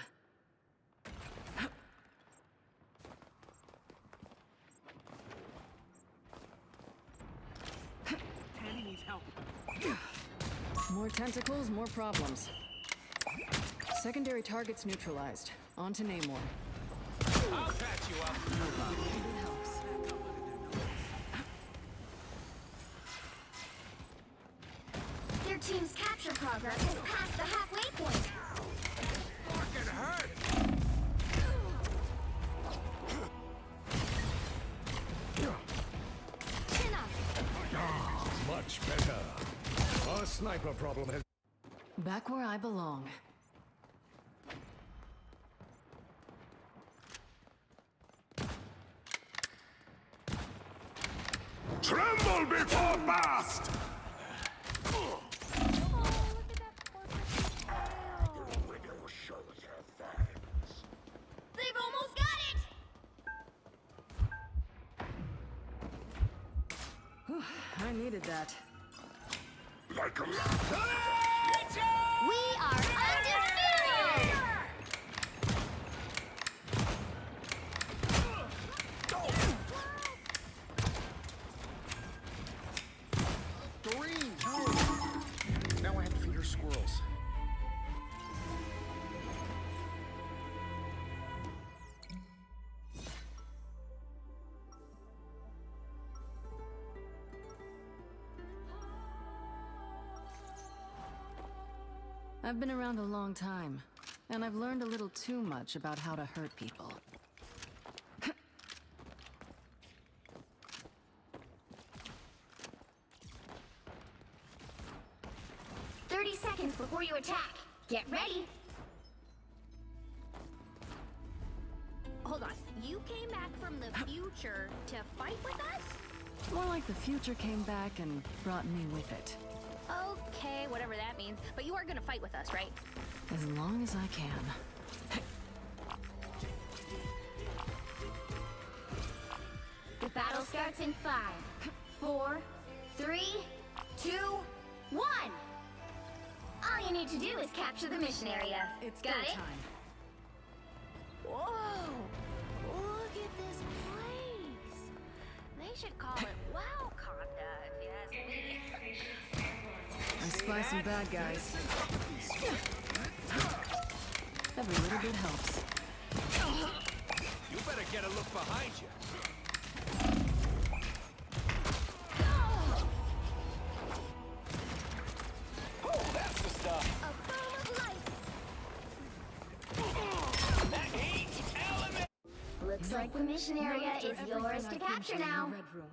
Tanny needs help. More tentacles, more problems. Secondary targets neutralized. On to Namor. I'll patch you up. It helps. Their team's capture progress has passed the halfway point. Fucking hurt! Chin up. Much better. Our sniper problem has... Back where I belong. Tremble before blast! They've almost got it! I needed that. Like a We are undefeated! Doreen, no! Now I have to feed her squirrels. I've been around a long time, and I've learned a little too much about how to hurt people. 30 seconds before you attack. Get ready. Hold on. You came back from the future to fight with us? More like the future came back and brought me with it. Okay, whatever that means. But you are gonna fight with us, right? As long as I can. The battle starts in 5, 4, 3, 2, 1. All you need to do is capture the mission area. It's got it? time. Whoa! Look at this place. They should call it Wow Conda, if you ask me. I spy some bad guys. Every little bit helps. You better get a look behind you. Oh, that's the stuff. A foam of light. That heat element. Looks like the mission area is yours to capture now. Red room.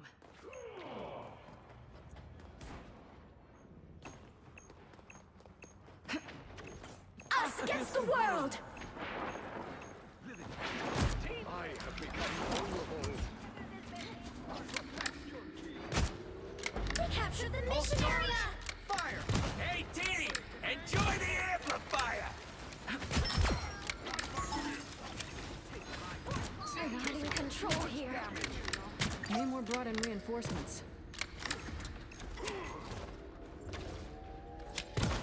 Us against the world! I have become vulnerable. We captured the mission area! Fire! Hey, Teeny! Enjoy the amplifier! We're not in control here. Namor brought in reinforcements.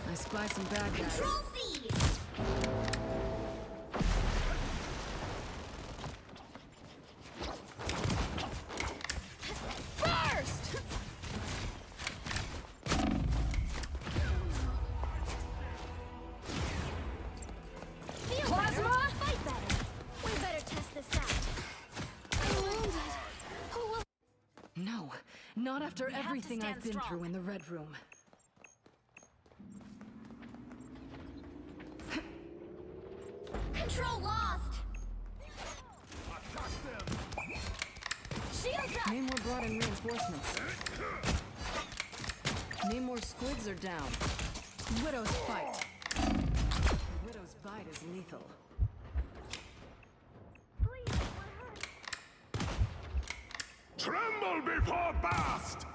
I spy some bad guys. Control C! First! Plasma! Fight better. We better test this out. I landed. Who will... No, not after everything I've been through in the Red Room. Control lost! Shields up! Namor brought in reinforcements. Namor's squids are down. Widow's fight. Widow's bite is lethal. Tremble before blast!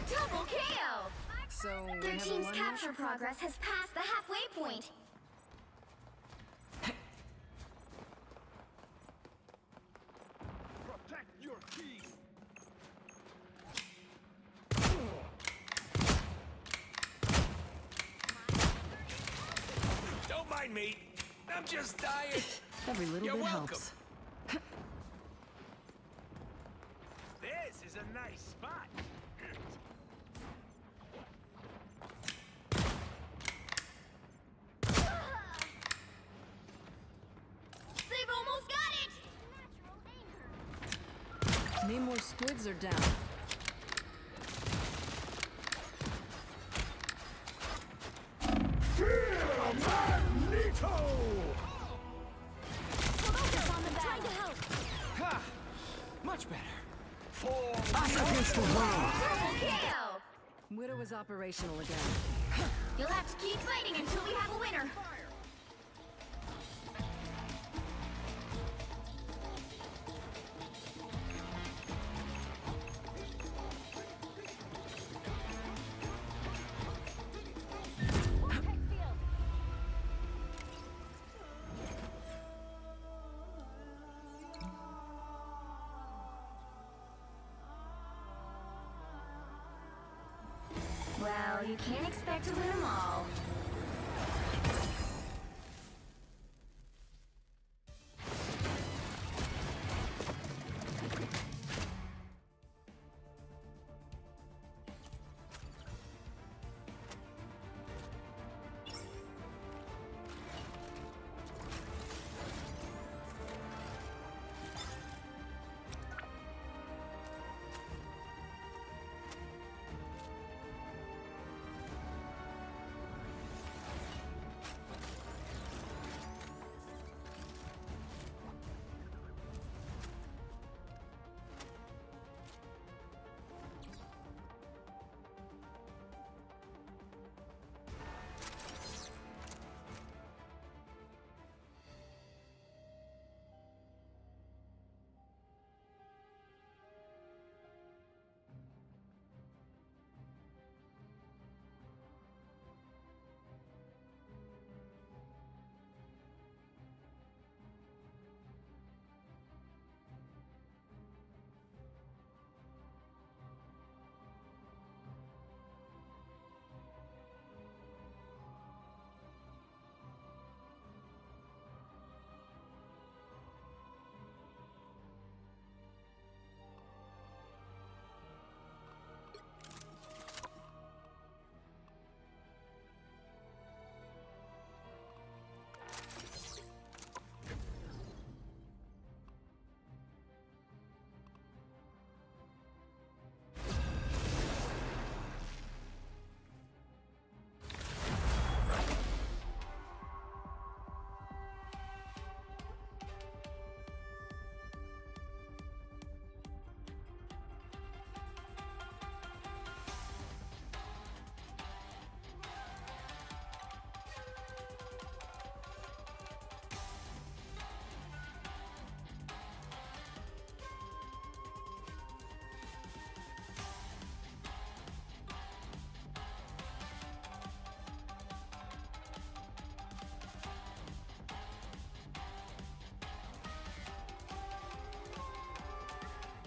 Double KO! So Their team's capture progress has passed the halfway point. Protect your key! Don't mind me. I'm just tired. Every little You're bit welcome. helps. This is a nice spot. They've almost got it! Namor's squids are down. Magneto! Focus on the trying to help. Ha! Much better. Us against the world. Double KO! Widow is operational again. You'll have to keep fighting until we have a winner. Well, you can't expect to win them all.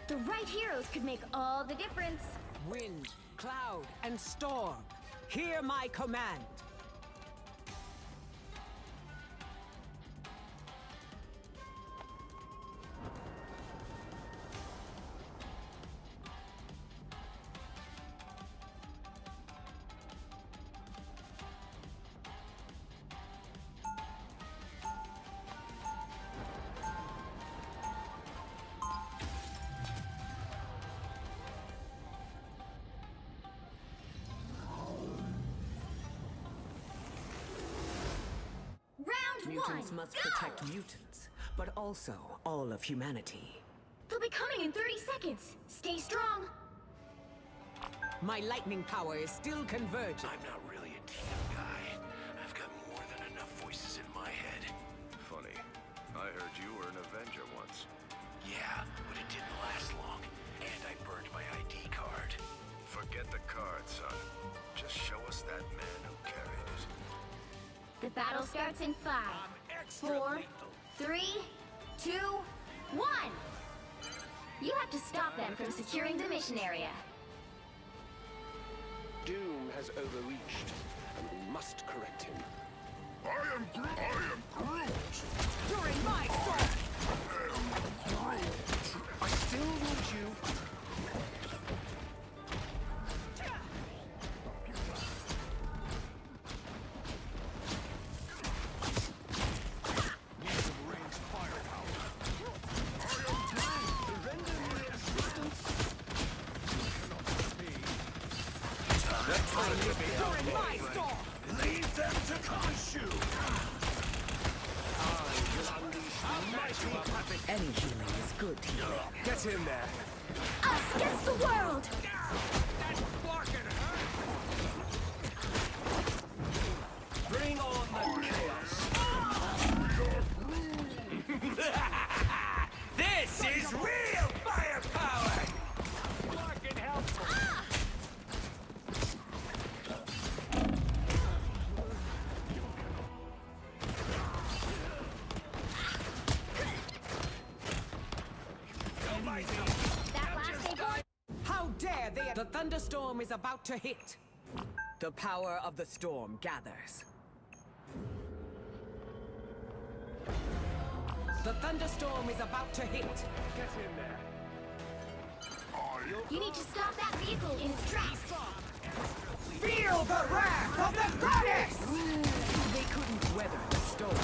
The right heroes could make all the difference. Wind, cloud, and storm. Hear my command. Mutants must protect mutants, but also all of humanity. They'll be coming in 30 seconds. Stay strong. My lightning power is still converging. I'm not really a team guy. I've got more than enough voices in my head. Funny. I heard you were an Avenger once. Yeah, but it didn't last long. And I burned my ID card. Forget the card, son. Just show us that man who carried it. The battle starts in 5, 4, 3, 2, 1. You have to stop them from securing the mission area. Doom has overreached, and we must correct him. I am Groot! During my strike! I still need you. Leave them to Khonshu! Any healing is good healing. Get in there. Us against the world! Bring on the chaos. This is real firepower! Fucking helpful! How dare they? The thunderstorm is about to hit. The power of the storm gathers. The thunderstorm is about to hit. Get in there. You need to stop that vehicle in its tracks. Feel the wrath of the goddess! They couldn't weather the storm.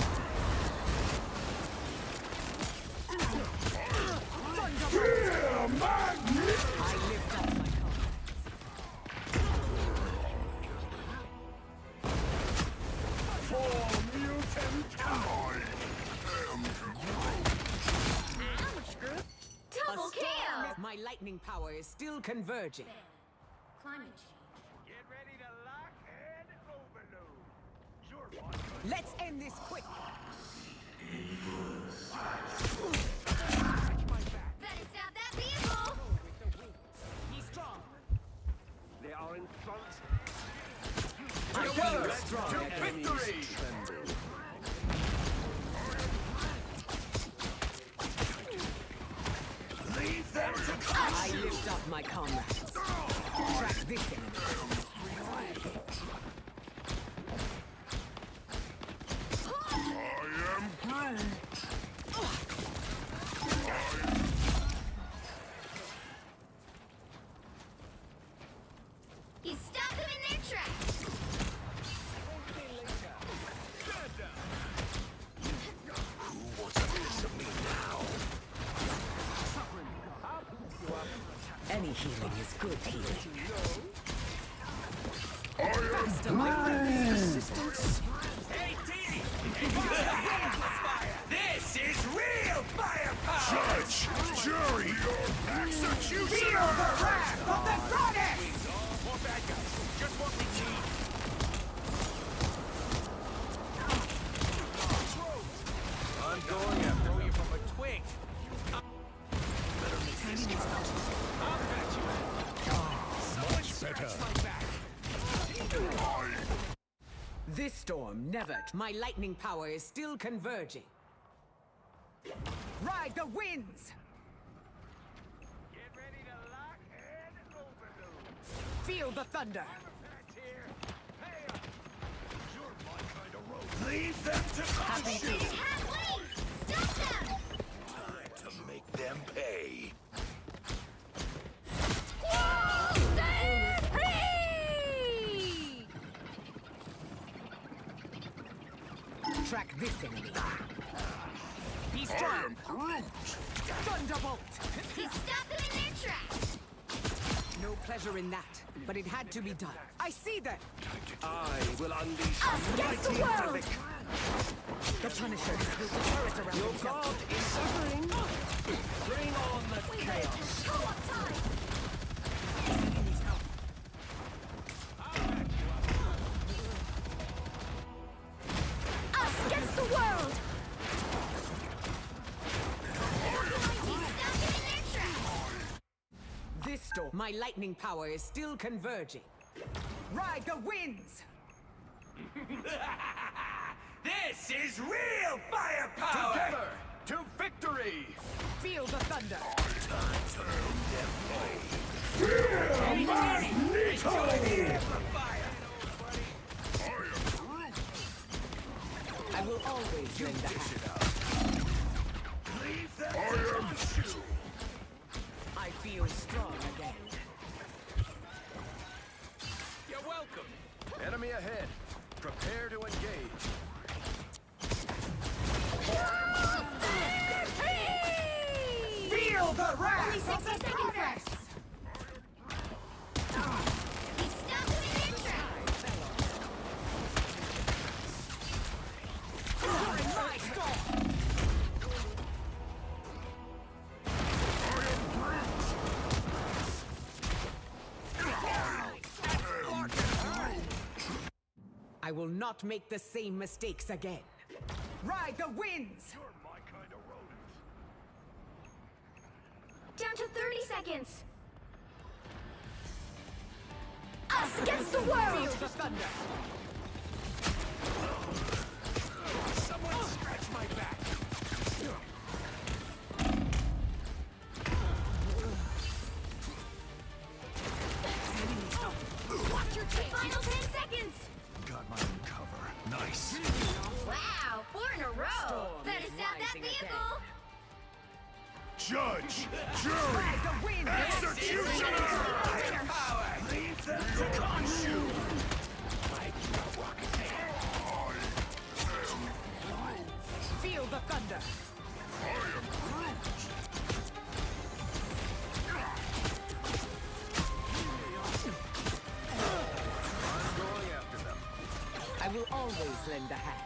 Feel magnet! I lift up my For mutant power! Double kill! My lightning power is still converging. Climate change. Get ready to lock and overload. You're one. Let's end this quick. Better stop that vehicle! He's strong. They are in front. Together to victory! Leave them to I lift up my comrades. Track this enemy. I am Groot! You stop them in their tracks! Who wants a piece of me now? Any healing is good healing. Faster, my friends! Hey, Dee! This is real firepower! Judge! Jury! Executioner! Feel the wrath of the goddess! More bad guys. Just what we need. I'm going to throw you from a twig. Better make this count. I'll patch you out. Much better. My back. This storm never. My lightning power is still converging. Ride the winds! Get Feel the thunder. Leave them to consume. Stop them! Time to make them pay. Track this enemy. Be strong. Thunderbolt. He stopped them in their tracks. No pleasure in that, but it had to be done. I see them. I will unleash Against the mighty world. havoc. The Punisher has built a turret around Your himself. god is suffering. Bring on the chaos. Co-op time! Us against the world! This storm, my lightning power is still converging. Ride the winds! This is real firepower! Together to victory! Feel the thunder! Time to make them pay. I will always lend a hand. Leave them to consume. I feel strong again. You're welcome. Enemy ahead. Prepare to engage. Feel the wrath! Only 60 seconds left. He stopped them in their tracks. My storm! I will not make the same mistakes again. Ride the winds! You're my kind of rodent. Down to 30 seconds. Us against the world! Feel the thunder! Someone scratch my back. Watch your tail. Final 10 seconds. Got my own cover. Nice. Wow, 4 in a row. Better stop that vehicle. Judge, jury, Ride the wind! executioner! Power. Leave them to consume. Feel the thunder! Going after them. I will always lend a hand.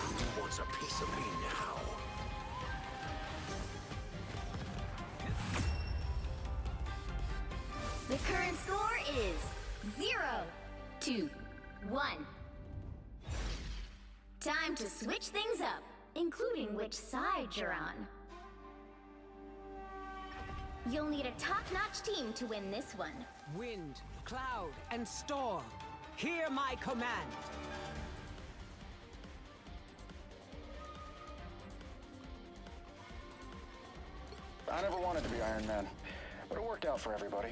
Who wants a piece of me now? The current score is 0-1. Time to switch things up, including which side you're on. You'll need a top-notch team to win this one. Wind, cloud, and storm. Hear my command. I never wanted to be Iron Man, but it worked out for everybody.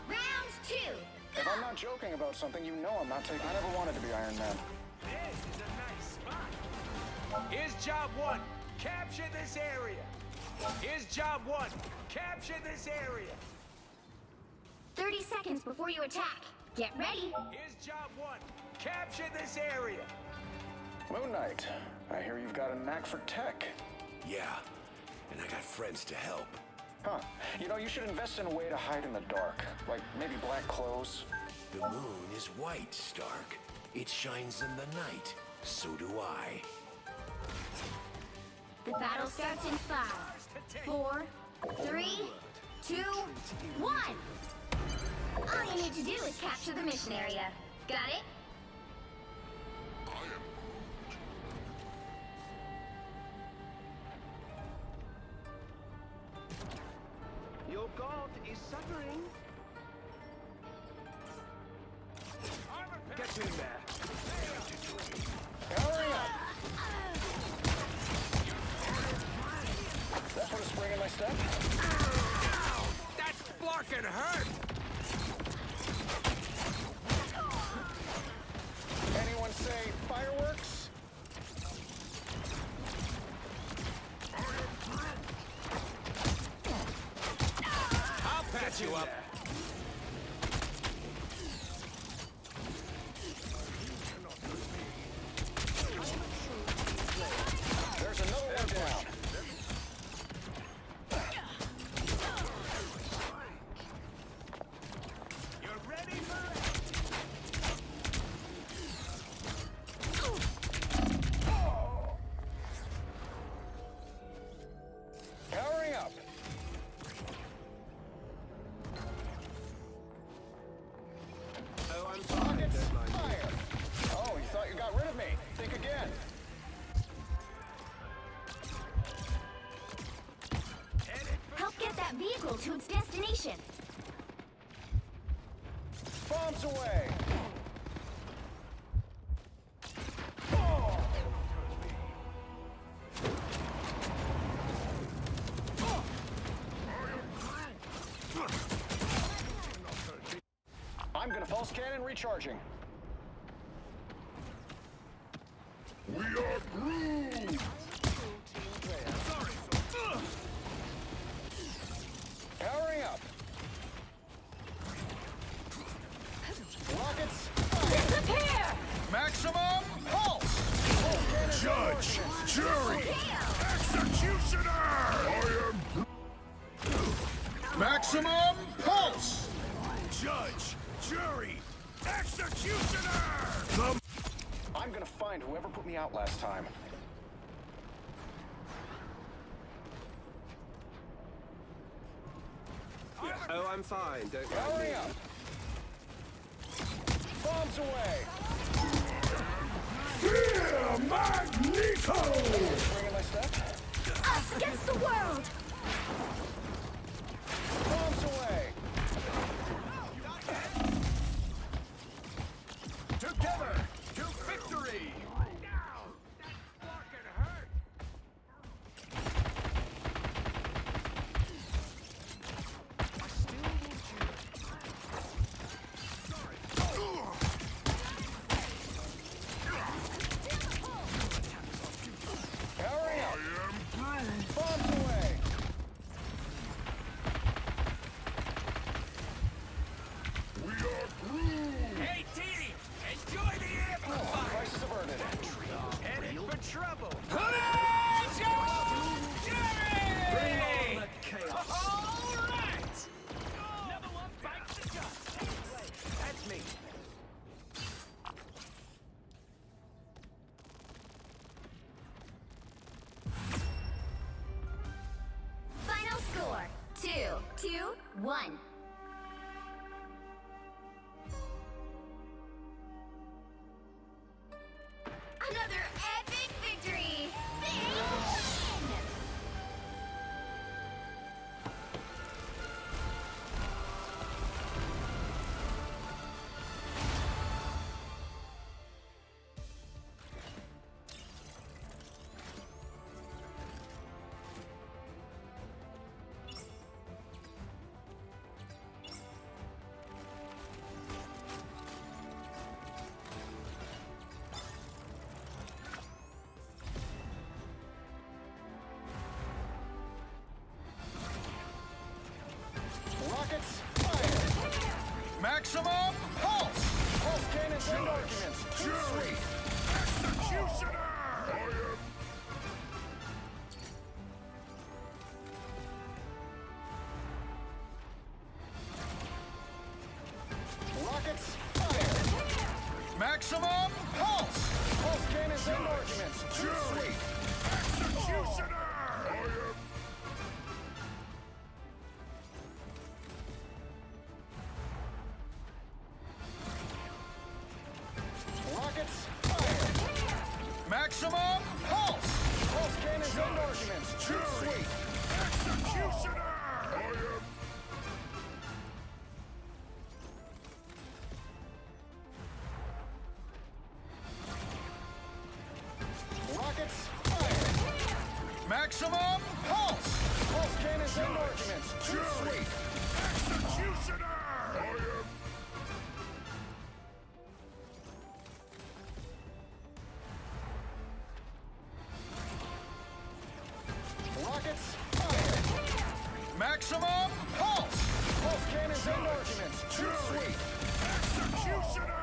Round 2. If I'm not joking about something, you know I'm not taking. I never wanted to be Iron Man. This is a nice spot. Here's job 1. Capture this area. Here's job 1. Capture this area. 30 seconds before you attack. Get ready. Here's job 1. Capture this area. Moon Knight, I hear you've got a knack for tech. Yeah, and I got friends to help. Huh. You know, you should invest in a way to hide in the dark. Like maybe black clothes. The moon is white, Stark. It shines in the night. So do I. The battle starts in 5, 4, 3, 2, 1. All you need to do is capture the mission area. Got it? Your god is suffering. Armor Get in there. Hurry up! That put a spring in my step? Ow! That's fucking hurt! Anyone say fireworks? I'll patch you up. There's another one down. You're ready for it? Hurry up! Oh, I'm sorry. Rockets, fire! Oh, you thought you got rid of me. Think again. Help get that vehicle to its destination. Bombs away! I'm gonna pulse cannon recharging. We are Groot! Powering up. Rockets, Disappear! maximum pulse! Judge, jury, executioner! I am Maximum pulse! Judge, jury, executioner! I'm gonna find whoever put me out last time. Oh, I'm fine. Don't Hurry up! Bombs away! Fear Magneto! Spring in my step. Us against the world! Bombs away! Together to victory! That fucking hurt! I still need Hurry up! Bombs away! We are Groot! Hey, Teeny! Enjoy the amplifier! Crisis averted. Headed for trouble! Bring on the chaos. All right! Number one bites the dust! That's me. Final score 2-1. Another epic victory! Big win! Maximum pulse! Pulse cannons and arguments. Too sweet. Executioner! Rockets, fire! Maximum pulse! Pulse cannons and arguments. Too sweet. Executioner!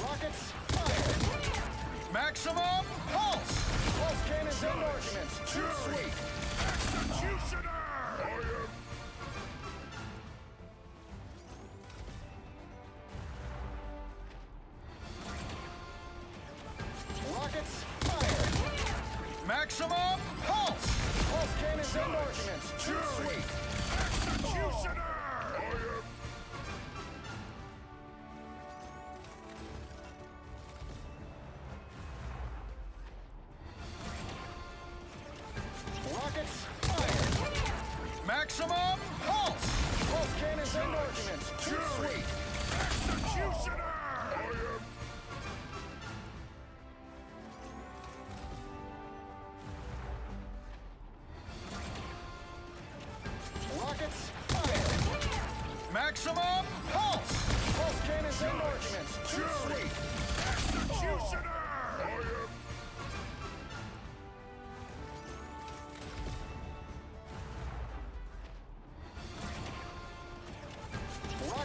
Rockets, fire! Maximum pulse! Pulse cannons and arguments. Too sweet. Executioner! Rockets, fire! Maximum pulse! Pulse cannons and arguments. Too sweet. Executioner! Rockets, fire! Maximum pulse! Pulse cannons and arguments. Too sweet. Executioner! Rockets, fire! Maximum pulse! Pulse cannons and arguments. Too sweet. Executioner!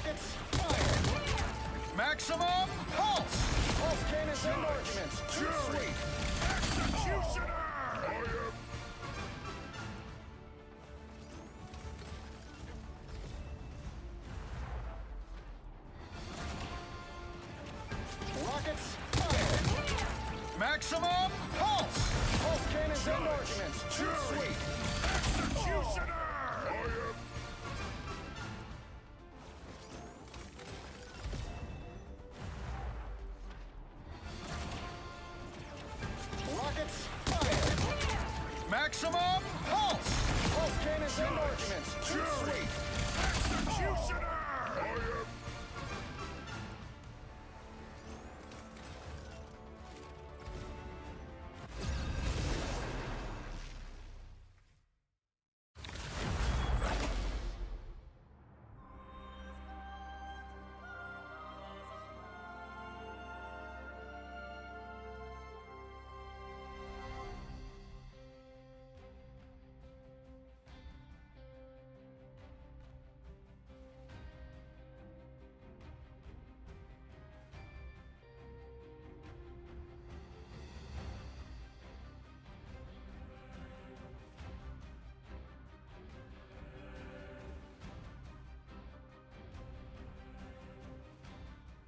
Rockets, fire! Maximum pulse! Pulse cannons and arguments. Too sweet. Executioner! Rockets, fire! Maximum pulse! Pulse cannons and arguments. Too sweet. Executioner! Rockets, fire! Maximum pulse! Pulse cannons and arguments. Too sweet. Executioner!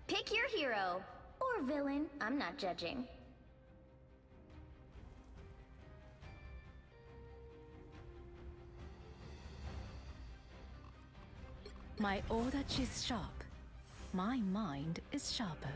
Pick your hero. Or villain. I'm not judging. My order is sharp. My mind is sharper.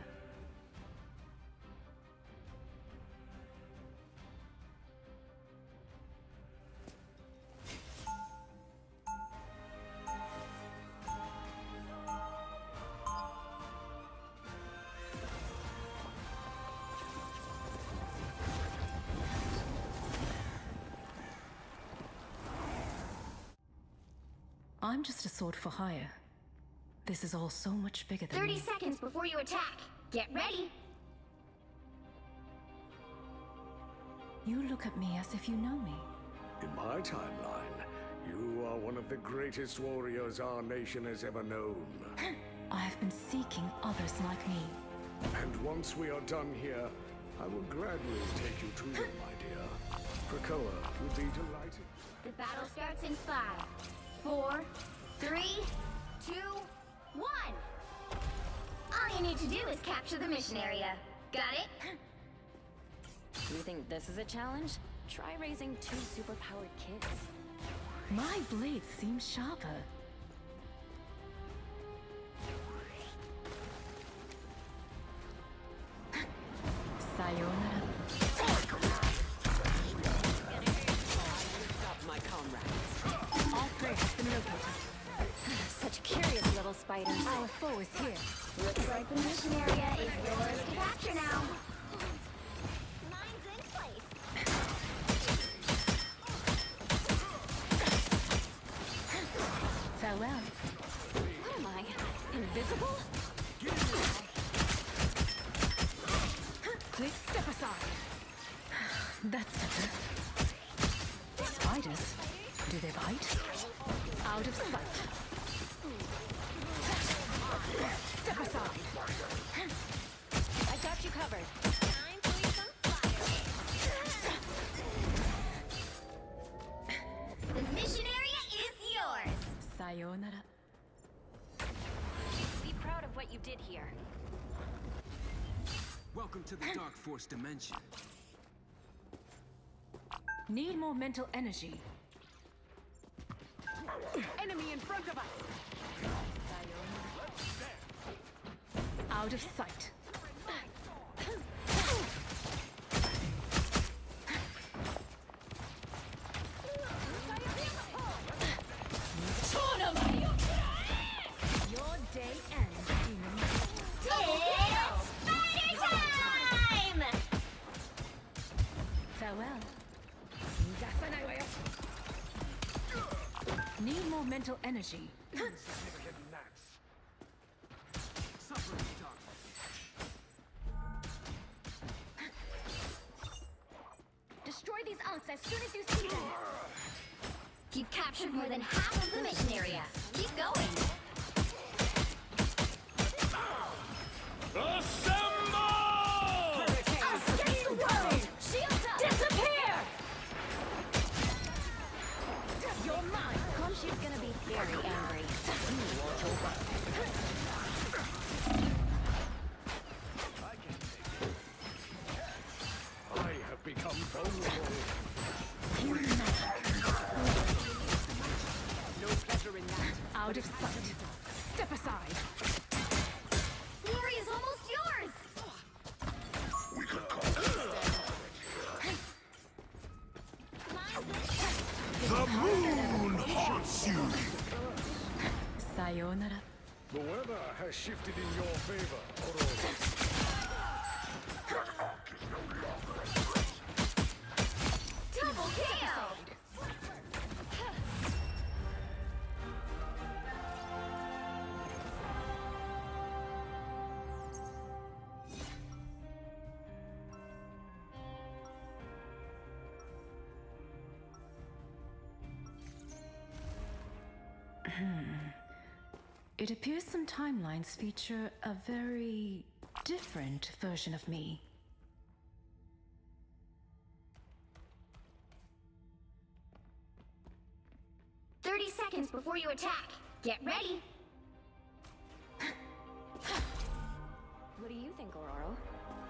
I'm just a sword for hire. This is all so much bigger than 30 me. seconds before you attack. Get ready. You look at me as if you know me. In my timeline, you are one of the greatest warriors our nation has ever known. I have been seeking others like me. And once we are done here, I will gladly take you to them, my dear. Krakoa will be delighted. The battle starts in 5, 4, 3, 2, 1. All you need to do is capture the mission area. Got it? You think this is a challenge? Try raising 2 superpowered kids. My blade seems sharper. Sayonara. My comrades. All prey has been located. Such curious little spiders. Our foe is here. Looks like the mission area is yours to capture now. Mine's in place. Farewell. What am I? Invisible? Quick step aside. That's better. Spiders? Do they bite? Out of sight. Step aside. I got you covered. Time to leave some fire. The mission area is yours. Sayonara. Be proud of what you did here. Welcome to the Dark Force dimension. Need more mental energy. Enemy in front of us! Out of sight. Your day ends, demon. It's spider time! Farewell. Need more mental energy. Insignificant gnats. Suffer in darkness. Destroy these unks as soon as you see them. You've captured more than half of the mission area. Keep going. Assemble! Against the world! Shields up! Disappear! You're mine! Khonshu's gonna be very angry. Watch your back. I have become vulnerable. No pleasure in that. Out of sight. Step aside. Glory is almost yours! We can conquer. The moon haunts you! Sayonara. The weather has shifted in your favor, Oro. Double kill! It appears some timelines feature a very different version of me. Seconds before you attack. Get ready. What do you think, Aurora?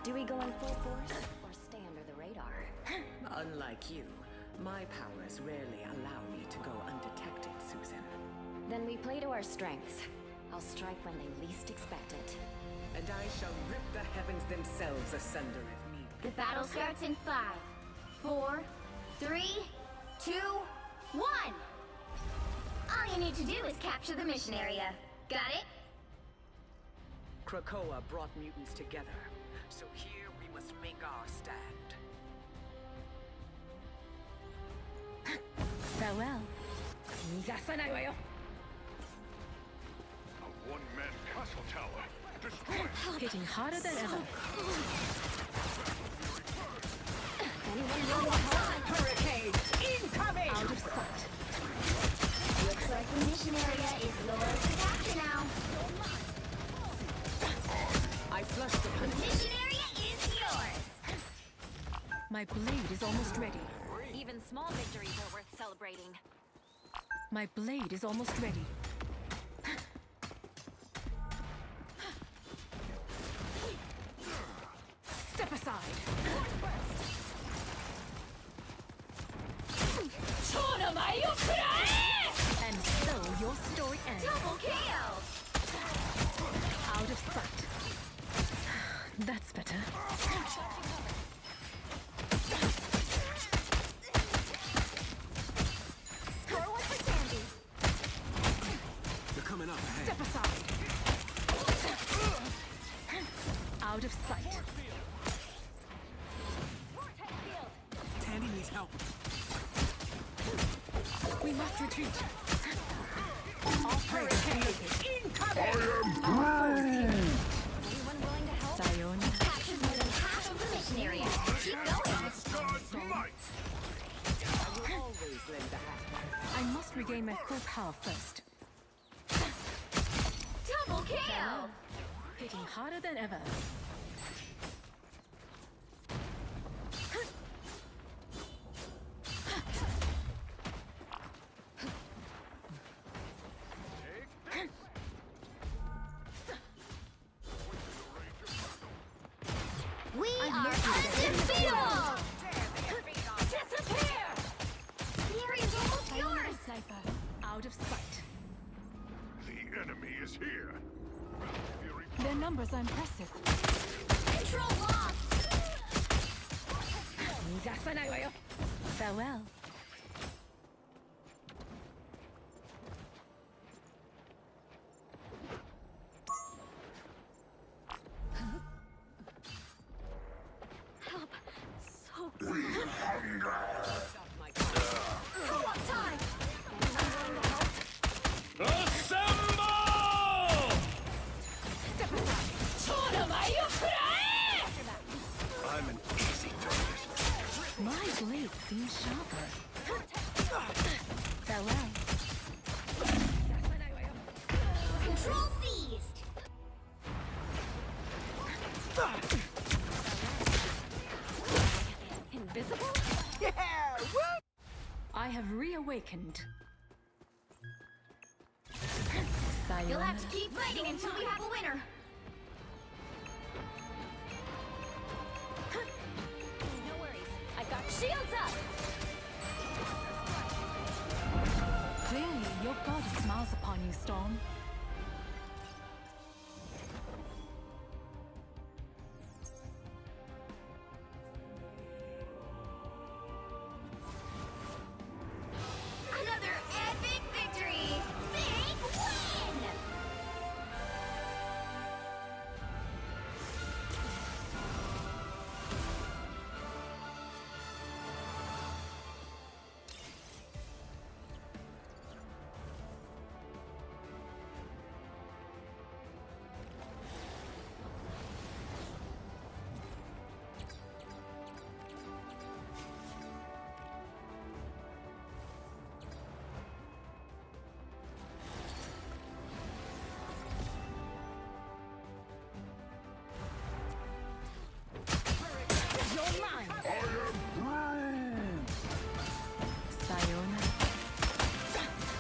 Do we go in full force or stay under the radar? Unlike you, my powers rarely allow me to go undetected, Susan. Then we play to our strengths. I'll strike when they least expect it. And I shall rip the heavens themselves asunder if need be. The battle starts in 5, 4, 3, 2, 1. All you need to do is capture the mission area. Got it? Krakoa brought mutants together, so here we must make our stand. Farewell. A one-man castle tower. Destroyed. Hitting harder than ever. Hurricane incoming! Out of sight. Looks like the mission area is yours to capture now. I flushed the The mission area is yours. My blade is almost ready. Even small victories are worth celebrating. My blade is almost ready. Step aside. And so your story ends. Double kill! Out of sight. That's better. Score one for Sandy. aside. Out of sight. Tandy needs help. We must retreat. All hurricanes incoming! Anyone willing to help? Sayonara. Captured more than half of the mission area. Keep going. I will always lend a hand. I must regain my full power first. Double kill! Hitting harder than ever. We are undefeatable! Disappear! The area's almost yours! Sniper. Out of sight. The enemy is here. Their numbers are impressive. Control lost! Farewell. Help! So We hunger. co-op time! Assemble! Step aside! I'm an easy target. My blade seems sharper. Farewell. Control seized! Invisible? Yeah! Woo! I have reawakened. You'll have to Sayonara. keep fighting until we have a winner. No worries. I've got shields up. Clearly, your god smiles upon you, Storm. Another epic victory! Big win! You're mine. Sayonara.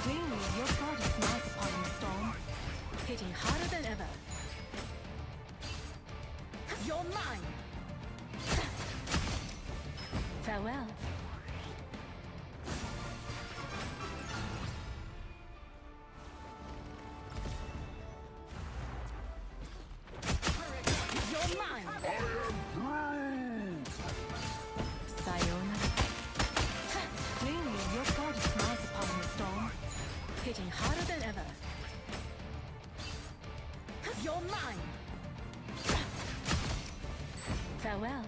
Clearly, your god smiles upon you, Storm. Hitting harder than ever. You're mine. Farewell. You're mine. Sayonara. Clearly, your god smiles upon you, Storm. Hitting harder than ever. You're mine. Farewell.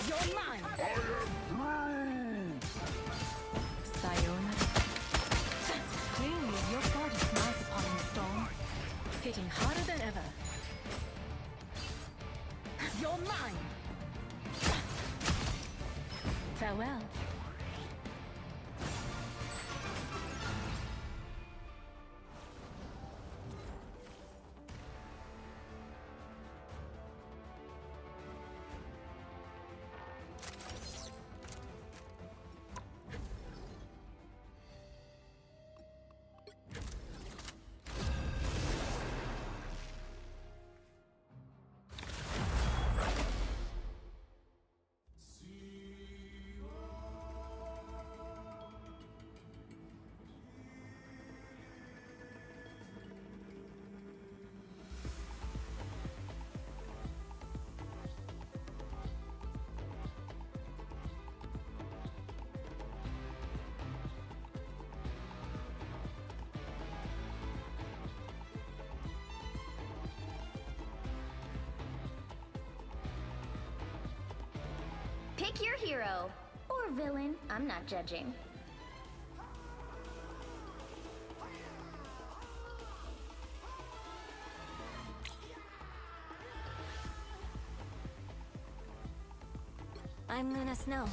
You're mine. Sayonara. Clearly, your god smiles upon you, Storm. Hitting harder than ever. You're mine. Farewell. Pick your hero. Or villain. I'm not judging. I'm Luna Snow.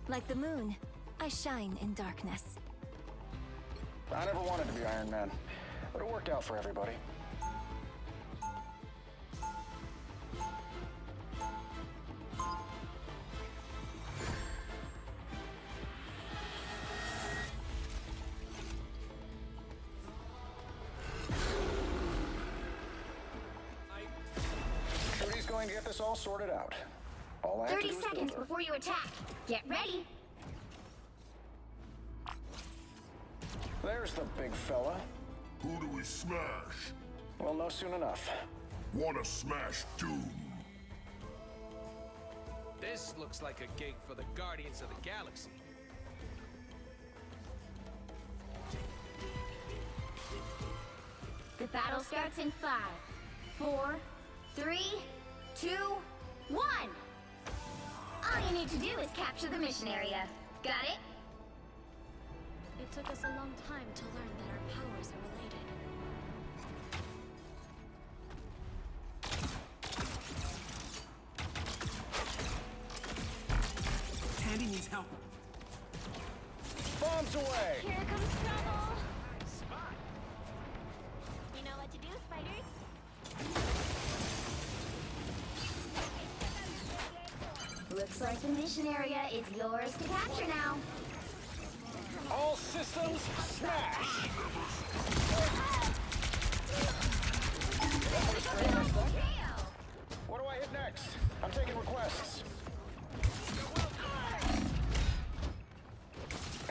Like the moon, I shine in darkness. I never wanted to be Iron Man, but it worked out for everybody. Shooty's going to get this all sorted out. All I have to 30 do is seconds build her. before you attack. Get ready. There's the big fella. Who do we smash? We'll know soon enough. Wanna smash Doom? This looks like a gig for the Guardians of the Galaxy. The battle starts in 5, 4, 3, 2, 1. All you need to do is capture the mission area. Got it? It took us a long time to learn that our powers are related. Tandy needs help. Bombs away! Here comes trouble. You know what to do, spiders? Looks like the mission area is yours to capture now. All systems smash! What do I hit next? I'm taking requests.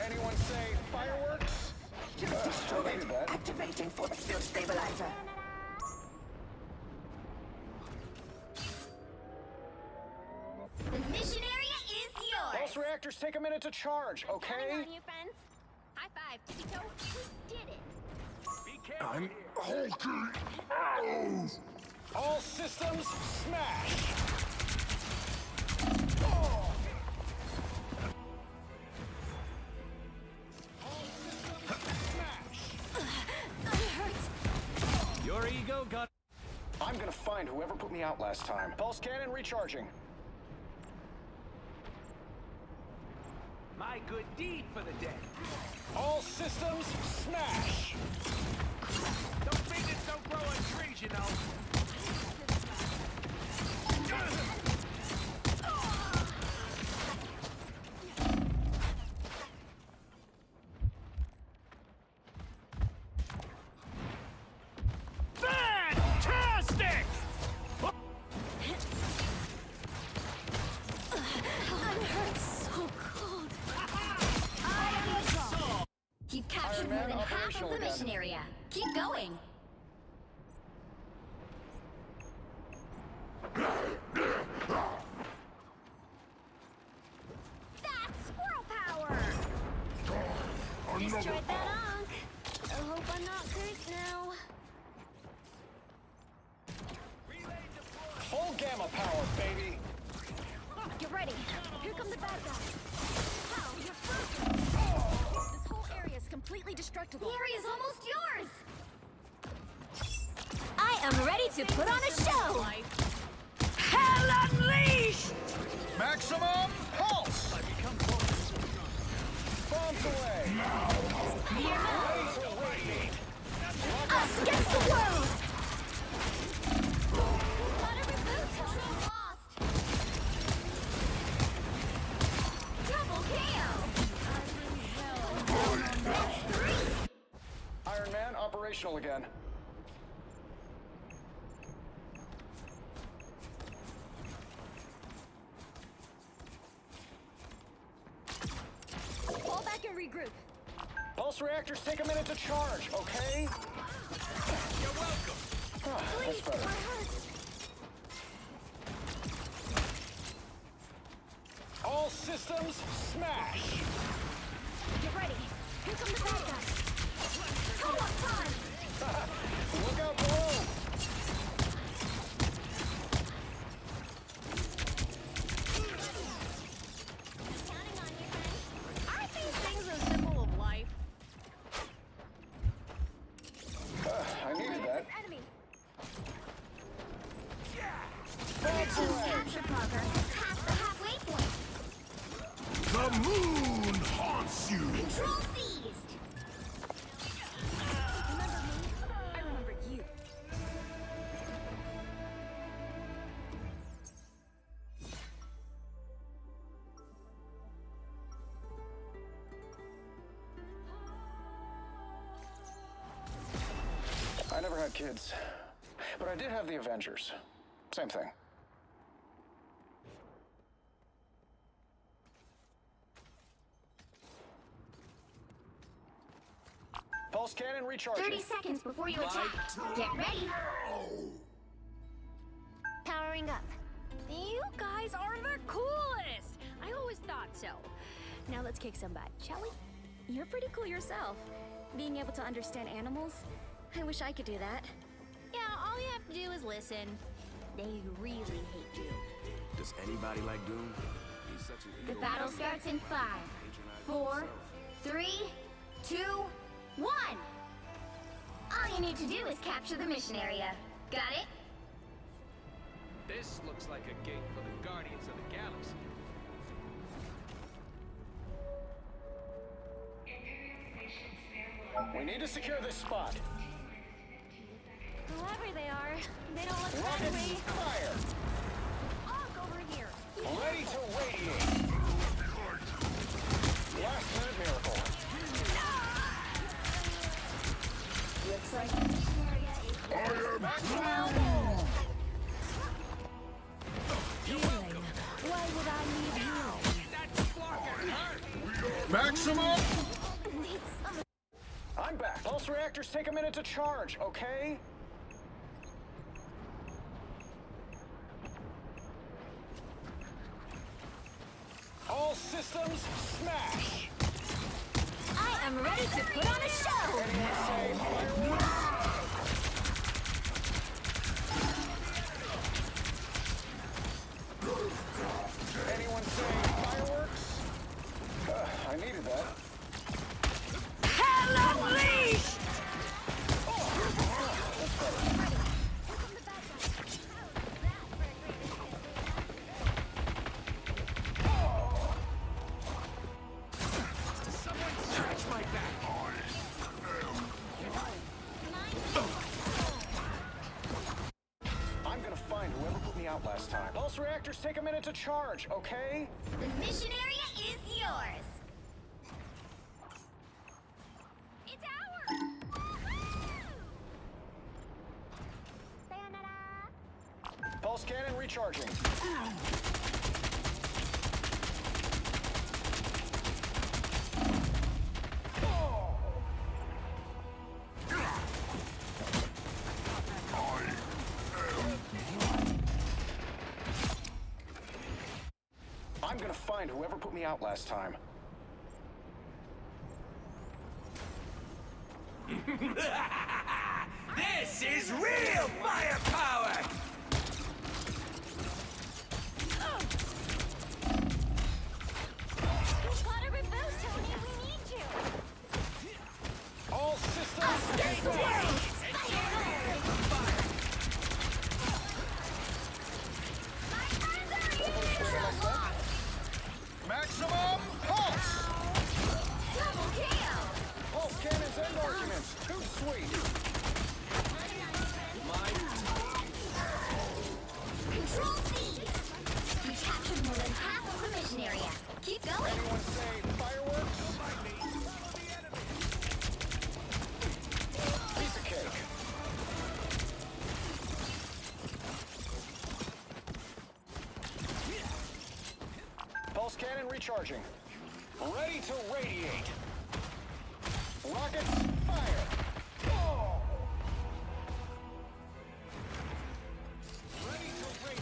Anyone say fireworks? Activating force field stabilizer. The mission area is yours. Pulse reactors take a minute to charge, okay? Hang on, you friends. High five, tippy toe. We did it. Be careful. I'm hulking out! All systems smash! Your ego got... I'm gonna find whoever put me out last time. Pulse cannon recharging. My good deed for the day. All systems smash! Don't fingers don't grow on trees, you know. Fantastic! I'm hurt so cold. You've captured more than half of the mission area. Keep going. That's squirrel power! Destroyed that Ankh. I hope I'm not cursed now. Full gamma power, baby! Get ready. Here come the bad guys. Wow, you're frozen. This whole area is completely destructible. The area's almost yours. I am ready to put on a show. Hell unleashed! Maximum pulse! Bombs away! Laser radiate! Us against the world. Double KO! Iron Man operational again. Fall back and regroup. Pulse reactors take a minute to charge, okay? You're welcome. That's better. All systems smash! Get ready. Here come the bad guys. Co-op time! Look out below! The moon haunts you! Control seized! Remember me? I remember you. I never had kids, but I did have the Avengers. Same thing. Pulse cannon recharging. 30 seconds before you attack. Get ready. Powering up. You guys are the coolest! I always thought so. Now let's kick some butt, shall we? You're pretty cool yourself. Being able to understand animals, I wish I could do that. Yeah, all you have to do is listen. They really hate you. Does anybody like Doom? He's such an The ego battle master. starts in 5, 4, 3, 2, 1. All you need to do is capture the mission area. Got it? This looks like a gate for the Guardians of the Galaxy. We need to secure this spot. Whoever they are, they don't look Rockets, friendly. fire! Arc over here. Ready to radiate. Last minute miracle. Looks like the mission area is Healing. Why would I leave you? Maximum! I'm back. Pulse reactors take a minute to charge, okay? All systems smash! I am ready to put on a show! Anyone say fireworks? Anyone say fireworks? I needed that. Hell unleashed! Someone scratch my back! I'm gonna find whoever put me out last time. Pulse reactors take a minute to charge, okay? The mission area is yours! It's ours! Sayonara! Pulse cannon recharging. I'm gonna find whoever put me out last time. This is real firepower! Water reboot, Tony! We need you! All systems Us against the world! Maximum pulse! Double kill! Pulse cannons and arguments. Too sweet. Control C! You captured more than half of the mission area. Keep going! Anyone say fireworks? Piece of cake. Pulse cannon recharging. Ready to radiate. Rockets, fire! Oh! Ready to radiate.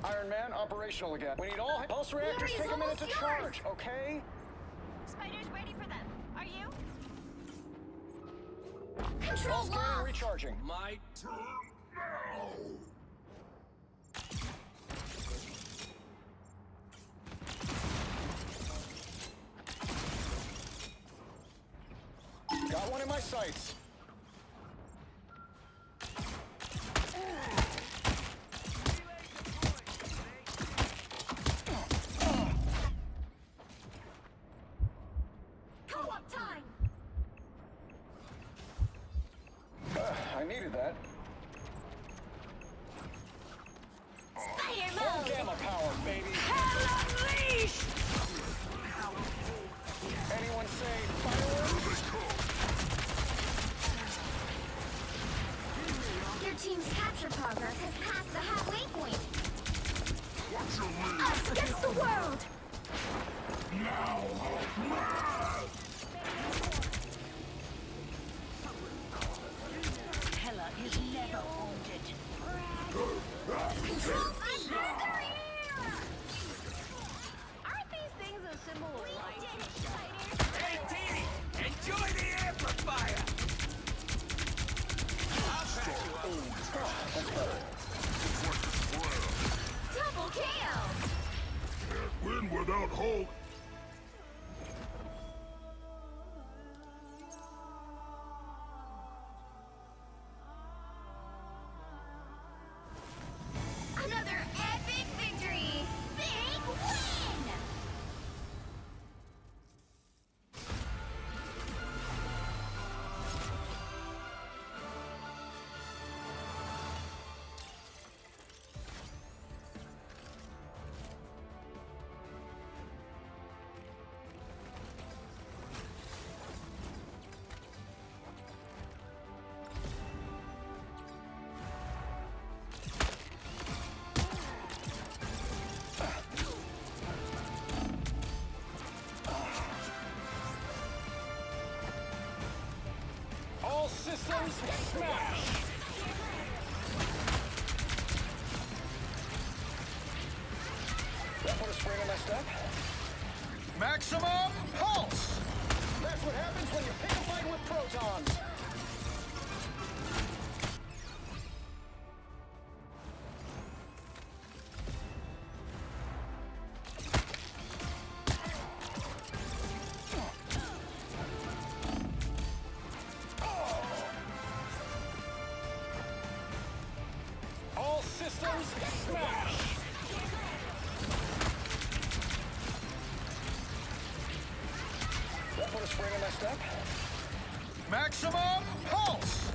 Iron Man, operational again. We need all pulse reactors take a minute to charge, okay? Spider's ready for them. Are you? Control Pulse cannon lost! recharging. My turn now! Got one in my sights. Needed that. Spider Full mode! gamma power, baby! Hell unleashed! Anyone say fireworks? Your team's capture progress has passed the halfway point. Us against the world! Hela is never wounded. Control Aren't these things a symbol of life? Hey, Teeny! Enjoy the amplifier! I'll pack you up. Double KO! Can't win without Hulk. Another epic victory! Big win! All systems smash! That put a spring in my step. Maximum pulse! That's what happens when you pick a fight with protons. All systems smash! That put a spring in my step. Maximum pulse!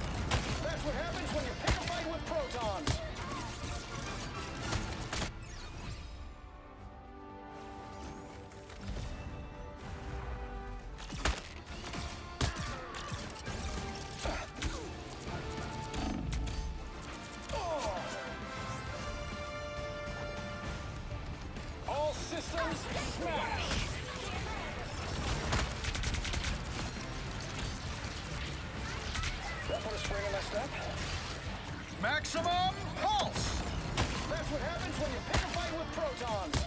That's what happens when you pick a fight with protons. All systems smash! That put a spring in my step. Maximum pulse! That's what happens when you pick a fight with protons.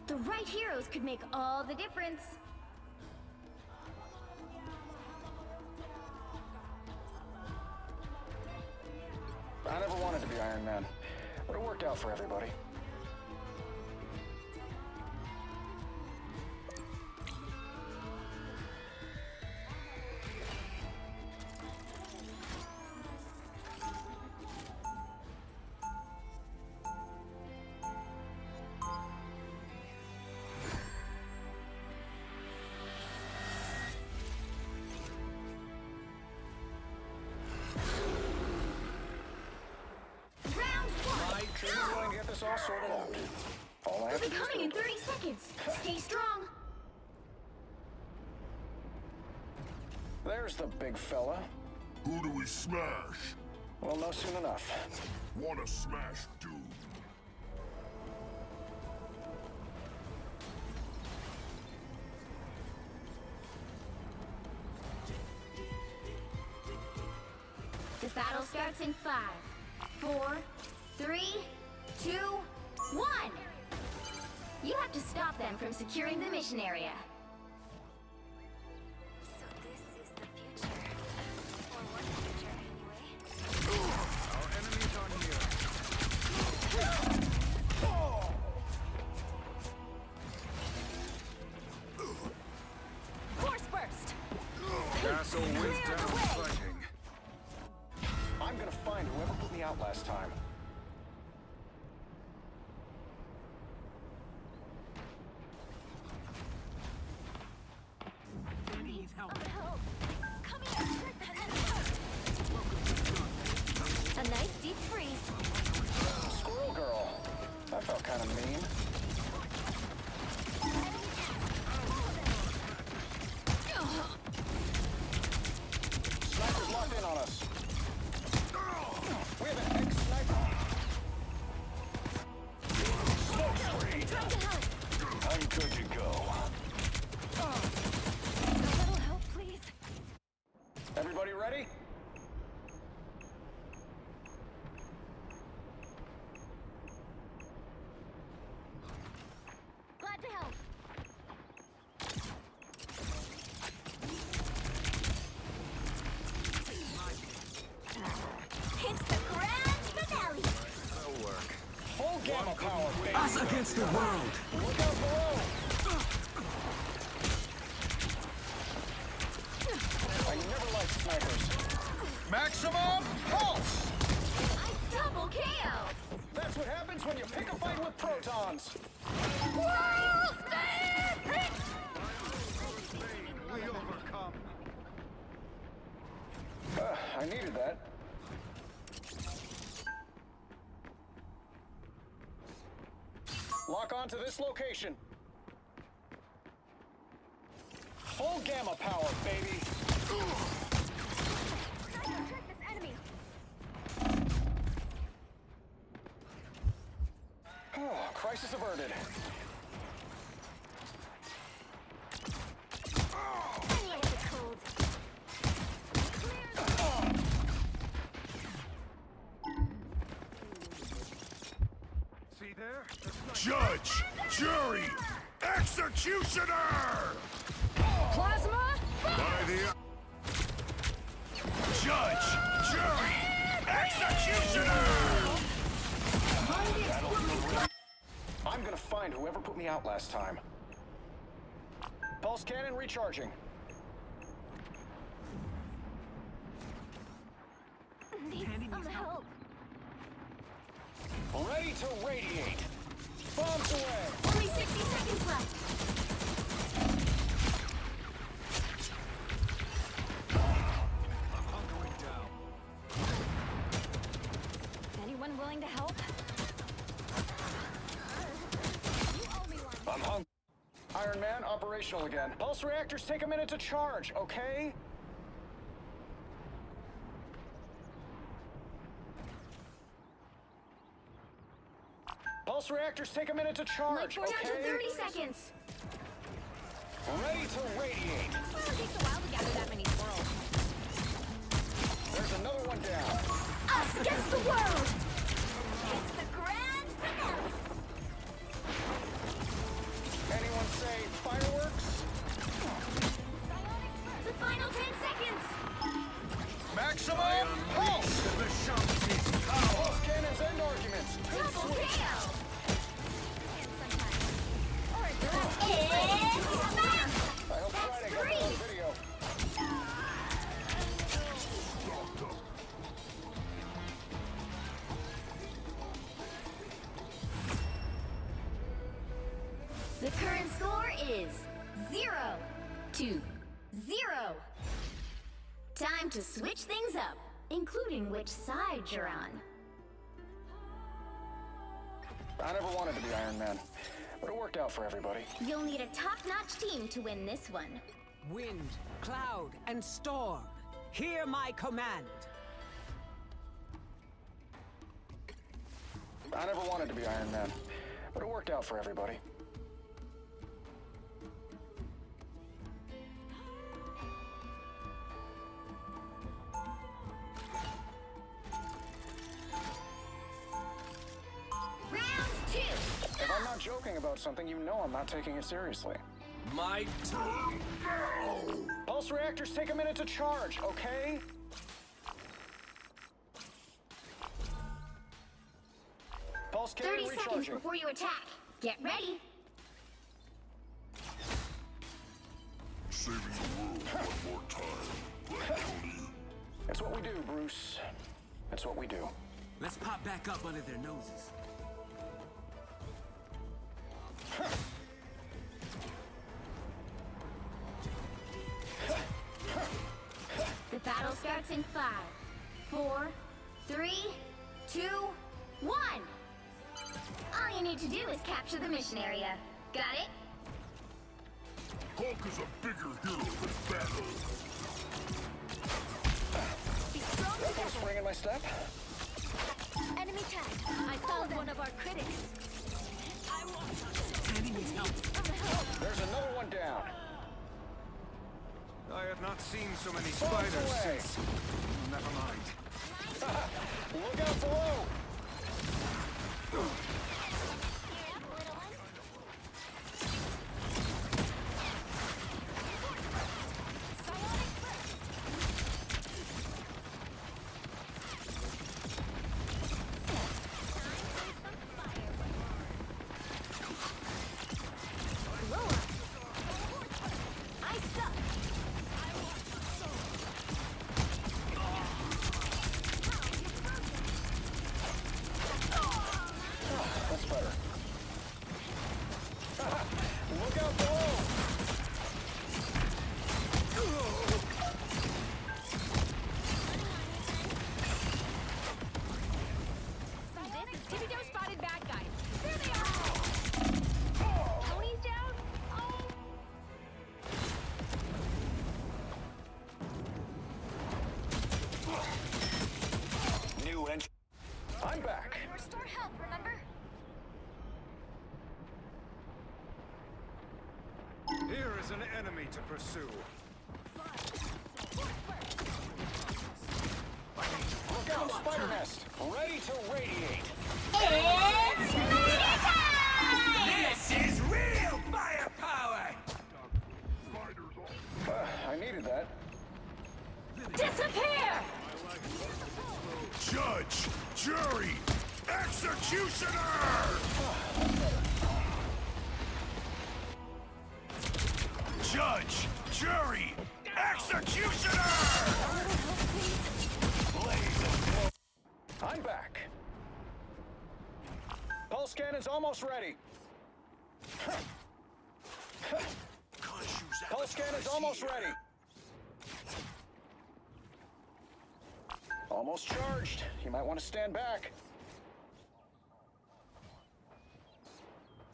The right heroes could make all the difference. I never wanted to be Iron Man, but it worked out for everybody. All sorted out. All I have We'll to be do is coming in 30 seconds. Stay strong. There's the big fella. Who do we smash? We'll know soon enough. Wanna smash Doom? battle starts in 5, 4, 3, 2, 1! You have to stop them from securing the mission area. So this is the future. Or what future, anyway? Our enemies are near. Force burst! Castle wins down fighting. I'm gonna find whoever put me out last time. A nice deep freeze. Squirrel girl. That felt kind of mean. Sniper's locked in on us. We have an ex-sniper. Smoke screen. How good you go? A little help, please. Everybody ready? Glad to help. It's the grand finale. That'll work. Full gamma power, baby. Us against the world. Look out below. I never liked snipers. Maximum pulse! Double KO. That's what happens when you pick a fight with protons. World Stage! We overcome. I needed that. Lock on to this location. Full gamma power, baby. Oh, crisis averted. See there? Judge! Jury! Executioner! Plasma? By the... Judge! Jury! Executioner! I'm gonna find whoever put me out last time. Pulse cannon recharging. Need some help. Ready to radiate. Bombs away. Only 60 seconds left. I'm going down. Anyone willing to help? I'm hung. Iron Man, operational again. Pulse reactors take a minute to charge, okay? Pulse reactors take a minute to charge, Down to okay? 30 seconds. Ready to radiate. Well, it takes a while to gather that many squirrels. There's another one down. Us against the world. It's the grand finale. Anyone say fireworks? The final 10 seconds. Maximum pulse! Pulse cannons and arguments. Double KO. I hope Friday got that on video. The current score is 0-0. Time to switch things up, including which side you're on. I never wanted to be Iron Man, but it worked out for everybody. You'll need a top-notch team to win this one. Wind, cloud, and storm. Hear my command. I never wanted to be Iron Man, but it worked out for everybody. about something, you know I'm not taking it seriously. My turn. Pulse reactors take a minute to charge, okay? Pulse cannon 30 seconds recharging. before you attack. Get ready. Saving the world one more time, right, Tony? It's what we do, Bruce. It's what we do. Let's pop back up under their noses. The battle starts in 5, 4, 3, 2, 1. All you need to do is capture the mission area. Got it? Hulk is a bigger hero than Battle. Be strong That together. spring in my step. Enemy tagged. I found one of our critics. I won't touch it. Sandy needs help. There's another one down. I have not seen so many Spiders spiders away. since... Oh, never mind. Look out below! That's better. Look out below! Tippy Toe spotted bad guys. There they are! Tony's down? Oh! New entry. I'm back. Restore help, remember? Here is an enemy to pursue. Look out, spider nest. Ready to radiate. It's This is real firepower! I needed that. disappear! Judge, jury, executioner! Judge, jury, executioner! I'm back. Pulse cannon's almost ready. Pulse cannon's almost ready. Almost charged. You might want to stand back.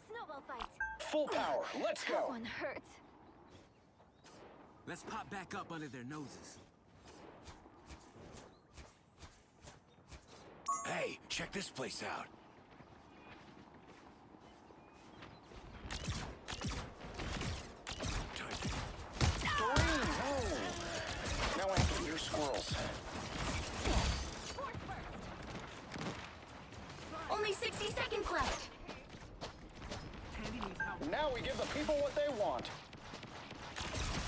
Snowball fight. Full power. Let's That go. one hurts. Let's pop back up under their noses. Hey, check this place out. Green. Oh. Now I have to ear squirrels. Only 60 seconds left. Now we give the people what they want.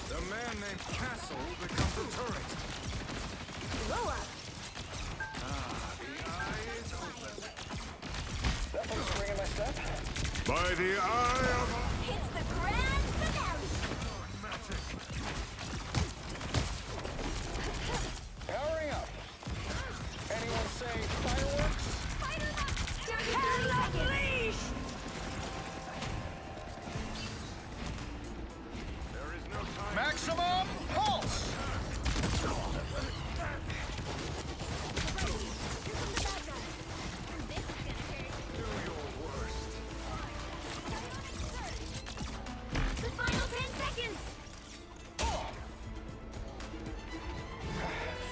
The man named Castle becomes a turret. Blow up. The eye is open. That one's spring in my step. By the eye of... It's the grand finale. Powering up. Anyone say fireworks? Spider up. Down to 30 seconds. There is no time. Maximum pulse! Do your worst. The final 10 seconds.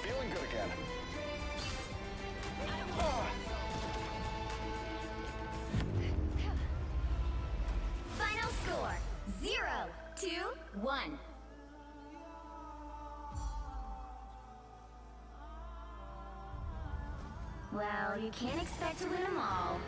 Feeling good again. Final score 0-1. Well, you can't expect to win them all.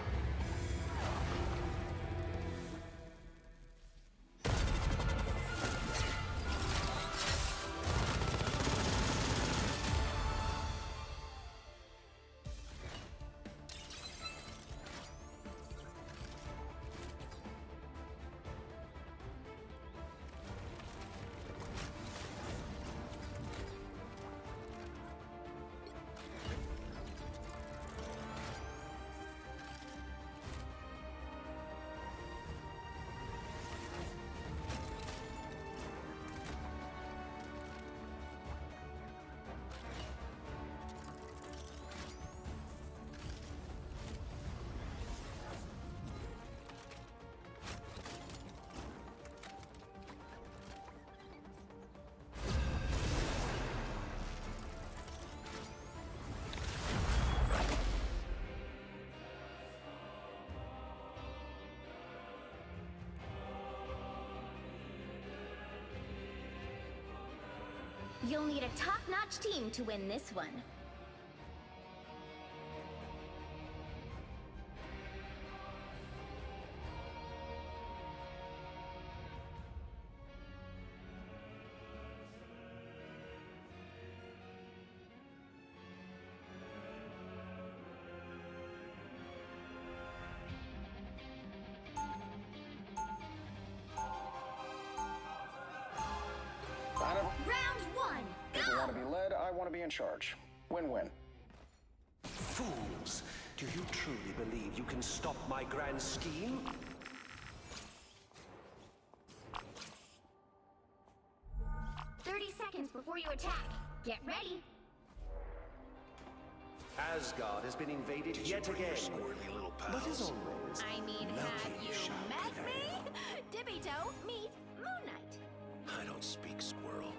You'll need a top-notch team to win this one. Round one, If you want to be led, I want to be in charge. Win-win. Fools! Do you truly believe you can stop my grand scheme? Seconds before you attack. Get ready. Asgard has been invaded yet again. But as always, I mean, have you met me? Dippy-toe, meet Moon Knight. I don't speak squirrel.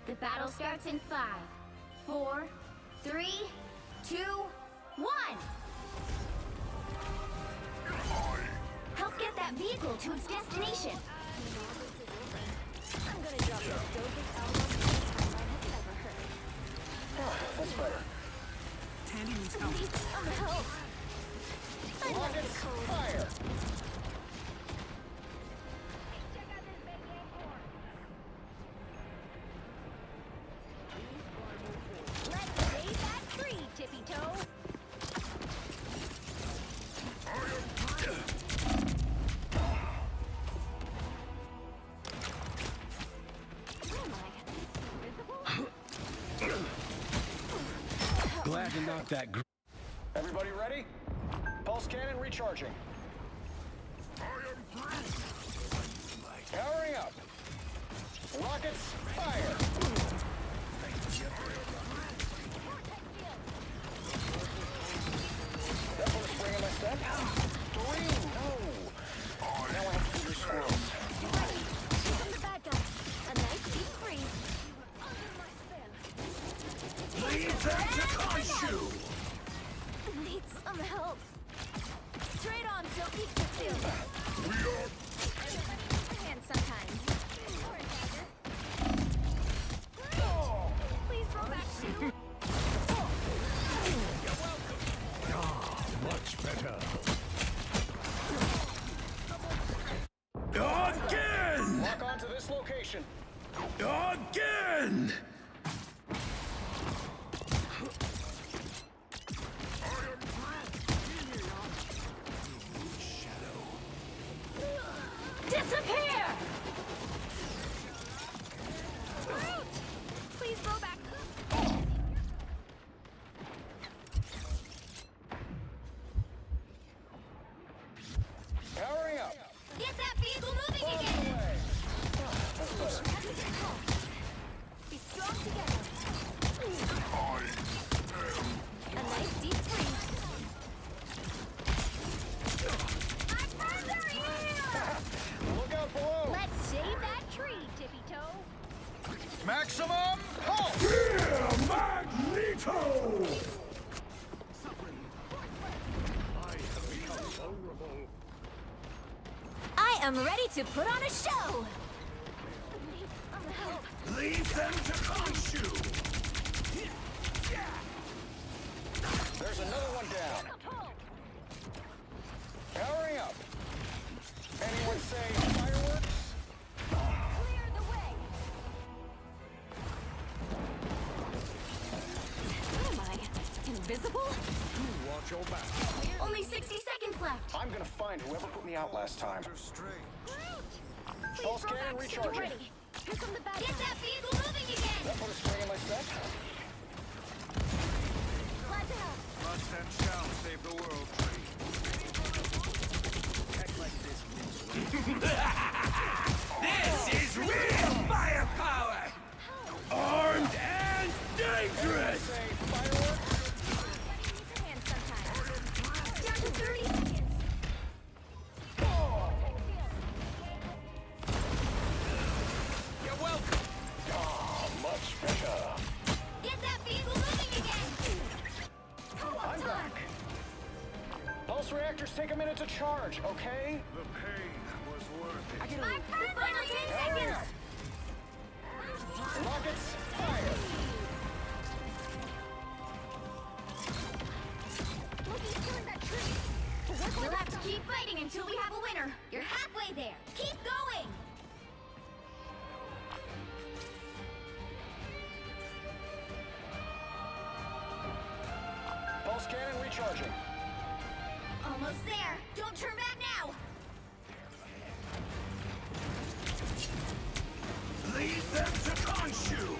The battle starts in 5, 4, 3, 2, 1. Help get that vehicle to its destination. I'm gonna drop the dopest album has ever heard. That's better. Tandy needs help. Need some help. I like the cold. Fire! Let's save that tree, Tippy-toe. Glad to knock that. Everybody ready? Pulse cannon recharging. Powering up. Rockets, fire! That put a spring in my step? Green, no! Now I have to do your squirrels. Here come the bad guys. A nice deep freeze. Leave them to Khonshu! Need some help. Straight on till Yggdrasil. Everybody needs a hand sometimes. Or a dagger. Please roll back too. You're welcome. Much better. Again! Lock onto this location. Again! Disappear! Please roll back. Powering up. Get that vehicle moving Bomb again! away. That's better. Be strong together. A nice deep freeze. I'm further here! Look out below. Let's save that tree, Tippy-toe. Maximum pulse! Magneto! I am ready to put on a show! Leave them to Khonshu! There's another one down. Powering up. Anyone say fireworks? Clear the way! What am I? Invisible? Watch your back. Only 60 seconds left! I'm gonna find whoever put me out last time. Please Pulse roll cannon back so you're recharging. ready. Here come the bad Get that vehicle moving again! That put a spring in my step? Glad to help. Must and shall save the world, Kree. This is real firepower! Armed and dangerous! Say fireworks? Everybody needs a hand sometime. Down to 30 seconds. You're welcome. Much better. Get that vehicle moving again! I'm back. Pulse reactors take a minute to charge, okay? The pain was worth it. I get a final 10 seconds! Rockets, fire! Look, he's killing that tree! We'll have to keep fighting until we have a winner. You're halfway there. Keep going! Pulse cannon recharging. Almost there. Don't turn back now. Leave them to consume.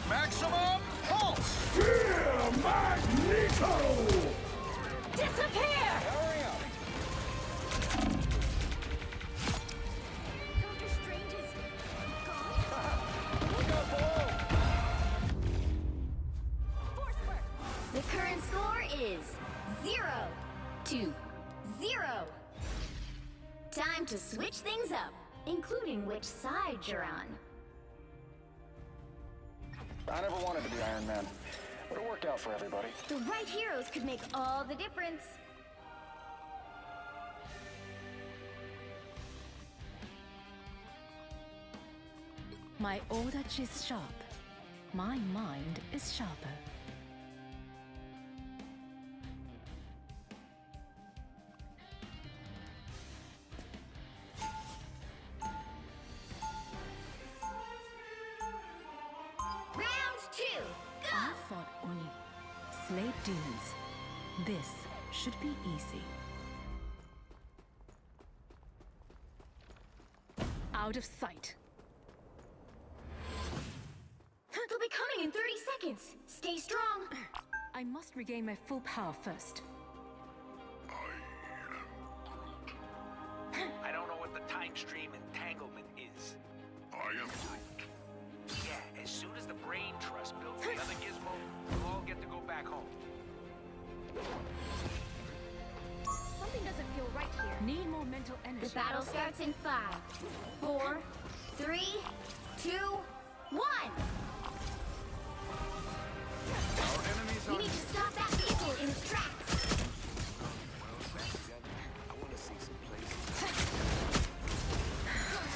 Maximum pulse! Fear Magneto! Disappear! Powering up. Doctor Strange is gone? Look out below! Force work! The current score is 0-0. Time to switch things up, including which side you're on. I never wanted to be Iron Man, but it worked out for everybody. The right heroes could make all the difference. My order is sharp. My mind is sharper. Round 2, go! I fought Oni, slayed demons. This should be easy. Out of sight. They'll be coming in 30 seconds. Stay strong. I must regain my full power first. I don't know what the time stream entanglement is. I am Groot. Yeah, as soon as the brain trust builds the other gizmo, we'll all get to go back home. Something doesn't feel right here. Need more mental energy. The battle starts in 5, 4, 3, 2, 1. Our enemies We are... need to stop that vehicle in its tracks. I want to see some places.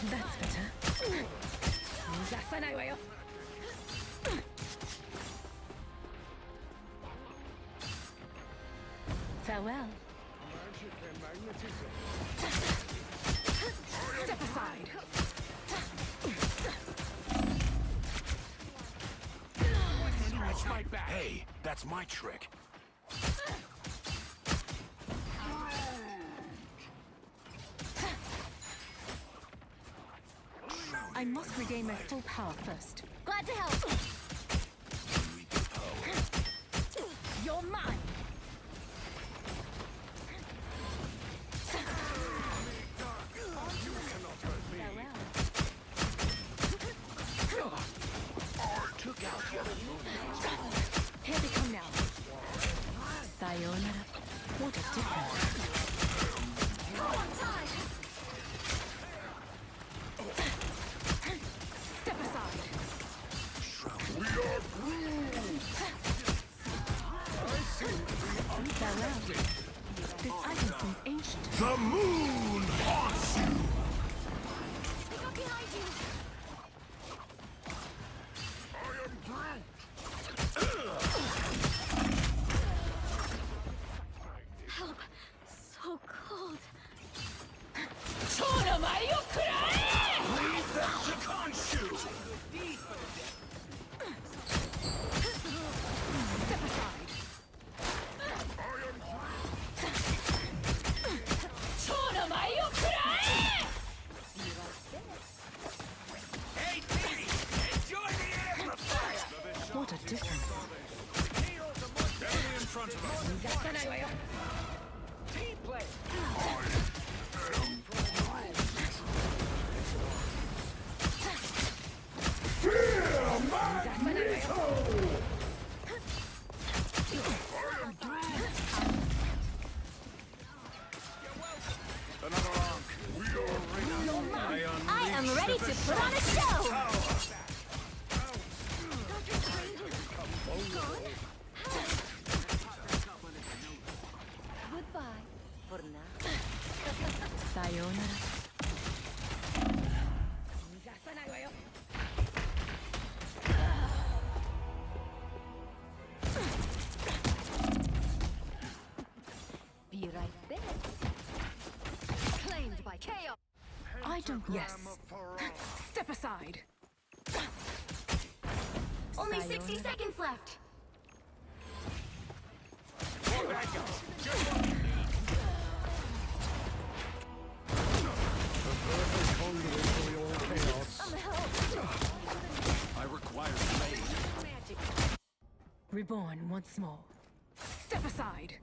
That's better. 逃がさないわよ。Farewell. Step aside. Scratch my back. Hey, that's my trick. I must regain my full power first. Glad to help. You're mine. Took out the other Here they come now. Sayonara. What a difference. Come on, time. Step aside. We are Groot! Farewell. This item seems ancient. The moon haunts you! Look up behind you. I am Groot. Help. So cold. Leave them to consume! Step aside. Hey, Dee! Enjoy the amplifier! What a difference. Enemy in front of us! 逃がさないわよ。 Team play! Fear Magneto! Another arc. We are ready. I am ready to put on a show. Doctor Strange is gone? I don't... Yes. Step aside. Only 60 seconds left. More bad guys. Just what we need. The perfect conduit for your chaos. I'm help. I require blade. Magic. Reborn once more. Step aside.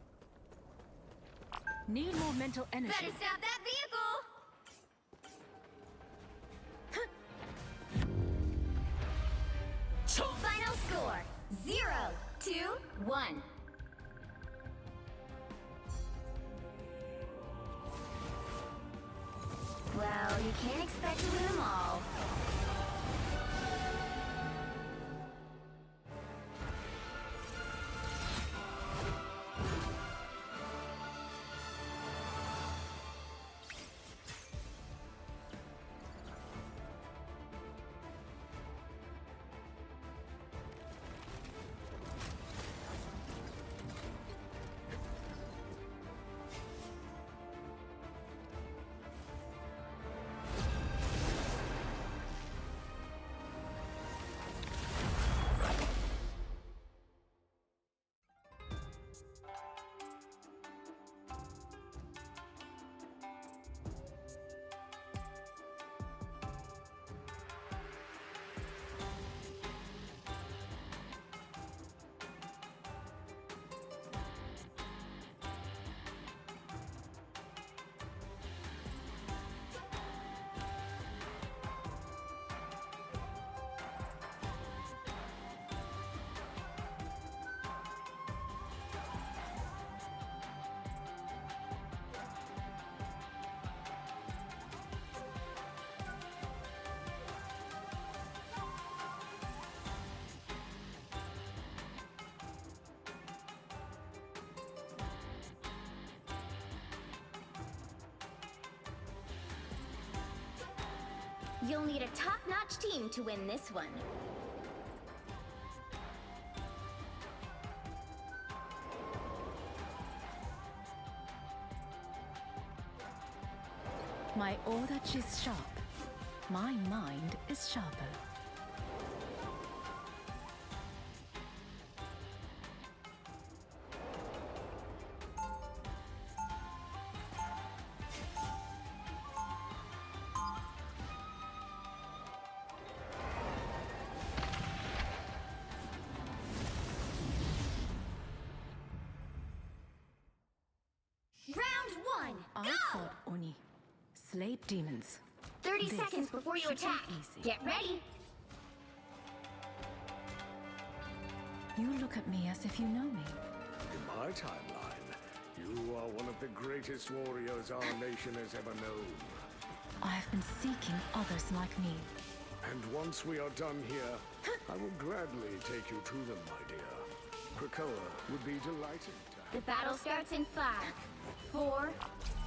Need more mental energy. Better stop that vehicle! Final score 0-1. Well, you can't expect to win them all. You'll need a top-notch team to win this one. My order is sharp. My mind is sharper. I fought Oni. Slayed demons. 30 seconds before you attack. Get ready. You look at me as if you know me. In my timeline, you are one of the greatest warriors our nation has ever known. I have been seeking others like me. And once we are done here, I will gladly take you to them, my dear. Krakoa would be delighted to The battle starts in 5, 4,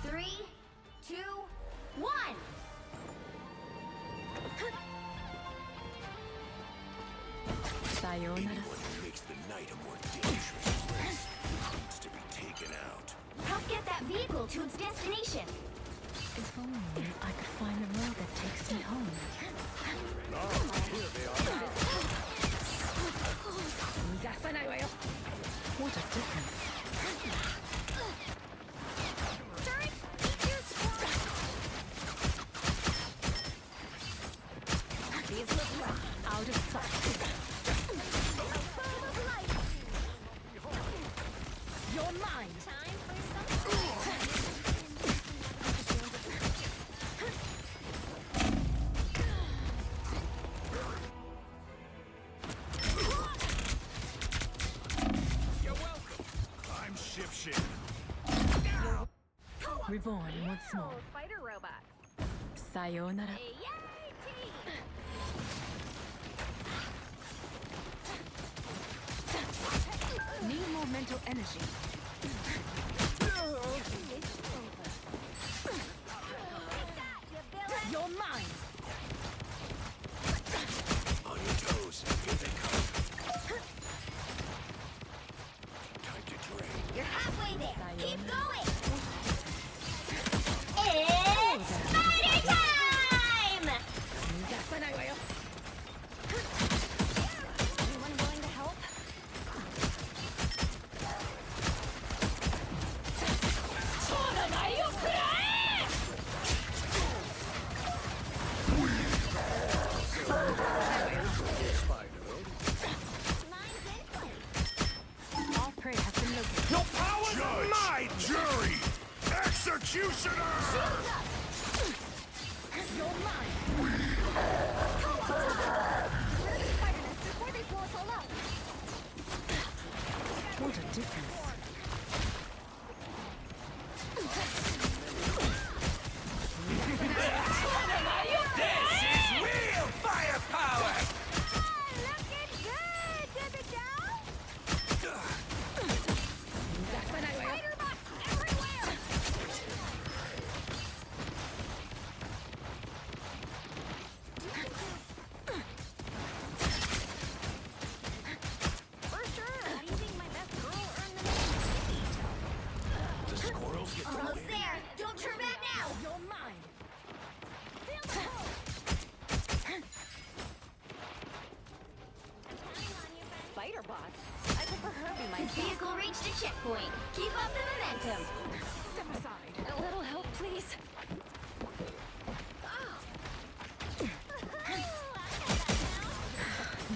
3, 2, 1. Sayonara. Anyone who makes the night a more dangerous place needs to be taken out. Help get that vehicle to its destination. If only I could find the road that takes me home. Here they are. What a difference. These look rough. Out of sight. You're mine. Time for You're welcome. I'm ship. Reborn once more. Fighter robot. Sayonara. Need more mental energy. You're mine. On your toes. Here they come. Time to drain. You're halfway there. Keep going. It's spider time! Executioner! You're mine! Before they blow us all up! What a difference. This is real firepower! Looking good, Debbie Dow! Spider bots everywhere! For sure, how do you think my best girl earned the name? The squirrels get the Almost win. there! Don't turn back now! You're mine! Spider bots? I prefer her be my Vehicle reached a checkpoint. Keep up the momentum. Step aside. A little help, please.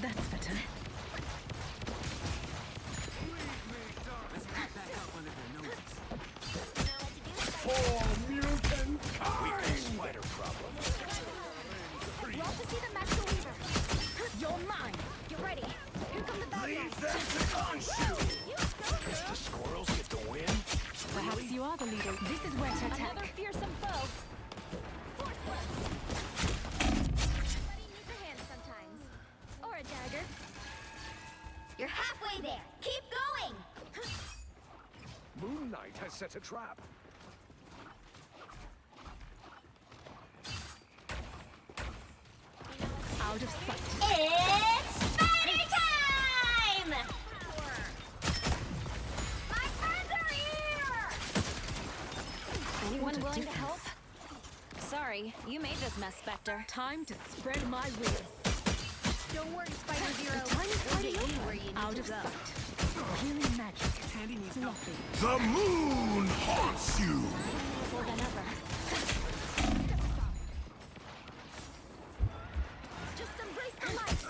That's better. For mutant kind! Spider problem. We're off to see the Master Weaver. You're mine! Get ready. Here come the bad Leave guys. them to Khonshu! The squirrels get the win? Perhaps you are the leader. This is where to attack. Another fearsome foe. Everybody needs a hand sometimes. Or a dagger. You're halfway there. Keep going. Moon Knight has set a trap. Out of sight. It's Spider time! My friends are here! Anyone What a willing to difference. help? Sorry, you made this mess, Spectre. Time to spread my wings. Don't worry, Spider Zero. The time is We'll running get you over. where you need Out to of go. sight. Healing magic. Nothing. The moon haunts you! More than ever. Just embrace the light.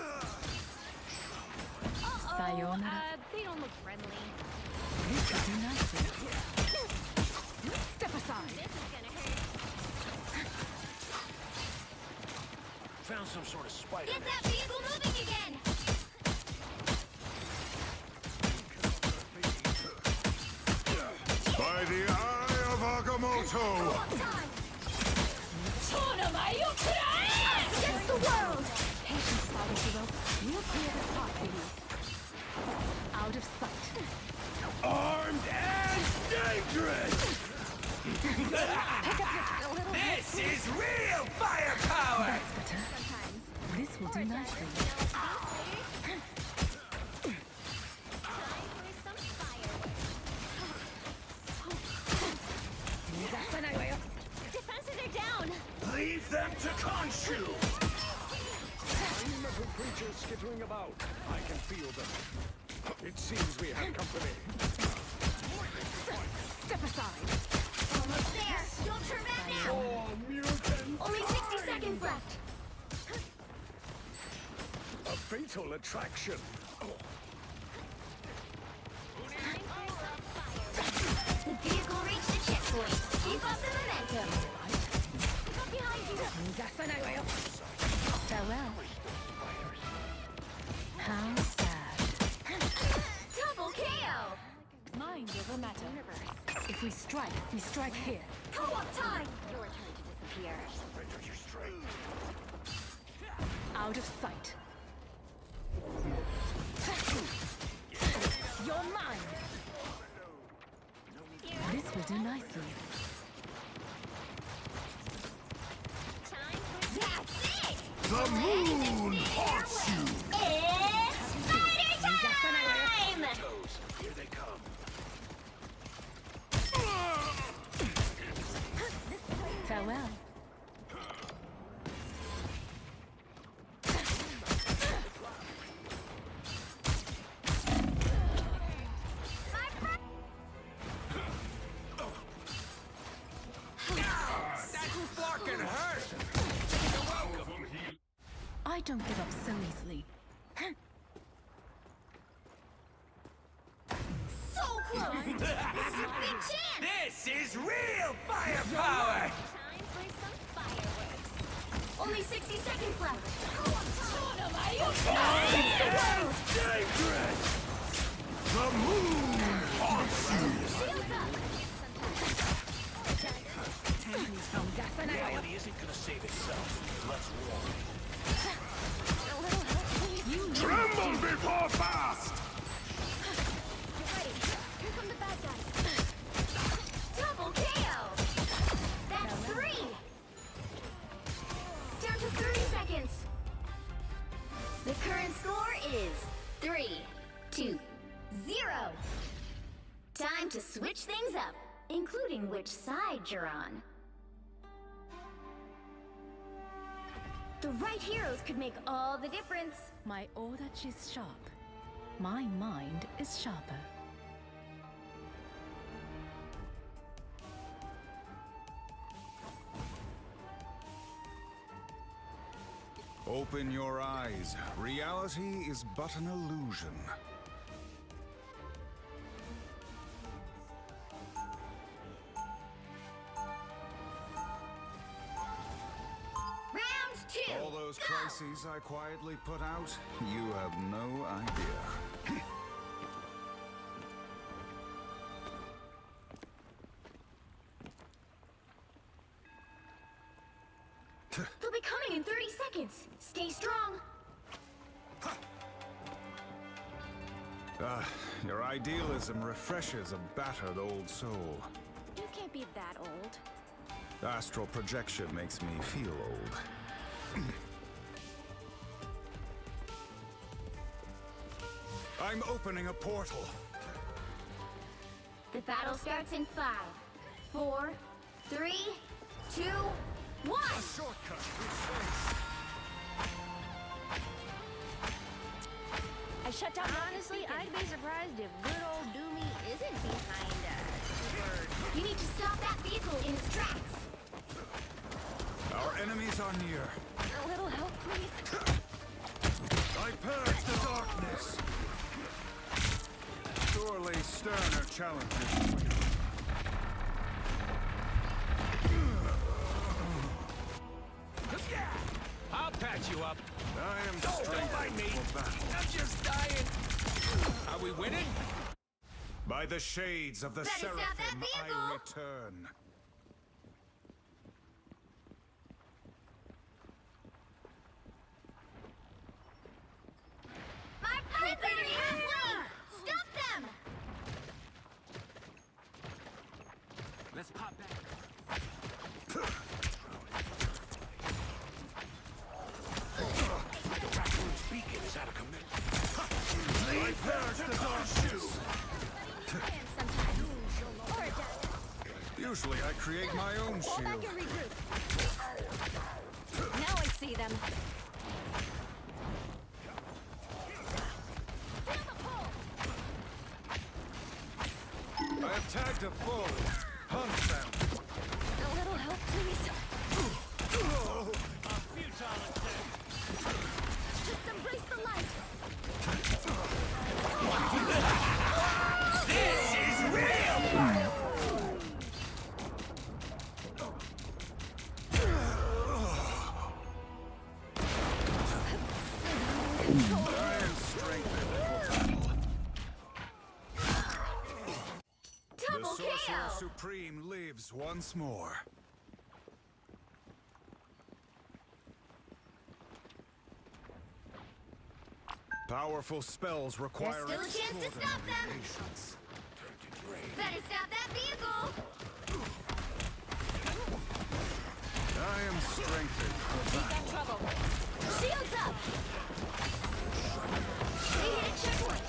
Sayonara. They don't look friendly. This will do nicely. Step aside! This is gonna hurt. Found some sort of spider. Get that vehicle moving again! By the eye of Agamotto! Against the world! Patience, Spider Zero. We'll clear this path for you. Out of sight. Armed and dangerous! This is real firepower! That's better. This will do nicely. Defenses are down! Leave them to Khonshu! Tiny metal creatures skittering about. I can feel them. It seems we have company. Step aside! Almost there! Don't turn back now! For mutant Only 60 seconds left! A fatal attraction. The vehicle reached the checkpoint. Keep up the momentum. Up behind you. Farewell. How sad. Double KO. Mind over matter. If we strike here. Co-op time. Your turn to disappear. Out of sight. You're mine! This will do nicely. That's it. The moon haunts you! It's Spider time. Here they come. Farewell. I don't give up so easily. So close. This is a big chance. This is real firepower! Time for some fireworks. Only 60 seconds left. Dangerous! The moon haunts you! Shields up. Reality isn't gonna save itself. Let's roll. Tremble before fast! Get ready. Here come the bad guys. Double KO. That's 3. Down to 30 seconds. The current score is 3-2-0. Time to switch things up, including which side you're on. The right heroes could make all the difference. My order is sharp. My mind is sharper. Open your eyes. Reality is but an illusion. Round 2. All those crises I quietly put out, you have no idea. They'll be coming in 30 seconds. Stay strong. Your idealism refreshes a battered old soul. You can't be that old. Astral projection makes me feel old. I'm opening a portal. The battle starts in 5, 4, 3, 2, 1. A shortcut through space. I shut down. Honestly, I'd be surprised if good old Doomy isn't behind us. You need to stop that vehicle in its tracks. Our enemies are near. A little help, please. I purge the darkness. Surely sterner challenges. I'll patch you up. I am Don't mind me. for battle. I'm just dying. Are we winning? By the shades of the Better stop that Seraphim, vehicle. I return. My friends are halfway! Stop them! Let's pop back. The Raccoon's beacon is out of commission. I purge the darkness. Or it does. Usually I create my own Fall back shield. and regroup. Now I see them. Feel the pull. I have tagged a foe. Hunt them. A little help, please. A futile attempt. Just embrace the light. This is real! I am strengthened for battle. The Double Sorcerer KO! Supreme lives once more. Powerful spells require There's still a chance to stop extraordinary them. patience. Better stop that vehicle! I am strengthened for battle. Trouble. Shields up! They hit a checkpoint.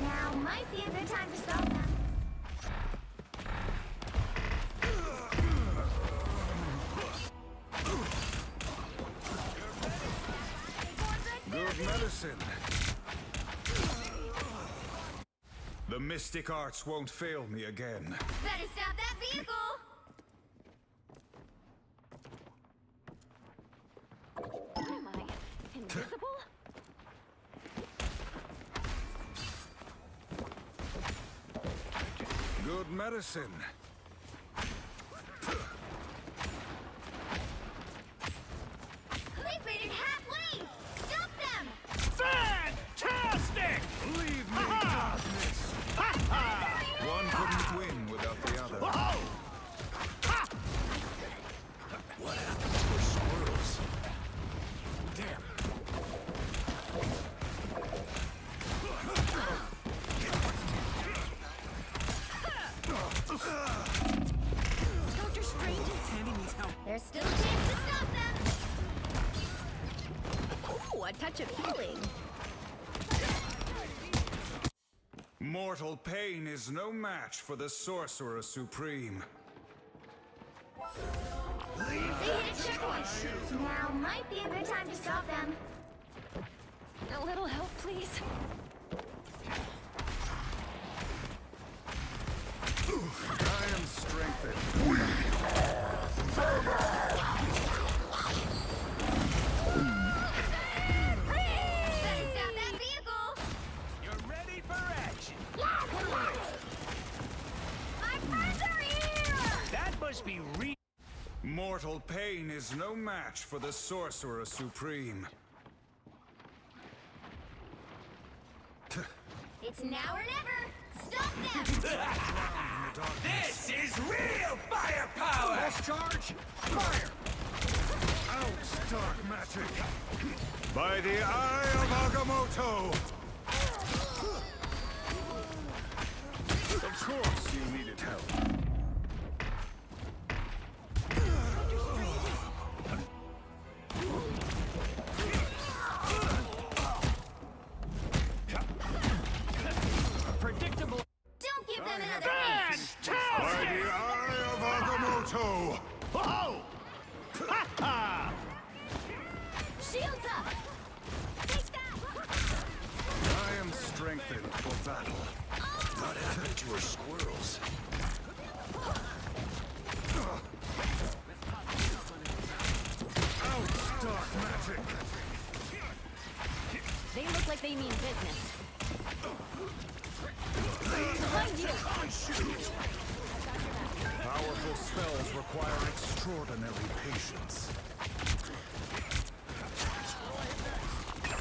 Now might be a good time to stop them. Good medicine. The mystic arts won't fail me again. Better stop that vehicle! What am I? Invisible? Good medicine. There's still a chance to stop them! Ooh, a touch of healing. Mortal pain is no match for the Sorcerer Supreme. They hit a checkpoint! Now might be a good time to stop them. A little help, please. I am strengthened. Stop that vehicle! You're ready for action. My friends are here! That must be Mortal pain is no match for the Sorcerer Supreme. It's now or never! Stop them! This is real firepower! Let's charge! Fire! Out, dark magic! By the eye of Agamotto! Of course you needed help. predictable. Don't give them another hint! By the eye of Agamotto! Oh! Ha ha! Shields up! Take that! I am strengthened for battle. What happened to her squirrels? Out, dark magic! They look like they mean business. Behind you! Powerful spells require extraordinary patience.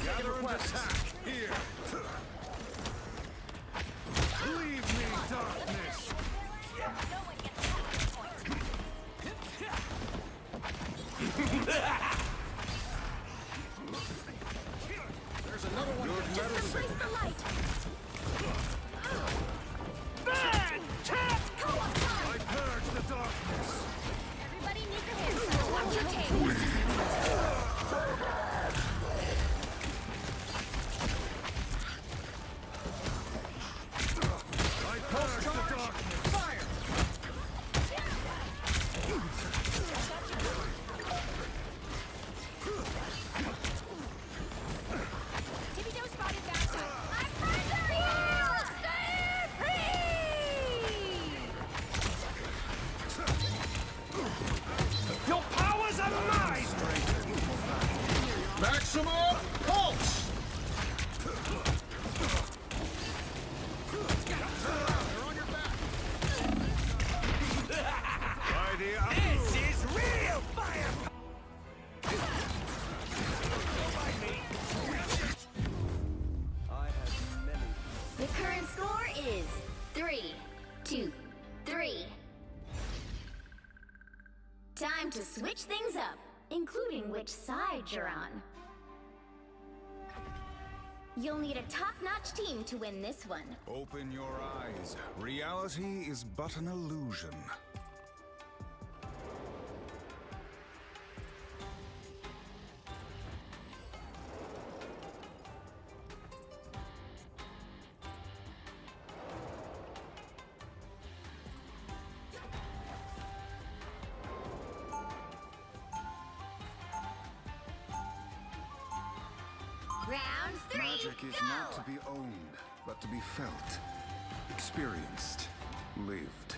Gather and attack here! Leave me, darkness! There's another one. Just replace the light! I purge the darkness! Everybody needs a hand, so watch your tails! I purge the darkness! Fire! Tippy Toe spotted backside. My friends are here! Stay free! Your powers are mine! Maximum pulse! This is real fire! The current score is 3-2-3. Time to switch things up, including which side you're on. You'll need a top-notch team to win this one. Open your eyes. Reality is but an illusion. Round 3, Magic is go! not to be owned, but to be felt, experienced, lived.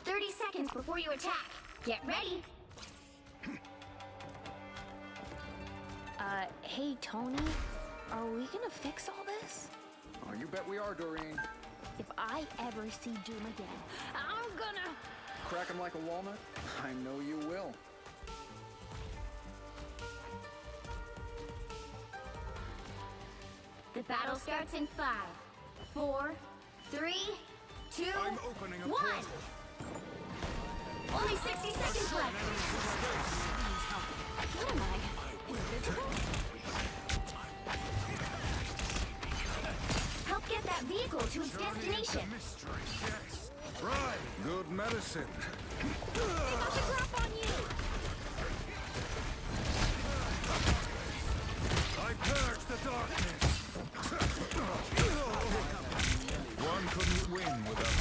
30 seconds before you attack. Get ready. Hey, Tony, are we gonna fix all this? Oh, you bet we are, Doreen. If I ever see Doom again, I'm gonna... Crack him like a walnut? I know you will. The battle starts in 5, 4, 3, 2, I'm opening a 1. portal. Only 60 seconds left. What am I? Invisible? Help devastation. Mystery, yes. Right. Good medicine. They got the drop on you. I purge the darkness. One couldn't win without